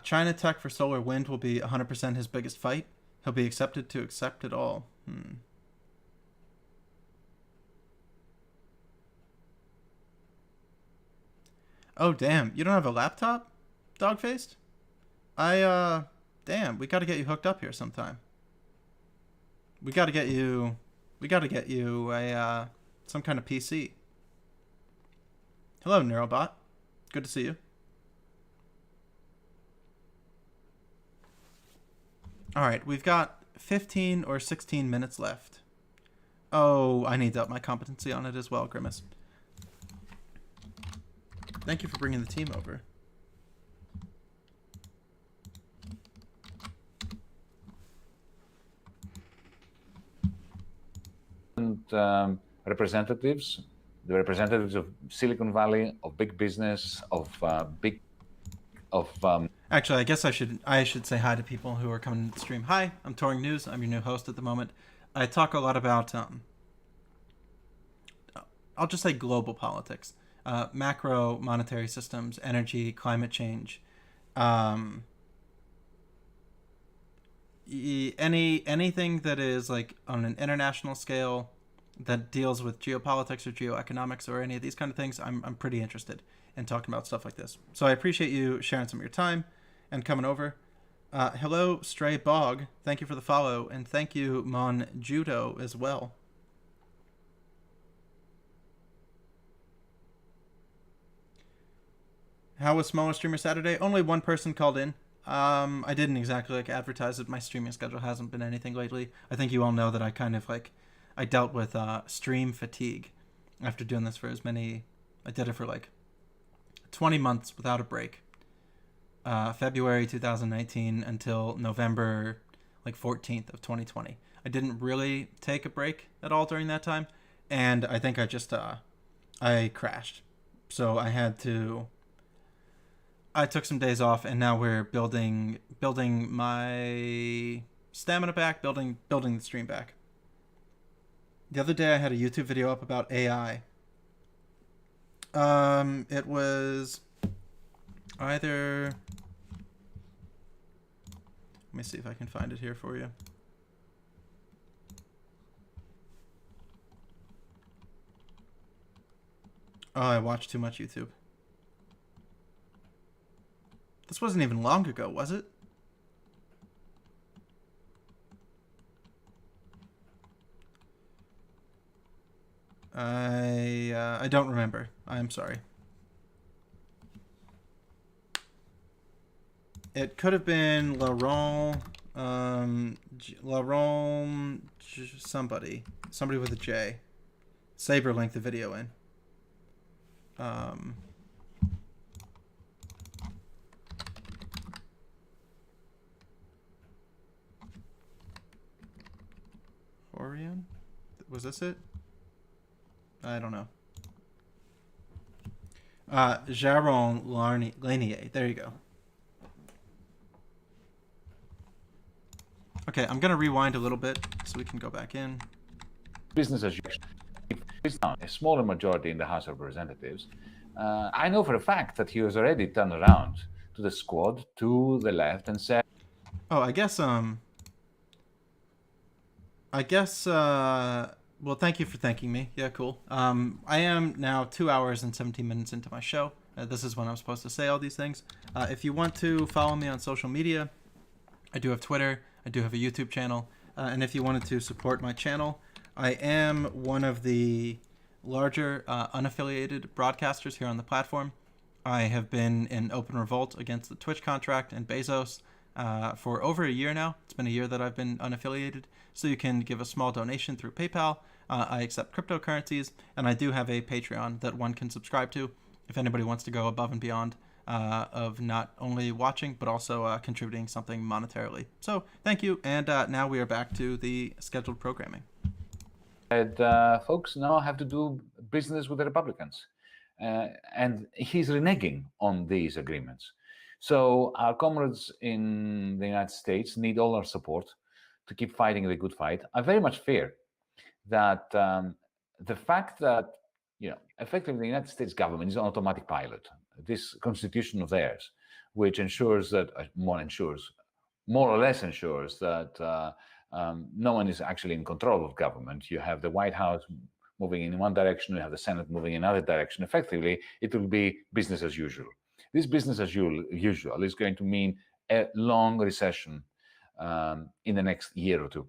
China tech for solar wind will be 100% his biggest fight. He'll be accepted to accept it all. Oh, damn. You don't have a laptop, Dogfaced? Damn, we gotta get you hooked up here sometime. We gotta get you a, some kind of PC. Hello, Neurobot. Good to see you. Alright, we've got 15 or 16 minutes left. Oh, I need to up my competency on it as well, Grimace. Thank you for bringing the team over. And representatives, the representatives of Silicon Valley, of big business, Actually, I guess I should say hi to people who are coming to the stream. Hi, I'm Touring News. I'm your new host at the moment. I talk a lot about I'll just say global politics, macro monetary systems, energy, climate change, anything that is like on an international scale that deals with geopolitics or geoeconomics or any of these kind of things. I'm pretty interested in talking about stuff like this. So I appreciate you sharing some of your time and coming over. Hello, Stray Bog. Thank you for the follow, and thank you, Mon Judo, as well. How was Smaller Streamer Saturday? Only one person called in. I didn't exactly like advertise it. My streaming schedule hasn't been anything lately. I think you all know that I kind of like, I dealt with stream fatigue after doing this for I did it for like 20 months without a break. February 2019 until November like 14th of 2020. I didn't really take a break at all during that time, and I think I just I crashed. So I took some days off, and now we're building my stamina back, building the stream back. The other day I had a YouTube video up about AI. It was either, let me see if I can find it here for you. Oh, I watched too much YouTube. This wasn't even long ago, was it? I don't remember. I'm sorry. It could have been Laurent somebody with a J. Saber linked the video in. Orion? Was this it? I don't know. Jaron Lanier. There you go. Okay, I'm going to rewind a little bit so we can go back in. Business as usual. It's down a smaller majority in the House of Representatives. I know for a fact that he was already turned around to the squad, to the left, and said, "Oh, I guess. Well, thank you for thanking me. Yeah, cool. I am now 2 hours and 17 minutes into my show. This is when I'm supposed to say all these things. If you want to follow me on social media, I do have Twitter. I do have a YouTube channel. And if you wanted to support my channel, I am one of the larger unaffiliated broadcasters here on the platform. I have been in open revolt against the Twitch contract and Bezos for over a year now. It's been a year that I've been unaffiliated. So you can give a small donation through PayPal. I accept cryptocurrencies, and I do have a Patreon that one can subscribe to if anybody wants to go above and beyond of not only watching, but also contributing something monetarily. So thank you, and now we are back to the scheduled programming. Folks now have to do business with the Republicans. And he's reneging on these agreements. So our comrades in the United States need all our support to keep fighting the good fight. I very much fear that the fact that, effectively the United States government is on automatic pilot. This constitution of theirs, which ensures that, more or less ensures that no one is actually in control of government. You have the White House moving in one direction, you have the Senate moving in another direction. Effectively, it will be business as usual. This business as usual is going to mean a long recession in the next year or two.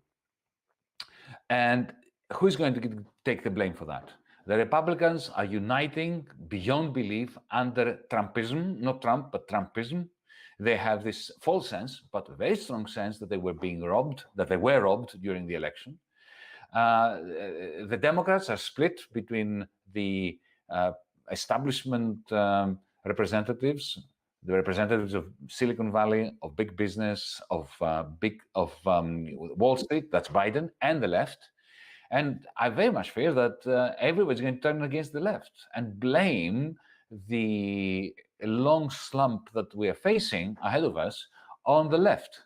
And who's going to take the blame for that? The Republicans are uniting beyond belief under Trumpism, not Trump, but Trumpism. They have this false sense, but a very strong sense that they were being robbed, that they were robbed during the election. The Democrats are split between the establishment representatives, the representatives of Silicon Valley, of big business, of Wall Street, that's Biden, and the left. And I very much fear that everybody's going to turn against the left and blame the long slump that we are facing ahead of us on the left.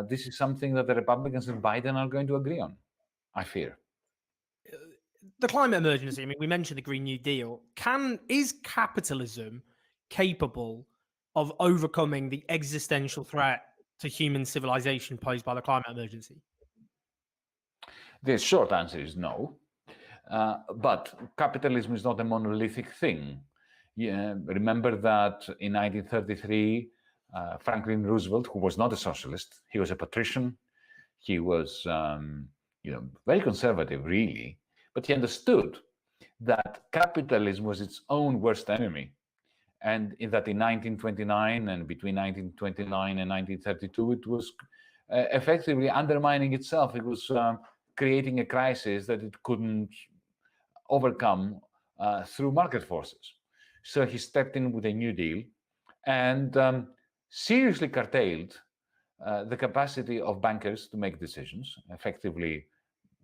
This is something that the Republicans and Biden are going to agree on, I fear. The climate emergency, I mean, we mentioned the Green New Deal. Is capitalism capable of overcoming the existential threat to human civilization posed by the climate emergency? The short answer is no. But capitalism is not a monolithic thing. Remember that in 1933, Franklin Roosevelt, who was not a socialist, he was a patrician. He was, very conservative, really. But he understood that capitalism was its own worst enemy. and in that in 1929 and between 1929 and 1932, it was effectively undermining itself. It was creating a crisis that it couldn't overcome through market forces. So he stepped in with a New Deal and seriously curtailed the capacity of bankers to make decisions, effectively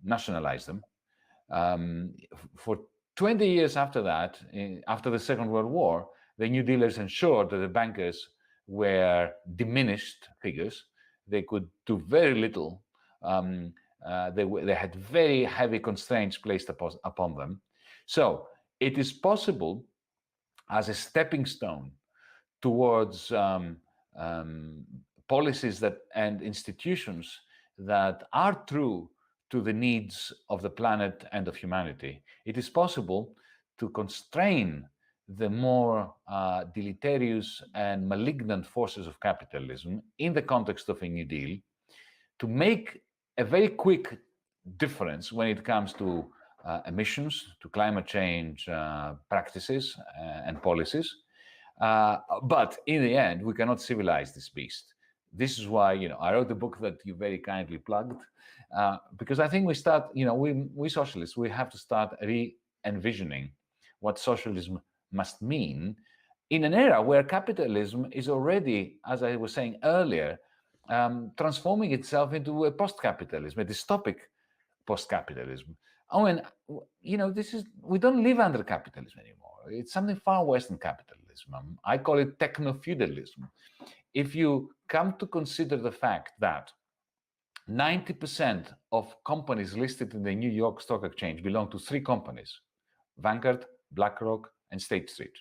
nationalize them. For 20 years after that, after the Second World War, the New Dealers ensured that the bankers were diminished figures. They could do very little. They had very heavy constraints placed upon them. So it is possible, as a stepping stone towards policies that and institutions that are true to the needs of the planet and of humanity, it is possible to constrain the more deleterious and malignant forces of capitalism in the context of a New Deal, to make a very quick difference when it comes to emissions, to climate change practices and policies. But in the end, we cannot civilize this beast. This is why, I wrote the book that you very kindly plugged, because I think we socialists, we have to start re-envisioning what socialism must mean in an era where capitalism is already, as I was saying earlier, transforming itself into a post-capitalism, a dystopic post-capitalism. Oh, and we don't live under capitalism anymore. It's something far worse than capitalism. I call it techno-feudalism. If you come to consider the fact that 90% of companies listed in the New York Stock Exchange belong to 3 companies, Vanguard, BlackRock, and State Street.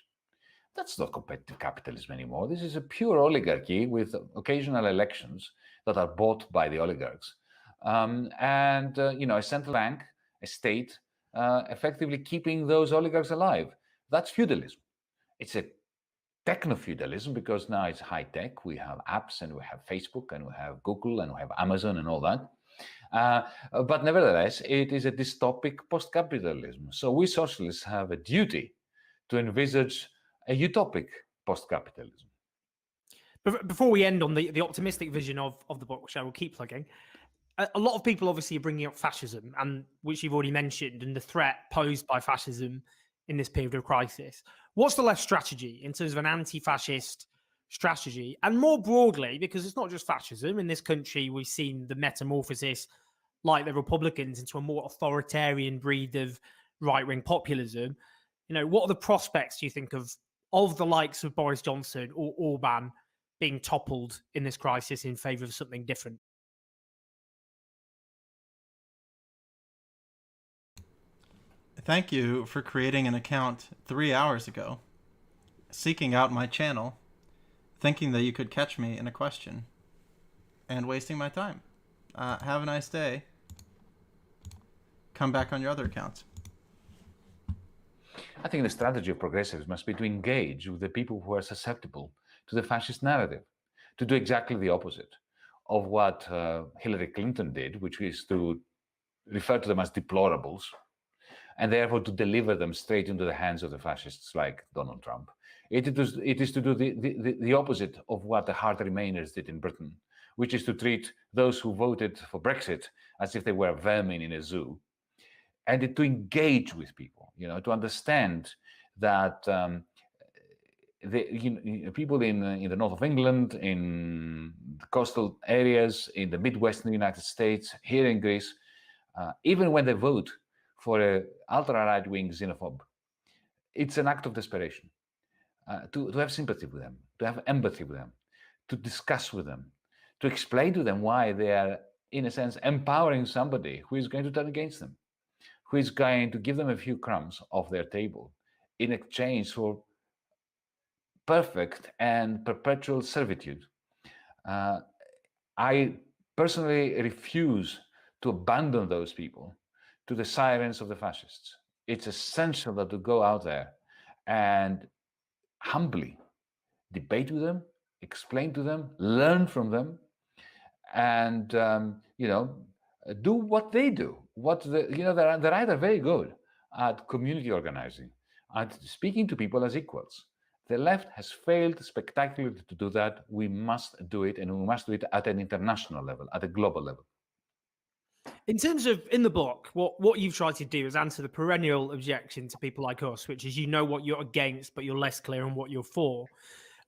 That's not competitive capitalism anymore. This is a pure oligarchy with occasional elections that are bought by the oligarchs. A central bank, a state, effectively keeping those oligarchs alive. That's feudalism. It's a techno-feudalism because now it's high-tech. We have apps and we have Facebook and we have Google and we have Amazon and all that. But nevertheless, it is a dystopic post-capitalism. So we socialists have a duty to envisage a utopic post-capitalism. Before we end on the optimistic vision of the book, which I will keep plugging, a lot of people obviously are bringing up fascism, and which you've already mentioned, and the threat posed by fascism in this period of crisis. What's the left strategy in terms of an anti-fascist strategy? And more broadly, because it's not just fascism, in this country we've seen the metamorphosis, like the Republicans, into a more authoritarian breed of right-wing populism. What are the prospects, do you think, of the likes of Boris Johnson or Orban being toppled in this crisis in favour of something different? Thank you for creating an account 3 hours ago, seeking out my channel, thinking that you could catch me in a question, and wasting my time. Have a nice day. Come back on your other accounts. I think the strategy of progressives must be to engage with the people who are susceptible to the fascist narrative, to do exactly the opposite of what Hillary Clinton did, which is to refer to them as deplorables, and therefore to deliver them straight into the hands of the fascists like Donald Trump. It is to do the opposite of what the hard Remainers did in Britain, which is to treat those who voted for Brexit as if they were vermin in a zoo, and to engage with people, to understand that people in the north of England, in the coastal areas, in the Midwestern United States, here in Greece, even when they vote for an ultra-right-wing xenophobe, it's an act of desperation. To have sympathy with them, to have empathy with them, to discuss with them, to explain to them why they are, in a sense, empowering somebody who is going to turn against them, who is going to give them a few crumbs off their table in exchange for perfect and perpetual servitude. I personally refuse to abandon those people to the sirens of the fascists. It's essential that to go out there and humbly debate with them, explain to them, learn from them, and do what they do. They're either very good at community organizing, at speaking to people as equals, The left has failed spectacularly to do that. We must do it, and we must do it at an international level, at a global level. In terms of in the book, what you've tried to do is answer the perennial objection to people like us, which is you know what you're against, but you're less clear on what you're for.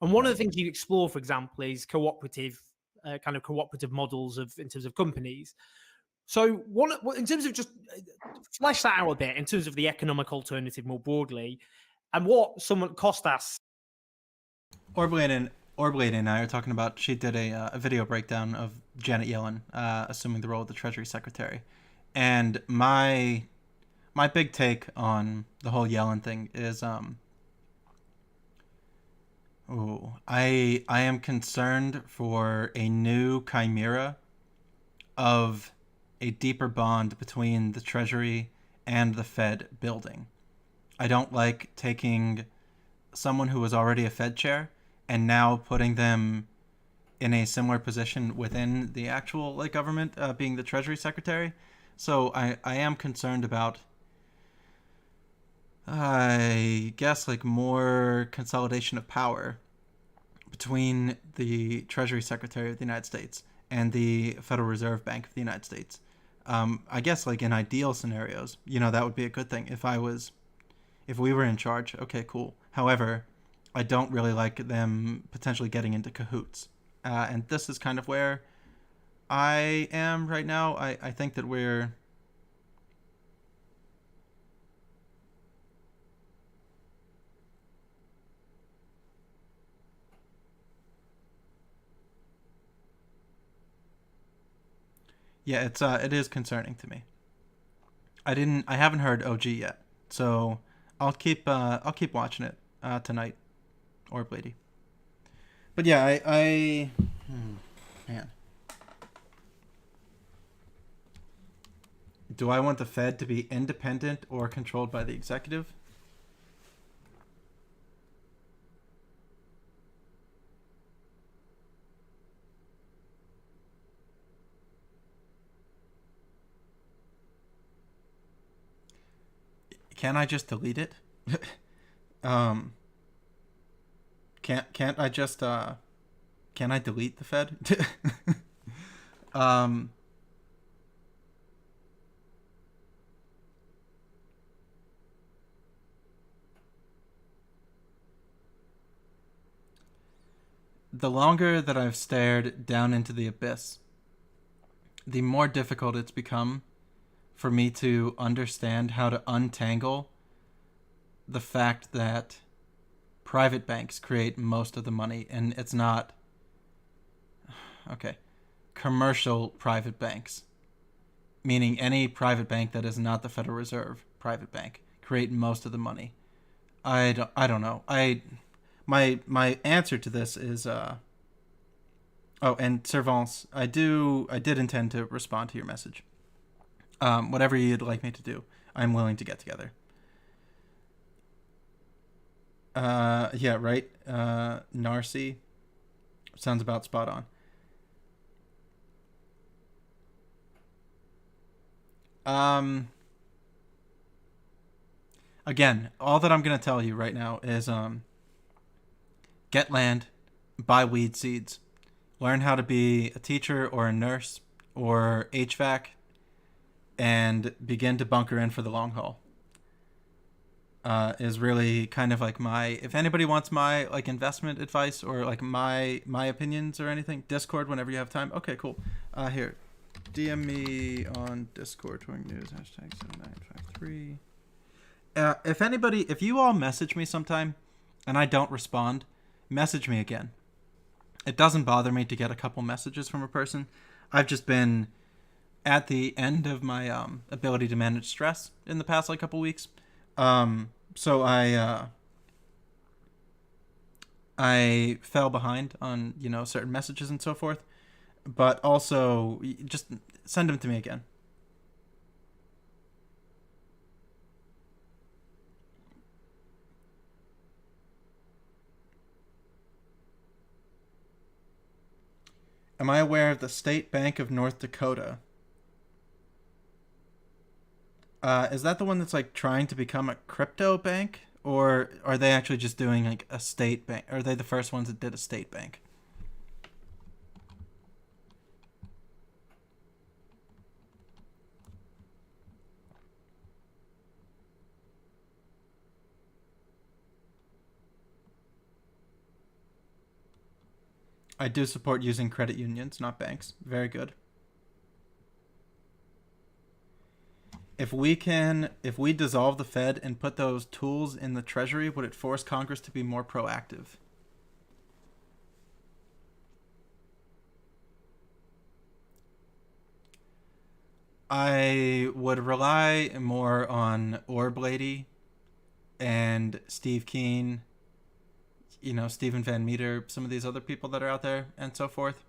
And one of the things you explore, for example, is cooperative models in terms of companies. So, in terms of just flesh that out a bit, in terms of the economic alternative more broadly, and what someone Kostas. Orblade and I are talking about. She did a video breakdown of Janet Yellen assuming the role of the Treasury Secretary, and my big take on the whole Yellen thing is I am concerned for a new chimera of a deeper bond between the Treasury and the Fed building. I don't like taking someone who was already a Fed chair and now putting them in a similar position within the actual government, being the Treasury Secretary. So I am concerned about, I guess, more consolidation of power between the Treasury Secretary of the United States and the Federal Reserve Bank of the United States. I guess in ideal scenarios, that would be a good thing. If we were in charge, okay, cool. However, I don't really like them potentially getting into cahoots. And this is kind of where I am right now. I think that we're... Yeah, it is concerning to me. I haven't heard OG yet, so I'll keep watching it tonight, or Blady. But yeah, man, do I want the Fed to be independent or controlled by the executive? Can I just delete it? Can't I just can I delete the Fed? The longer that I've stared down into the abyss, the more difficult it's become for me to understand how to untangle the fact that private banks create most of the money, and it's not commercial private banks, meaning any private bank that is not the Federal Reserve private bank, create most of the money. I don't know. My answer to this is and Servance, I did intend to respond to your message. Whatever you'd like me to do, I'm willing to get together. Yeah, right. Narcy sounds about spot on. Again, all that I'm gonna tell you right now is get land, buy weed seeds, learn how to be a teacher or a nurse or HVAC, and begin to bunker in for the long haul. Is really kind of my, if anybody wants my investment advice or my opinions or anything, Discord whenever you have time. Okay, cool. Here, DM me on Discord, Touring News, #7953. If you all message me sometime and I don't respond, message me again. It doesn't bother me to get a couple messages from a person. I've just been at the end of my ability to manage stress in the past couple weeks. So I fell behind on, certain messages and so forth, but also just send them to me again. Am I aware of the State Bank of North Dakota? Is that the one that's trying to become a crypto bank? or are they actually just doing like a state bank? Are they the first ones that did a state bank? I do support using credit unions, not banks. Very good. If we dissolve the Fed and put those tools in the Treasury, would it force Congress to be more proactive? I would rely more on Orb Lady and Steve Keen, Stephen Van Meter, some of these other people that are out there and so forth.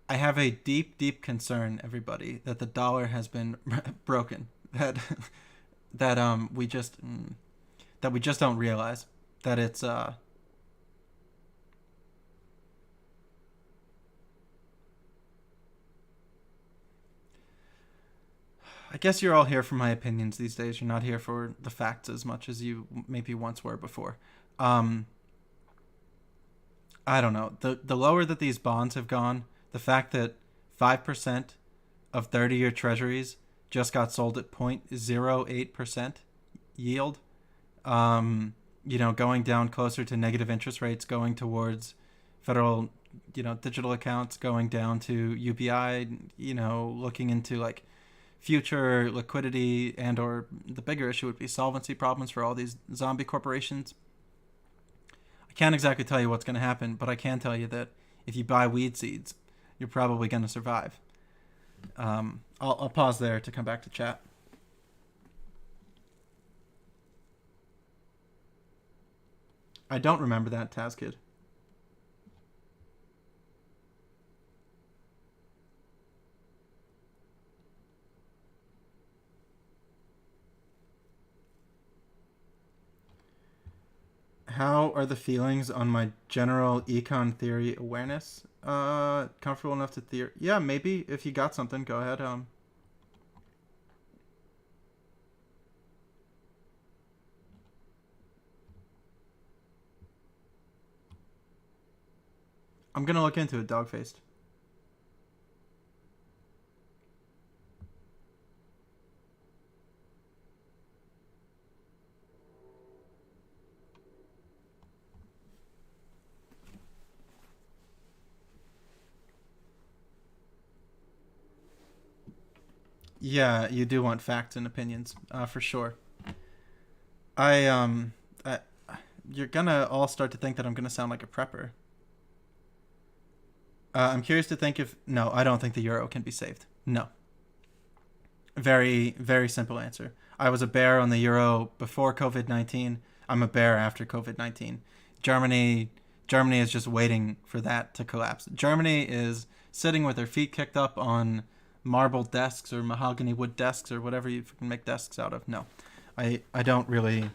I have a deep, deep concern, everybody, that the dollar has been broken. That we just don't realize that it's I guess you're all here for my opinions these days. You're not here for the facts as much as you maybe once were before. I don't know. The lower that these bonds have gone, the fact that 5% of 30-year treasuries just got sold at 0.08% yield, going down closer to negative interest rates, going towards federal, digital accounts, going down to UBI, looking into like future liquidity and or the bigger issue would be solvency problems for all these zombie corporations. I can't exactly tell you what's going to happen, but I can tell you that if you buy weed seeds, you're probably going to survive. I'll pause there to come back to chat. I don't remember that, TazKid. How are the feelings on my general econ theory awareness? Comfortable enough to theory? Yeah, maybe if you got something, go ahead. I'm gonna look into it, dog-faced. Yeah, you do want facts and opinions, for sure. You're gonna all start to think that I'm gonna sound like a prepper. I'm curious to think no, I don't think the euro can be saved. No. Very, very simple answer. I was a bear on the euro before COVID-19. I'm a bear after COVID-19. Germany is just waiting for that to collapse. Germany is sitting with their feet kicked up on marble desks or mahogany wood desks or whatever you can make desks out of. No, I don't like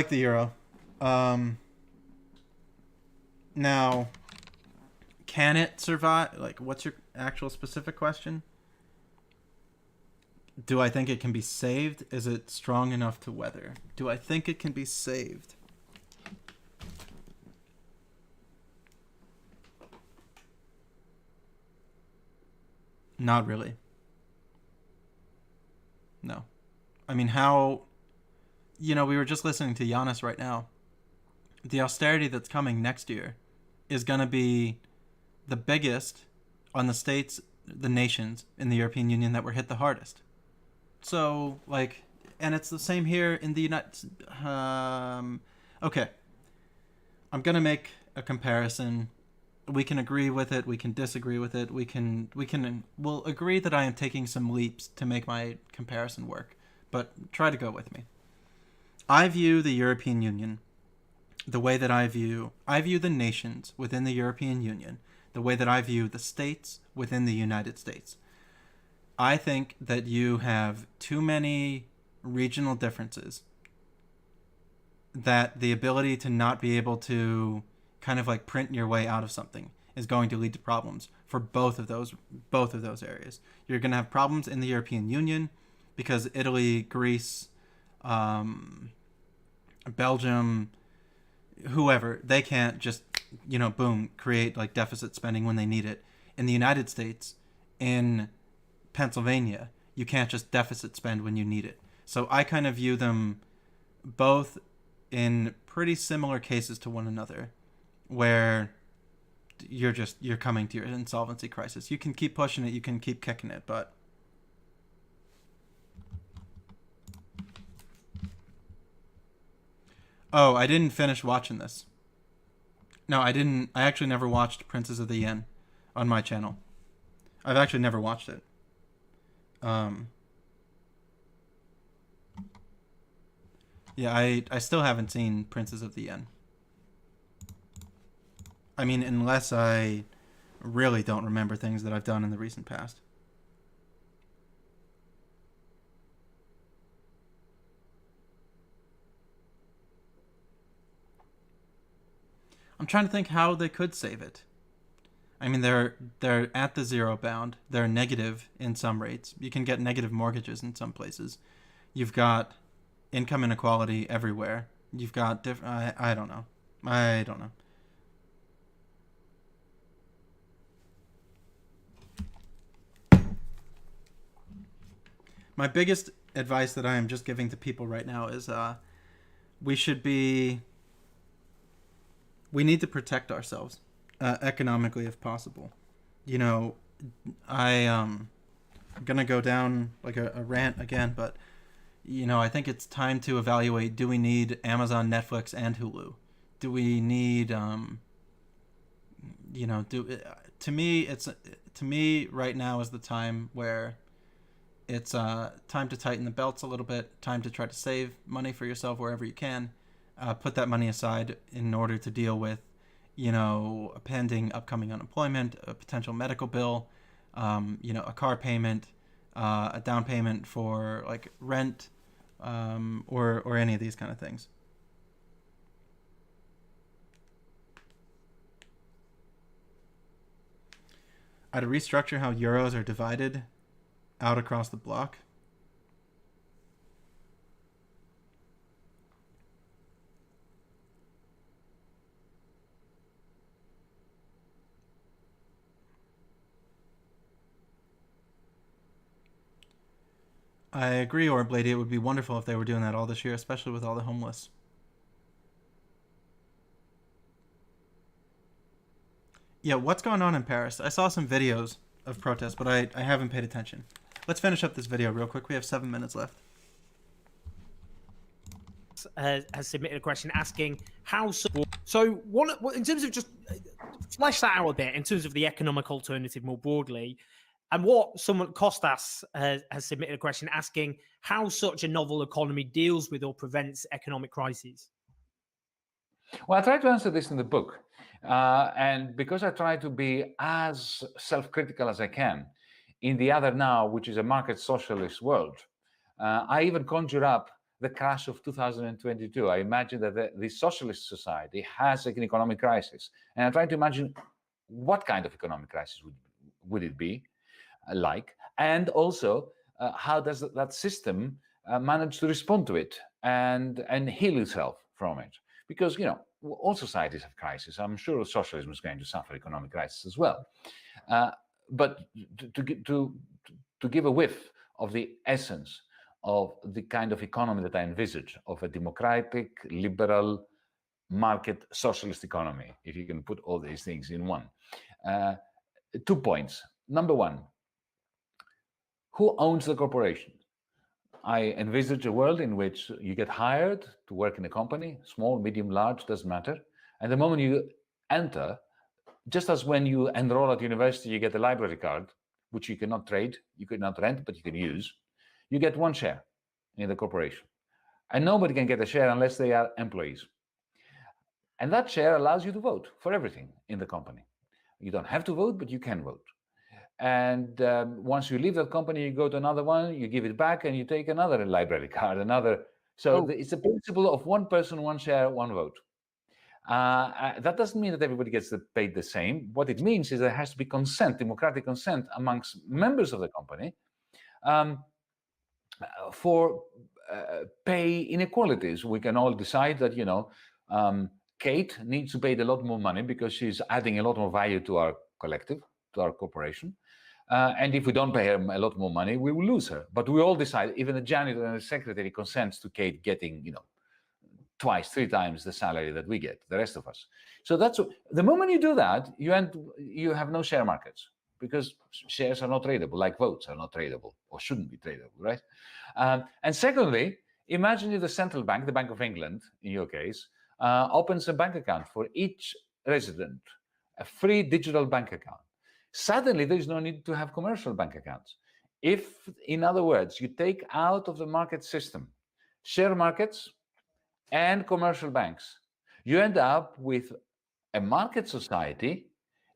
the euro. Now, can it survive? Like, what's your actual specific question? Do I think it can be saved? Is it strong enough to weather? Do I think it can be saved? Not really. No. I mean, we were just listening to Giannis right now. The austerity that's coming next year is going to be the biggest on the nations in the European Union that were hit the hardest. So, and it's the same here in the United... okay. I'm going to make a comparison. We can agree with it. We can disagree with it. We'll agree that I am taking some leaps to make my comparison work. But try to go with me. I view the European Union the way that I view the nations within the European Union, the way that I view the states within the United States. I think that you have too many regional differences, that the ability to not be able to kind of print your way out of something is going to lead to problems for both of those areas. You're going to have problems in the European Union because Italy, Greece, Belgium, whoever, they can't just, boom, create like deficit spending when they need it. In the United States, in Pennsylvania, you can't just deficit spend when you need it. So I kind of view them both in pretty similar cases to one another, where you're coming to your insolvency crisis. You can keep pushing it, you can keep kicking it, but oh, I didn't finish watching this. No, I didn't. I actually never watched Princes of the Yen on my channel. I've actually never watched it. Yeah, I still haven't seen Princes of the Yen. I mean, unless I really don't remember things that I've done in the recent past. I'm trying to think how they could save it. I mean, they're at the zero bound. They're negative in some rates. You can get negative mortgages in some places. You've got income inequality everywhere. You've got different. I don't know. I don't know. My biggest advice that I am just giving to people right now is we need to protect ourselves economically if possible. I'm going to go down like a rant again, but I think it's time to evaluate, do we need Amazon, Netflix, and Hulu? Do we need to me right now is the time where it's time to tighten the belts a little bit, time to try to save money for yourself wherever you can. Put that money aside in order to deal with, a pending upcoming unemployment, a potential medical bill, a car payment, a down payment for like rent, or any of these kind of things. I'd restructure how euros are divided out across the block. I agree, Orblady. It would be wonderful if they were doing that all this year, especially with all the homeless. Yeah, what's going on in Paris? I saw some videos of protests, but I haven't paid attention. Let's finish up this video real quick. We have 7 minutes left. Has submitted a question asking how so what in terms of just flesh that out a bit in terms of the economic alternative more broadly, and what someone Costas has submitted a question asking how such a novel economy deals with or prevents economic crises. Well, I try to answer this in the book, and because I try to be as self-critical as I can in the other now, which is a market socialist world, I even conjure up the crash of 2022. I imagine that the socialist society has an economic crisis, and I try to imagine what kind of economic crisis would it be like, and also how does that system manage to respond to it and heal itself from it? Because all societies have crises. I'm sure socialism is going to suffer economic crisis as well. But to give a whiff of the essence of the kind of economy that I envisage, of a democratic, liberal, market, socialist economy, if you can put all these things in one. 2 points. Number one, who owns the corporation? I envisage a world in which you get hired to work in a company, small, medium, large, doesn't matter. And the moment you enter, just as when you enroll at university, you get a library card, which you cannot trade, you cannot rent, but you can use. You get 1 share in the corporation. And nobody can get a share unless they are employees. And that share allows you to vote for everything in the company. You don't have to vote, but you can vote. And once you leave that company, you go to another one, you give it back, and you take another library card, it's a principle of 1 person, 1 share, 1 vote. That doesn't mean that everybody gets paid the same. What it means is there has to be consent, democratic consent amongst members of the company for pay inequalities. We can all decide that, Kate needs to pay a lot more money because she's adding a lot more value to our collective, to our corporation. And if we don't pay her a lot more money, we will lose her. But we all decide, even the janitor and the secretary consents to Kate getting, twice, 3 times the salary that we get, the rest of us. So that's the moment you do that, you have no share markets, because shares are not tradable, like votes are not tradable or shouldn't be tradable, right? And secondly, imagine if the central bank, the Bank of England, in your case, opens a bank account for each resident, a free digital bank account. Suddenly, there is no need to have commercial bank accounts. If, in other words, you take out of the market system share markets and commercial banks, you end up with a market society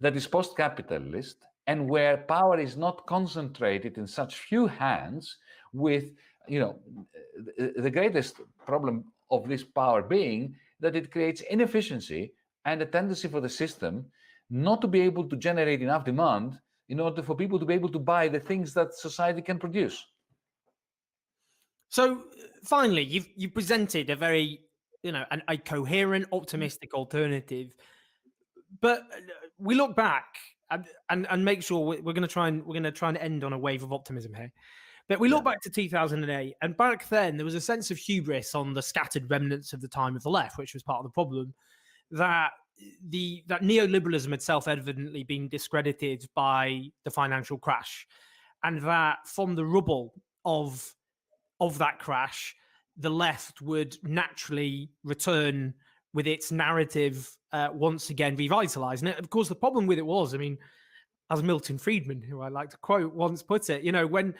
that is post-capitalist and where power is not concentrated in such few hands, with, the greatest problem of this power being that it creates inefficiency and a tendency for the system not to be able to generate enough demand in order for people to be able to buy the things that society can produce. So finally, you've presented a very, a coherent, optimistic alternative. But we look back and make sure we're going to try and end on a wave of optimism here. But we look back to 2008, and back then there was a sense of hubris on the scattered remnants of the time of the left, which was part of the problem, that neoliberalism had self-evidently been discredited by the financial crash, and that from the rubble of that crash, the left would naturally return with its narrative once again revitalized. And of course, the problem with it was, as Milton Friedman, who I like to quote, once put it, when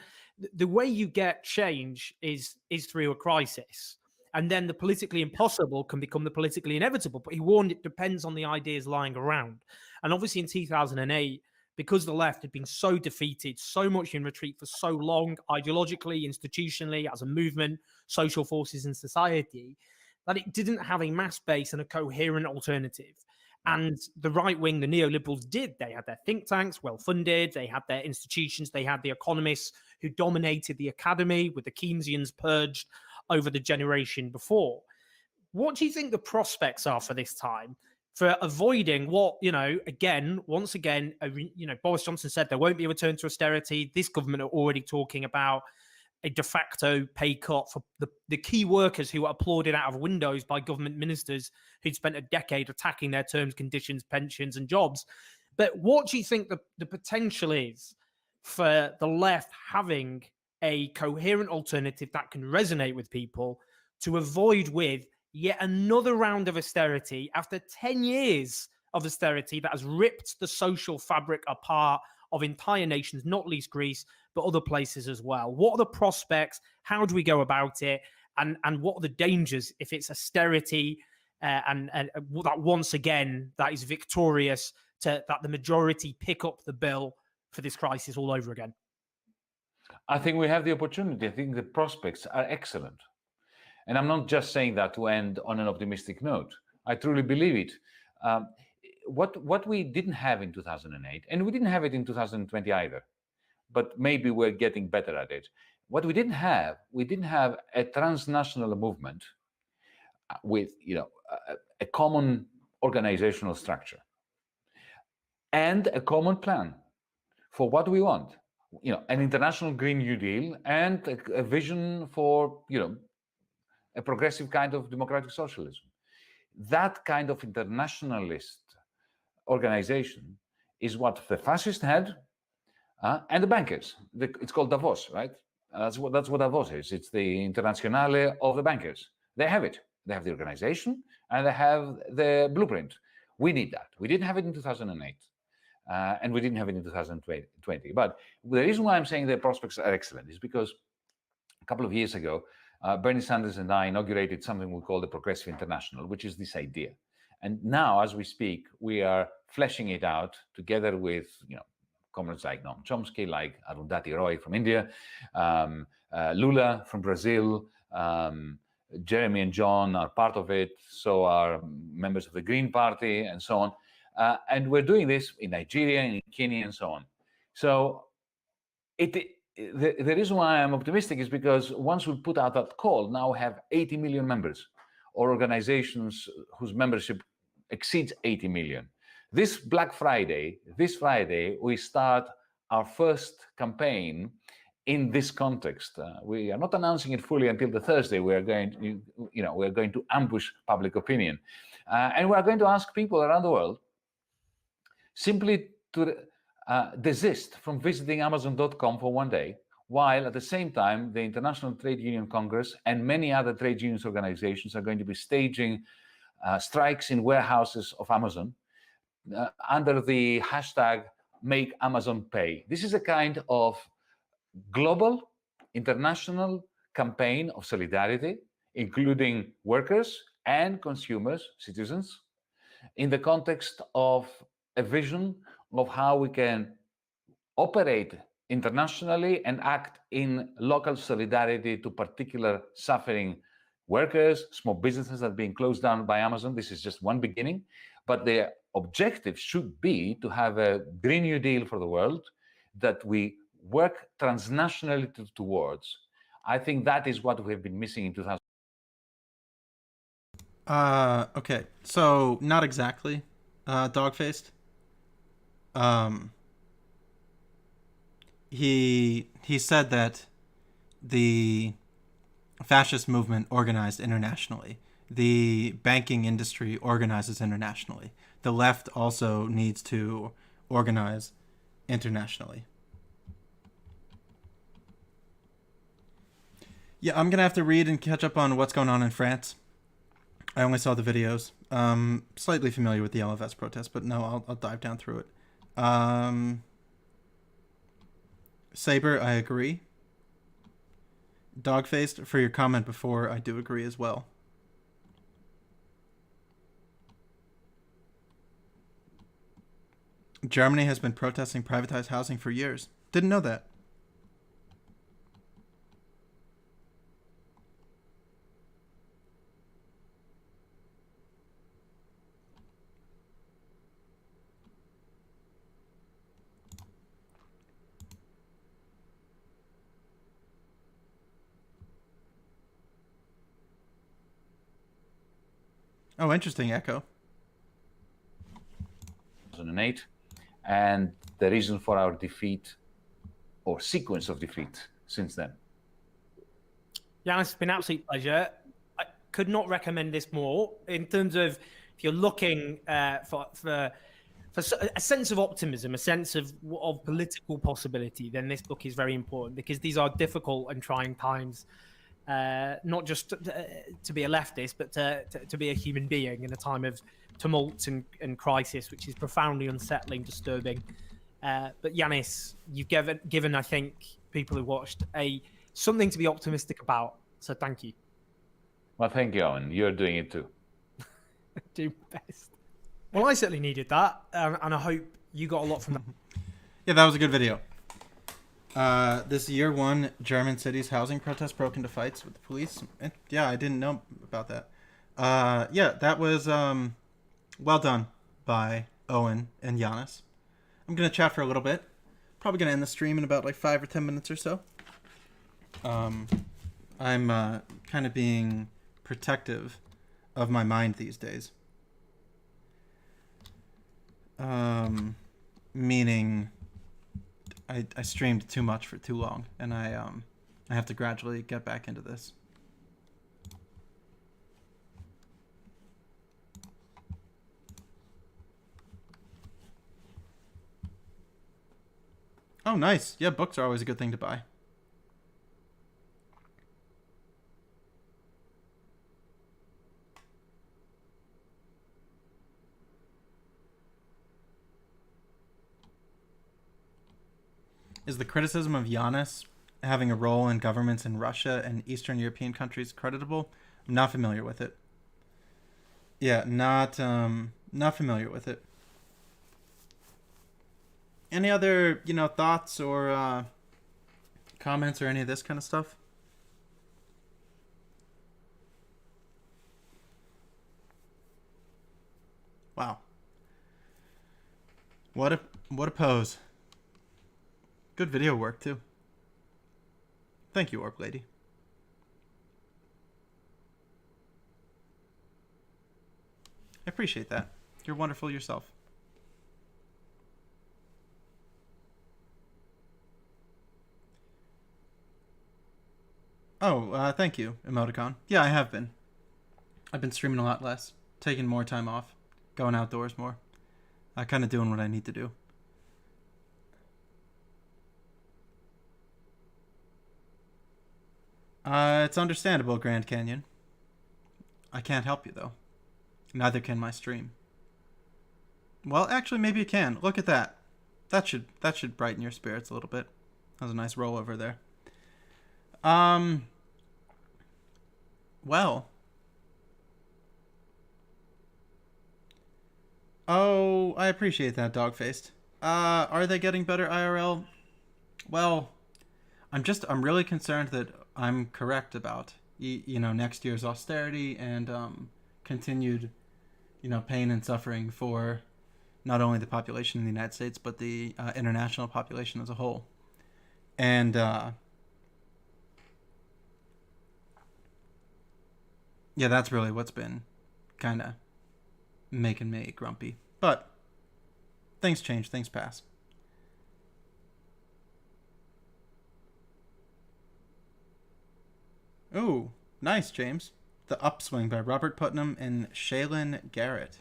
the way you get change is through a crisis, and then the politically impossible can become the politically inevitable. But he warned it depends on the ideas lying around. And obviously in 2008, because the left had been so defeated, so much in retreat for so long, ideologically, institutionally, as a movement, social forces in society, that it didn't have a mass base and a coherent alternative. And the right wing, the neoliberals, did. They had their think tanks, well-funded. They had their institutions. They had the economists who dominated the academy, with the Keynesians purged over the generation before. What do you think the prospects are for this time, for avoiding what, once again, Boris Johnson said there won't be a return to austerity. This government are already talking about a de facto pay cut for the key workers who were applauded out of windows by government ministers who'd spent a decade attacking their terms, conditions, pensions, and jobs. But what do you think the potential is for the left having a coherent alternative that can resonate with people to avoid with yet another round of austerity after 10 years of austerity that has ripped the social fabric apart of entire nations, not least Greece, but other places as well? What are the prospects? How do we go about it? And what are the dangers if it's austerity and that once again that is victorious, that the majority pick up the bill for this crisis all over again? I think we have the opportunity. I think the prospects are excellent. And I'm not just saying that to end on an optimistic note. I truly believe it. What we didn't have in 2008, and we didn't have it in 2020 either, but maybe we're getting better at it. What we didn't have a transnational movement with a common organizational structure and a common plan for what we want. An international Green New Deal and a vision for a progressive kind of democratic socialism. That kind of internationalist organization is what the fascists had, and the bankers. It's called Davos, right? That's what Davos is. It's the Internationale of the bankers. They have it. They have the organization and they have the blueprint. We need that. We didn't have it in 2008. And we didn't have it in 2020. But the reason why I'm saying the prospects are excellent is because a couple of years ago, Bernie Sanders and I inaugurated something we call the Progressive International, which is this idea. And now, as we speak, we are fleshing it out together with, comrades like Noam Chomsky, like Arundhati Roy from India, Lula from Brazil, Jeremy and John are part of it, so are members of the Green Party, and so on. And we're doing this in Nigeria, in Kenya, and so on. So the reason why I'm optimistic is because once we put out that call, now we have 80 million members, or organizations whose membership exceeds 80 million. This Friday, we start our first campaign in this context. We are not announcing it fully until the Thursday. We are going to, we're going to ambush public opinion, and we are going to ask people around the world simply to desist from visiting Amazon.com for one day, while at the same time, the International Trade Union Congress and many other trade unions organizations are going to be staging strikes in warehouses of Amazon under the hashtag Make Amazon Pay. This is a kind of global, international campaign of solidarity, including workers and consumers, citizens, in the context of a vision of how we can operate internationally and act in local solidarity to particular suffering workers, small businesses that are being closed down by Amazon. This is just one beginning, but the objective should be to have a Green New Deal for the world that we work transnationally towards. I think that is what we have been missing in 2000. Okay, so not exactly dog-faced. He said that the fascist movement organized internationally. The banking industry organizes internationally. The left also needs to organize internationally. Yeah, I'm gonna have to read and catch up on what's going on in France. I only saw the videos. Slightly familiar with the LFS protest, but no, I'll dive down through it. Saber, I agree. Dogfaced, for your comment before, I do agree as well. Germany has been protesting privatized housing for years. Didn't know that. Oh, interesting, Echo. 2008, and the reason for our defeat, or sequence of defeat, since then. Yanis, it's been an absolute pleasure. I could not recommend this more in terms of if you're looking for a sense of optimism, a sense of political possibility, then this book is very important because these are difficult and trying times. Not just to be a leftist, but to be a human being in a time of tumult and crisis, which is profoundly unsettling, disturbing. But Yanis, you've given, I think, people who watched something to be optimistic about. So thank you. Well, thank you, Owen. You're doing it too. Do best. Well, I certainly needed that, and I hope you got a lot from that. Yeah, that was a good video. This year one German cities housing protests broke into fights with the police. Yeah, I didn't know about that. Yeah, that was well done by Owen and Yanis. I'm gonna chat for a little bit. Probably gonna end the stream in about like 5 or 10 minutes or so. I'm kind of being protective of my mind these days. Meaning I streamed too much for too long, and I have to gradually get back into this. Oh, nice. Yeah, books are always a good thing to buy. Is the criticism of Yanis having a role in governments in Russia and Eastern European countries creditable? I'm not familiar with it. Yeah, not familiar with it. Any other, thoughts or comments or any of this kind of stuff? Wow. What a pose. Good video work too. Thank you, Orb Lady. I appreciate that. You're wonderful yourself. Oh, thank you, Emoticon. Yeah, I have been. I've been streaming a lot less, taking more time off, going outdoors more. Kind of doing what I need to do. It's understandable, Grand Canyon. I can't help you, though. Neither can my stream. Well, actually, maybe you can. Look at that. That should brighten your spirits a little bit. That was a nice rollover there. Well. Oh, I appreciate that, Dog-Faced. Are they getting better IRL? Well, I'm really concerned that I'm correct about, next year's austerity and, continued, pain and suffering for not only the population in the United States, but the international population as a whole. And, yeah, that's really what's been kind of making me grumpy. But things change, things pass. Ooh, nice, James. The Upswing by Robert Putnam and Shaylin Garrett.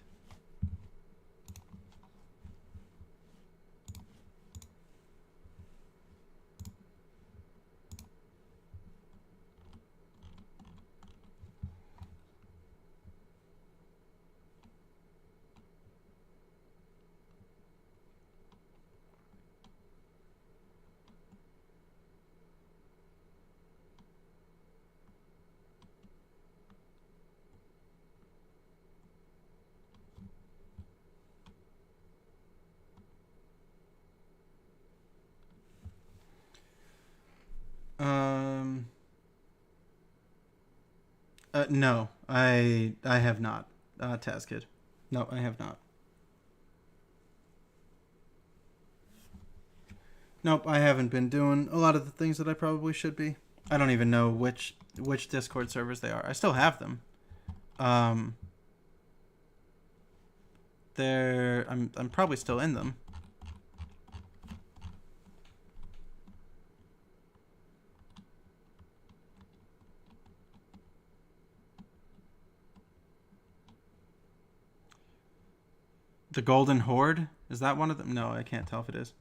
No, I have not, Tazkid. No, I have not. Nope, I haven't been doing a lot of the things that I probably should be. I don't even know which Discord servers they are. I still have them. I'm probably still in them. The Golden Horde? Is that one of them? No, I can't tell if it is.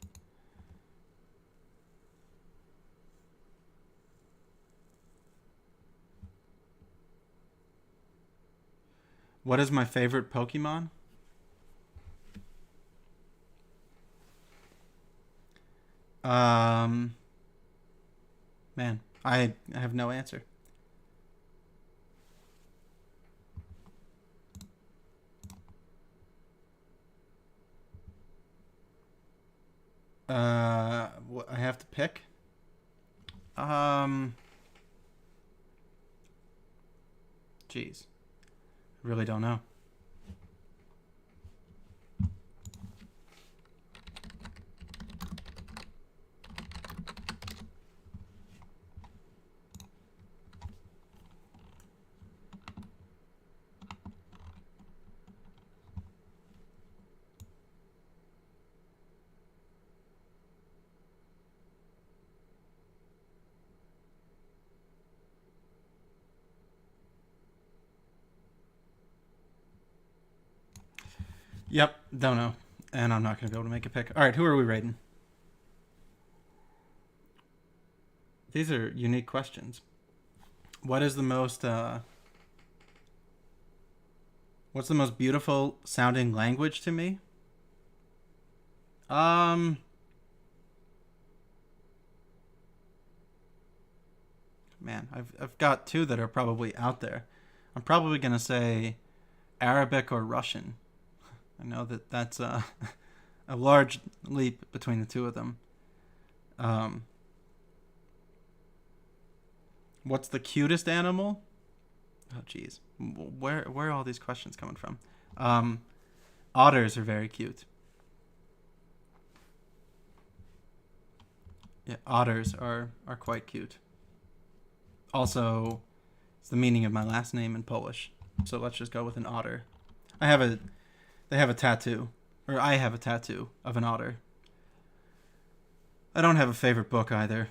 What is my favorite Pokemon? Man, I have no answer. What I have to pick? Jeez. I really don't know. Yep, don't know. And I'm not going to be able to make a pick. All right, who are we rating? These are unique questions. What is the most, what's the most beautiful sounding language to me? Man, I've got two that are probably out there. I'm probably going to say Arabic or Russian. I know that that's a large leap between the two of them. What's the cutest animal? Oh, geez. Where are all these questions coming from? Otters are very cute. Yeah, otters are quite cute. Also, it's the meaning of my last name in Polish. So let's just go with an otter. They have a tattoo, or I have a tattoo of an otter. I don't have a favorite book either.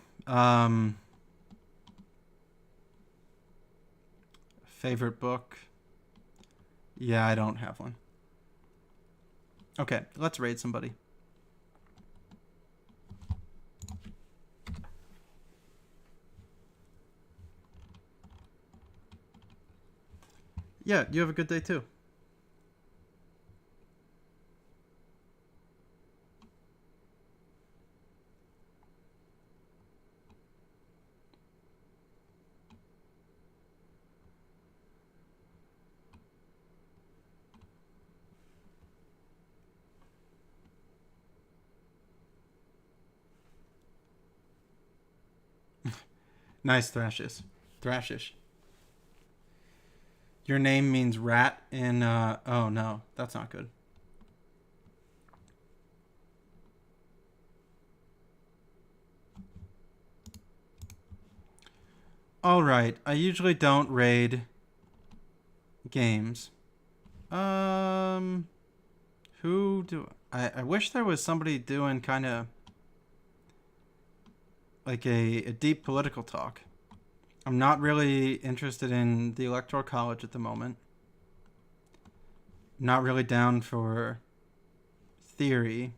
Favorite book? Yeah, I don't have one. Okay, let's raid somebody. Yeah, you have a good day too. Nice, Thrashish. Thrashish. Your name means rat in, oh no, that's not good. Alright, I usually don't raid games. Who do... I wish there was somebody doing kind of like a deep political talk. I'm not really interested in the Electoral College at the moment. Not really down for theory.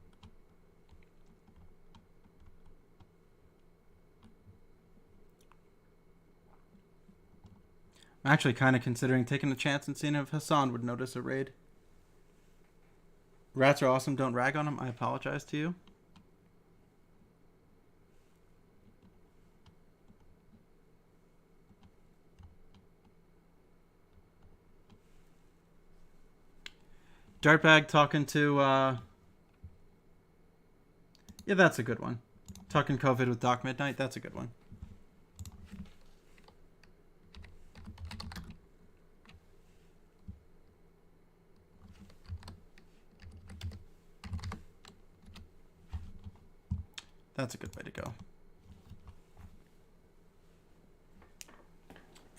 I'm actually kind of considering taking a chance and seeing if Hassan would notice a raid. Rats are awesome, don't rag on them. I apologize to you. Dirtbag talking to, yeah, that's a good one. Talking COVID with Doc Midnight, that's a good one. That's a good way to go.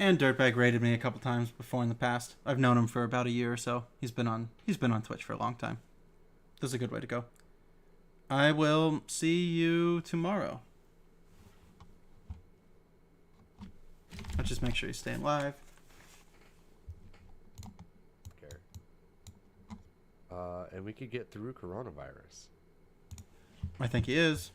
And Dirtbag raided me a couple times before in the past. I've known him for about a year or so. He's been on Twitch for a long time. This is a good way to go. I will see you tomorrow. I'll just make sure you're staying live. Okay. And we could get through coronavirus. I think he is.